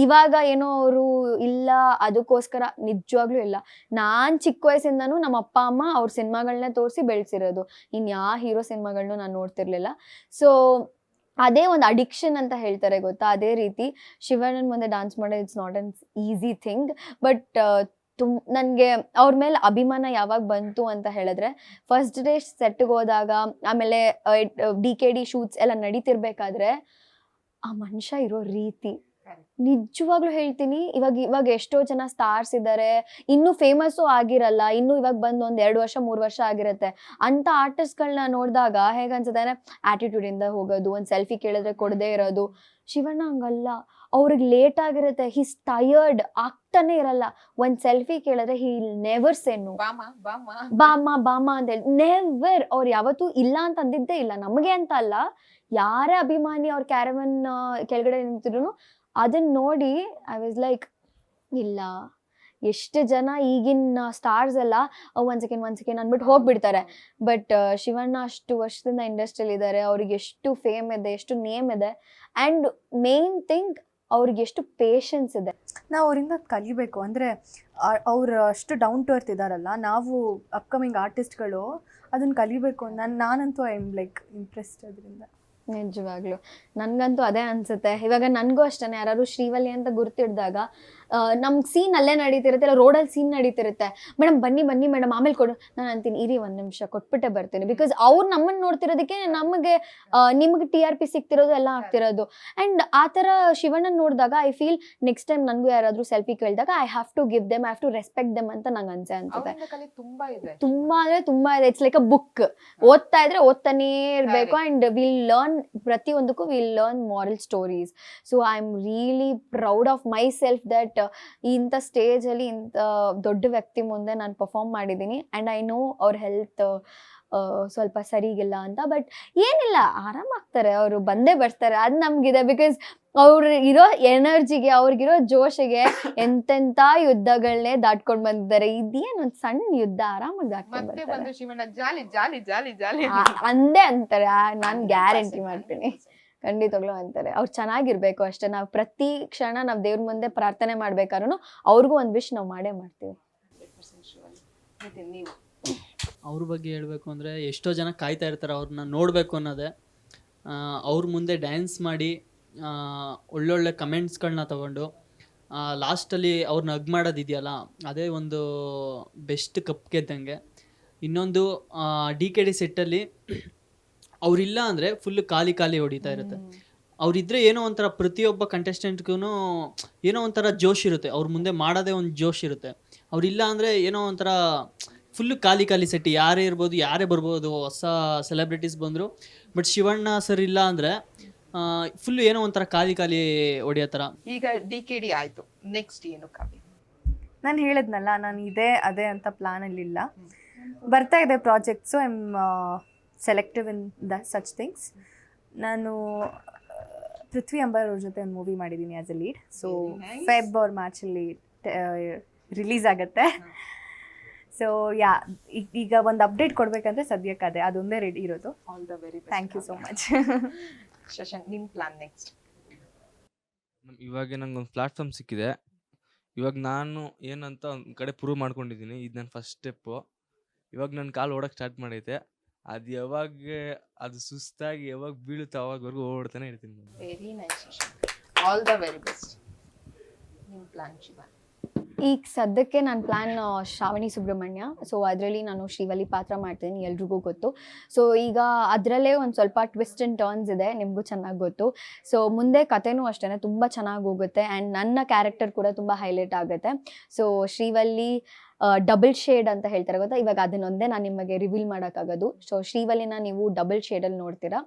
ಇವಾಗ ಏನೋ ಅವರು ಇಲ್ಲ ಅದಕ್ಕೋಸ್ಕರ ನಿಜವಾಗ್ಲೂ ಇಲ್ಲ. ನಾನು ಚಿಕ್ಕ ವಯಸ್ಸಿಂದನೂ ನಮ್ಮ ಅಪ್ಪ ಅಮ್ಮ ಅವ್ರ ಸಿನಿಮಾಗಳನ್ನೇ ತೋರಿಸಿ ಬೆಳೆಸಿರೋದು. ಇನ್ನು ಯಾವ ಹೀರೋ ಸಿನಿಮಾಗಳನ್ನೂ ನಾನು ನೋಡ್ತಿರ್ಲಿಲ್ಲ. ಸೊ ಅದೇ ಒಂದು ಅಡಿಕ್ಷನ್ ಅಂತ ಹೇಳ್ತಾರೆ ಗೊತ್ತಾ, ಅದೇ ರೀತಿ ಶಿವಣ್ಣನ ಮುಂದೆ ಡಾನ್ಸ್ ಮಾಡೋದು it's not an easy thing. But ನನಗೆ ಅವ್ರ ಮೇಲೆ ಅಭಿಮಾನ ಯಾವಾಗ ಬಂತು ಅಂತ ಹೇಳಿದ್ರೆ, ಫಸ್ಟ್ ಡೇ ಸೆಟ್ಗೆ ಹೋದಾಗ, ಆಮೇಲೆ DKD ಶೂಟ್ಸ್ ಎಲ್ಲ ನಡೀತಿರ್ಬೇಕಾದ್ರೆ ಆ ಮನುಷ್ಯ ಇರೋ ರೀತಿ ನಿಜವಾಗ್ಲೂ ಹೇಳ್ತೀನಿ. ಇವಾಗ ಎಷ್ಟೋ ಜನ ಸ್ಟಾರ್ಸ್ ಇದ್ದಾರೆ, ಇನ್ನೂ ಫೇಮಸ್ಸು ಆಗಿರಲ್ಲ, ಇನ್ನೂ ಇವಾಗ ಬಂದು ಒಂದು 2 ವರ್ಷ 3 ವರ್ಷ ಆಗಿರುತ್ತೆ. ಅಂಥ ಆರ್ಟಿಸ್ಟ್ಗಳನ್ನ ನೋಡಿದಾಗ ಹೇಗನ್ಸುತ್ತೆ, ಆ್ಯಟಿಟ್ಯೂಡಿಂದ ಹೋಗೋದು, ಒಂದು ಸೆಲ್ಫಿ ಕೇಳಿದ್ರೆ ಕೊಡದೇ ಇರೋದು. ಶಿವಣ್ಣ ಹಂಗಲ್ಲ, ಅವ್ರಿಗೆ ಲೇಟ್ ಆಗಿರುತ್ತೆ, ಹೀಸ್ ಟಯರ್ಡ್, ಆಗ್ತಾನೆ ಇರಲ್ಲ. ಒಂದು ಸೆಲ್ಫಿ ಕೇಳಿದ್ರೆ ಹಿ ನೆವರ್ ಸೇ ನೋ, ಬಾಮ ಅಂತ ಹೇಳಿ ನೆವರ್. ಅವ್ರು ಯಾವತ್ತೂ ಇಲ್ಲ ಅಂತ ಅಂದಿದ್ದೇ ಇಲ್ಲ. ನಮಗೆ ಅಂತ ಅಲ್ಲ, ಯಾರೇ ಅಭಿಮಾನಿ ಅವ್ರ ಕ್ಯಾರವನ್ ಕೆಳಗಡೆ ನಿಂತಿದ್ರು ಅದನ್ನ ನೋಡಿ ಐ ವಾಸ್ ಲೈಕ್, ಇಲ್ಲ ಎಷ್ಟು ಜನ ಈಗಿನ ಸ್ಟಾರ್ಸ್ ಎಲ್ಲ ಒಂದ್ ಸೆಕೆಂಡ್ ಅಂದ್ಬಿಟ್ಟು ಹೋಗ್ಬಿಡ್ತಾರೆ. ಬಟ್ ಶಿವಣ್ಣ ಅಷ್ಟು ವರ್ಷದಿಂದ ಇಂಡಸ್ಟ್ರಿಯಲ್ಲಿ ಇದ್ದಾರೆ, ಅವ್ರಿಗೆ ಎಷ್ಟು ಫೇಮ್ ಇದೆ, ಎಷ್ಟು ನೇಮ್ ಇದೆ. ಆ್ಯಂಡ್ ಮೇನ್ ಥಿಂಗ್, ಅವ್ರಿಗೆ ಎಷ್ಟು ಪೇಷನ್ಸ್ ಇದೆ. ನಾವು ಅವರಿಂದ ಕಲಿಬೇಕು. ಅಂದರೆ ಅವ್ರು ಅಷ್ಟು ಡೌನ್ ಟು ಅರ್ತ್ ಇದ್ದಾರಲ್ಲ, ನಾವು ಅಪ್ಕಮಿಂಗ್ ಆರ್ಟಿಸ್ಟ್ಗಳು ಅದನ್ನು ಕಲಿಬೇಕು. ನಾನಂತೂ ಐ ಆಮ್ ಲೈಕ್ ಇಂಟ್ರೆಸ್ಟ್ ಅದರಿಂದ. ನಿಜವಾಗ್ಲು ನನಗಂತೂ ಅದೇ ಅನ್ಸುತ್ತೆ. ಇವಾಗ ನನಗೂ ಅಷ್ಟೇ, ಯಾರು ಶ್ರೀವಲ್ಲಿ ಅಂತ ಗುರ್ತಿಡ್ದಾಗ ನಮ್ಗೆ ಸೀನ್ ಅಲ್ಲೇ ನಡೀತಿರುತ್ತೆ, ಇಲ್ಲ ರೋಡಲ್ಲಿ ಸೀನ್ ನಡೀತಿರುತ್ತೆ, ಮೇಡಮ್ ಬನ್ನಿ ಮೇಡಮ್ ಆಮೇಲೆ ಕೊಡು. ನಾನು ಅಂತೀನಿ ಇರಿ 1 ನಿಮಿಷ ಕೊಟ್ಬಿಟ್ಟೆ ಬರ್ತೀನಿ. ಬಿಕಾಸ್ ಅವ್ರು ನಮ್ಮನ್ನು ನೋಡ್ತಿರೋದಕ್ಕೆ ನಮಗೆ ನಿಮಗೆ TRP ಸಿಗ್ತಿರೋದು ಎಲ್ಲ ಆಗ್ತಿರೋದು. ಆ್ಯಂಡ್ ಆ ಥರ ಶಿವಣ್ಣನ ನೋಡಿದಾಗ ಐ ಫೀಲ್ ನೆಕ್ಸ್ಟ್ ಟೈಮ್ ನನಗೂ ಯಾರಾದರೂ ಸೆಲ್ಫಿ ಕೇಳಿದಾಗ I have to give them, I have to respect them ಅಂತ ನಂಗೆ ಅನ್ಸುತ್ತೆ. ತುಂಬಾ ಅಂದರೆ ತುಂಬ ಇದೆ. ಇಟ್ಸ್ ಲೈಕ್ ಅ ಬುಕ್, ಓದ್ತಾ ಇದ್ರೆ ಓದ್ತಾನೇ ಇರಬೇಕು. ಆ್ಯಂಡ್ ವಿಲ್ ಲರ್ನ್, ಪ್ರತಿಯೊಂದಕ್ಕೂ will learn moral stories. So I am really proud of my self that ಇಂಥ ಸ್ಟೇಜಲ್ಲಿ ಇಂಥ ದೊಡ್ಡ ವ್ಯಕ್ತಿ ಮುಂದೆ ನಾನು ಪರ್ಫಾರ್ಮ್ ಮಾಡಿದ್ದೀನಿ. ಆ್ಯಂಡ್ ಐ ನೋ ಅವ್ರ ಹೆಲ್ತ್ ಸ್ವಲ್ಪ ಸರಿಗಿಲ್ಲ ಅಂತ, ಬಟ್ ಏನಿಲ್ಲ, ಆರಾಮಾಗ್ತಾರೆ, ಅವರು ಬಂದೇ ಬರ್ತಾರೆ. ಅದು ನಮಗಿದೆ. ಬಿಕಾಸ್ ಅವ್ರು ಇರೋ ಎನರ್ಜಿಗೆ, ಅವ್ರಿಗಿರೋ ಜೋಶಿಗೆ ಎಂತೆಂಥ ಯುದ್ಧಗಳನ್ನೇ ದಾಟ್ಕೊಂಡು ಬಂದಿದ್ದಾರೆ. ಇದೇನು ಒಂದು ಸಣ್ಣ ಯುದ್ಧ, ಆರಾಮಾಗಿ ದಾಟ್ಕೊಂಡು ಬರ್ತಾರೆ. ಅಂದೇ ಅಂತಾರೆ, ನಾನು ಗ್ಯಾರಂಟಿ ಮಾಡ್ತೀನಿ, ಖಂಡಿತವಾಗ್ಲೂ ಅಂತಾರೆ. ಅವ್ರು ಚೆನ್ನಾಗಿರ್ಬೇಕು ಅಷ್ಟೇ. ನಾವು ಪ್ರತಿ ಕ್ಷಣ ನಾವು ದೇವ್ರ ಮುಂದೆ ಪ್ರಾರ್ಥನೆ ಮಾಡ್ಬೇಕಾದ್ರೂ ಅವ್ರಿಗೂ ಒಂದು ವಿಶ್ ನಾವು ಮಾಡೇ ಮಾಡ್ತೀವಿ. ಅವ್ರ ಬಗ್ಗೆ ಹೇಳಬೇಕು ಅಂದರೆ, ಎಷ್ಟೋ ಜನ ಕಾಯ್ತಾ ಇರ್ತಾರೆ ಅವ್ರನ್ನ ನೋಡಬೇಕು ಅನ್ನೋದೇ. ಅವ್ರ ಮುಂದೆ ಡ್ಯಾನ್ಸ್ ಮಾಡಿ ಒಳ್ಳೊಳ್ಳೆ ಕಮೆಂಟ್ಸ್ಗಳನ್ನ ತಗೊಂಡು ಲಾಸ್ಟಲ್ಲಿ ಅವ್ರನ್ನ ಹಗ್ ಮಾಡೋದಿದೆಯಲ್ಲ, ಅದೇ ಒಂದು ಬೆಸ್ಟ್ ಕಪ್ ಗೆದ್ದಂಗೆ. ಇನ್ನೊಂದು DKD ಸೆಟ್ಟಲ್ಲಿ ಅವರಿಲ್ಲ ಅಂದರೆ ಫುಲ್ಲು ಖಾಲಿ ಹೊಡಿತಾ ಇರುತ್ತೆ. ಅವರಿದ್ದರೆ ಏನೋ ಒಂಥರ ಪ್ರತಿಯೊಬ್ಬ ಕಂಟೆಸ್ಟೆಂಟ್ಗೂ ಏನೋ ಒಂಥರ ಜೋಶ್ ಇರುತ್ತೆ, ಅವ್ರ ಮುಂದೆ ಮಾಡೋದೇ ಒಂದು ಜೋಶ್ ಇರುತ್ತೆ. ಅವರಿಲ್ಲ ಅಂದರೆ ಏನೋ ಒಂಥರ ಫುಲ್ಲು ಖಾಲಿ ಸೆಟ್, ಯಾರೇ ಇರ್ಬೋದು, ಯಾರೇ ಬರ್ಬೋದು, ಹೊಸ ಸೆಲೆಬ್ರಿಟೀಸ್ ಬಂದರು. ಬಟ್ ಶಿವಣ್ಣ ಸರ್ ಇಲ್ಲ ಅಂದರೆ ಫುಲ್ಲು ಏನೋ ಒಂಥರ ಖಾಲಿ ಹೊಡಿಯೋ ಥರ. ಈಗ DKD ಆಯ್ತು, ನೆಕ್ಸ್ಟ್ ಏನು ಕಾವ್ಯ? ನಾನು ಹೇಳಿದ್ನಲ್ಲ, ನಾನು ಇದೇ ಅದೇ ಅಂತ ಪ್ಲಾನಲ್ಲಿಲ್ಲ. ಬರ್ತಾ ಇದೆ projects. I am selective in such things. ನಾನು ಪೃಥ್ವಿ ಅಂಬರ್ ಅವ್ರ ಜೊತೆ ಒಂದು ಮೂವಿ ಮಾಡಿದ್ದೀನಿ as a lead. So Feb or ಮಾರ್ಚಲ್ಲಿ ರಿಲೀಸ್ ಆಗುತ್ತೆ. ಸೊ ಯಾ, ಈಗ ಒಂದು ಅಪ್ಡೇಟ್ ಕೊಡಬೇಕಂದ್ರೆ ಸದ್ಯಕ್ಕೆ ಅದೊಂದೇ ರೆಡಿ ಇರೋದು. All the very best. Thank you so much. Shashank, ನಿಮ್ಮ ಪ್ಲಾನ್ ನೆಕ್ಸ್ಟ್? ಇವಾಗ ನಂಗೆ ಒಂದು ಪ್ಲಾಟ್ಫಾರ್ಮ್ ಸಿಕ್ಕಿದೆ. ಇವಾಗ ನಾನು ಏನಂತ ಒಂದು ಕಡೆ ಪ್ರೂವ್ ಮಾಡ್ಕೊಂಡಿದ್ದೀನಿ. ಇದು ನನ್ನ ಫಸ್ಟ್ ಸ್ಟೆಪ್ಪು. ಇವಾಗ ನನ್ನ ಕಾಲು ಓಡೋಕ್ಕೆ ಸ್ಟಾರ್ಟ್ ಮಾಡೈತೆ. ಅದು ಯಾವಾಗ ಅದು ಸುಸ್ತಾಗಿ ಯಾವಾಗ ಬೀಳುತ್ತೆ ಅವಾಗವರೆಗೂ ಓಡ್ತಾನೆ ಇರ್ತೀನಿ. Very nice Shashank, all the very best. ನಿಮ್ಮ ಪ್ಲಾನ್ ಶಿವ? ಈಗ ಸದ್ಯಕ್ಕೆ ನನ್ನ ಪ್ಲ್ಯಾನ್ ಶ್ರಾವಣಿ ಸುಬ್ರಹ್ಮಣ್ಯ. ಸೊ ಅದರಲ್ಲಿ ನಾನು ಶ್ರೀವಲ್ಲಿ ಪಾತ್ರ ಮಾಡ್ತೀನಿ, ಎಲ್ರಿಗೂ ಗೊತ್ತು. ಸೊ ಈಗ ಅದರಲ್ಲೇ ಒಂದು ಸ್ವಲ್ಪ ಟ್ವಿಸ್ಟ್ ಆ್ಯಂಡ್ ಟರ್ನ್ಸ್ ಇದೆ, ನಿಮಗೂ ಚೆನ್ನಾಗಿ ಗೊತ್ತು. ಸೊ ಮುಂದೆ ಕಥೆನೂ ಅಷ್ಟೇ ತುಂಬ ಚೆನ್ನಾಗಿ ಹೋಗುತ್ತೆ. ಆ್ಯಂಡ್ ನನ್ನ ಕ್ಯಾರೆಕ್ಟರ್ ಕೂಡ ತುಂಬ ಹೈಲೈಟ್ ಆಗುತ್ತೆ. ಸೊ ಶ್ರೀವಲ್ಲಿ ಡಬಲ್ ಶೇಡ್ ಅಂತ ಹೇಳ್ತಾರೆ ಗೊತ್ತಾ, ಇವಾಗ ಅದನ್ನೊಂದೇ ನಾನು ನಿಮಗೆ ರಿವೀಲ್ ಮಾಡೋಕ್ಕಾಗೋದು. ಸೊ ಶ್ರೀವಲ್ಲಿನ ನೀವು ಡಬಲ್ ಶೇಡಲ್ಲಿ ನೋಡ್ತೀರಾ.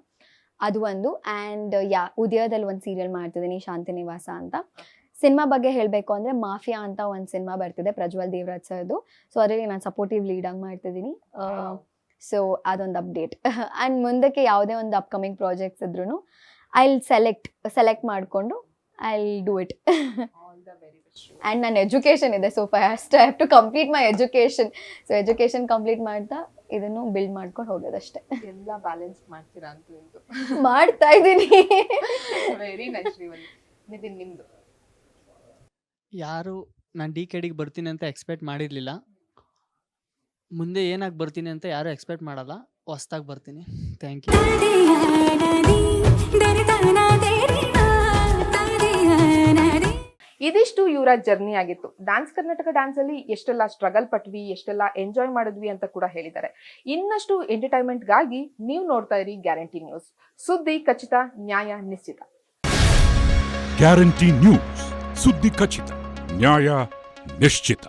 ಅದು ಒಂದು. ಆ್ಯಂಡ್ ಉದಯದಲ್ಲಿ ಒಂದು ಸೀರಿಯಲ್ ಮಾಡ್ತಿದ್ದೀನಿ, ಶಾಂತಿ ನಿವಾಸ ಅಂತ. ಸಿನಿಮಾ ಬಗ್ಗೆ ಹೇಳಬೇಕು ಅಂದರೆ ಮಾಫಿಯಾ ಅಂತ ಒಂದು ಸಿನಿಮಾ ಬರ್ತಿದೆ ಪ್ರಜ್ವಲ್ ದೇವರಾಜ್ ಸರ್ದು. ಸೊ ಅದರಲ್ಲಿ ನಾನು ಸಪೋರ್ಟಿವ್ ಲೀಡಾಗಿ ಮಾಡ್ತಿದ್ದೀನಿ. ಸೊ ಅದೊಂದು ಅಪ್ಡೇಟ್. ಆ್ಯಂಡ್ ಮುಂದಕ್ಕೆ ಯಾವುದೇ ಒಂದು ಅಪ್ಕಮಿಂಗ್ ಪ್ರಾಜೆಕ್ಟ್ಸ್ ಇದ್ರೂ ಐ ವಿಲ್ ಸೆಲೆಕ್ಟ್ ಮಾಡಿಕೊಂಡು I will do it. And ನನ್ನ ಎಜುಕೇಷನ್ ಇದೆ, so first I have to complete my education. So education complete ಮಾಡ್ತಾ ಇದನ್ನು ಬಿಲ್ಡ್ ಮಾಡ್ಕೊಂಡು ಹೋಗೋದಷ್ಟೇ. ಎಲ್ಲ ಬ್ಯಾಲೆನ್ಸ್ ಮಾಡ್ತೀರಾ ಅಂತೂ ಇಂದು. ಮಾಡ್ತಾ ಇದ್ದೀನಿ. Very nice Srivalli. ನಿತಿನ್ ನಿಮ್ದು? ಯಾರು ನಾನು DKDಗೆ ಬರ್ತೀನಿ ಅಂತ ಎಕ್ಸ್ಪೆಕ್ಟ್ ಮಾಡಿರಲಿಲ್ಲ. ಮುಂದೆ ಏನಾಗಿ ಬರ್ತೀನಿ ಅಂತ ಯಾರು ಎಕ್ಸ್ಪೆಕ್ಟ್ ಮಾಡಲ್ಲ. ಹೊಸ್ದಾಗಿ ಬರ್ತೀನಿ. Thank you. ಇದಿಷ್ಟು ಇವರ ಜರ್ನಿ ಆಗಿತ್ತು. ಡ್ಯಾನ್ಸ್ ಕರ್ನಾಟಕ ಡ್ಯಾನ್ಸ್ ಅಲ್ಲಿ ಎಷ್ಟೆಲ್ಲ ಸ್ಟ್ರಗಲ್ ಪಟ್ವಿ, ಎಷ್ಟೆಲ್ಲ ಎಂಜಾಯ್ ಮಾಡಿದ್ವಿ ಅಂತ ಕೂಡ ಹೇಳಿದ್ದಾರೆ. ಇನ್ನಷ್ಟು ಎಂಟರ್ಟೈನ್ಮೆಂಟ್ಗಾಗಿ ನೀವು ನೋಡ್ತಾ ಇರಿ ಗ್ಯಾರಂಟಿ ನ್ಯೂಸ್. ಸುದ್ದಿ ಖಚಿತ, ನ್ಯಾಯ ನಿಶ್ಚಿತ. ಗ್ಯಾರಂಟಿ ನ್ಯೂಸ್, ಸುದ್ದಿ ಖಚಿತ, ನ್ಯಾಯ ನಿಶ್ಚಿತ.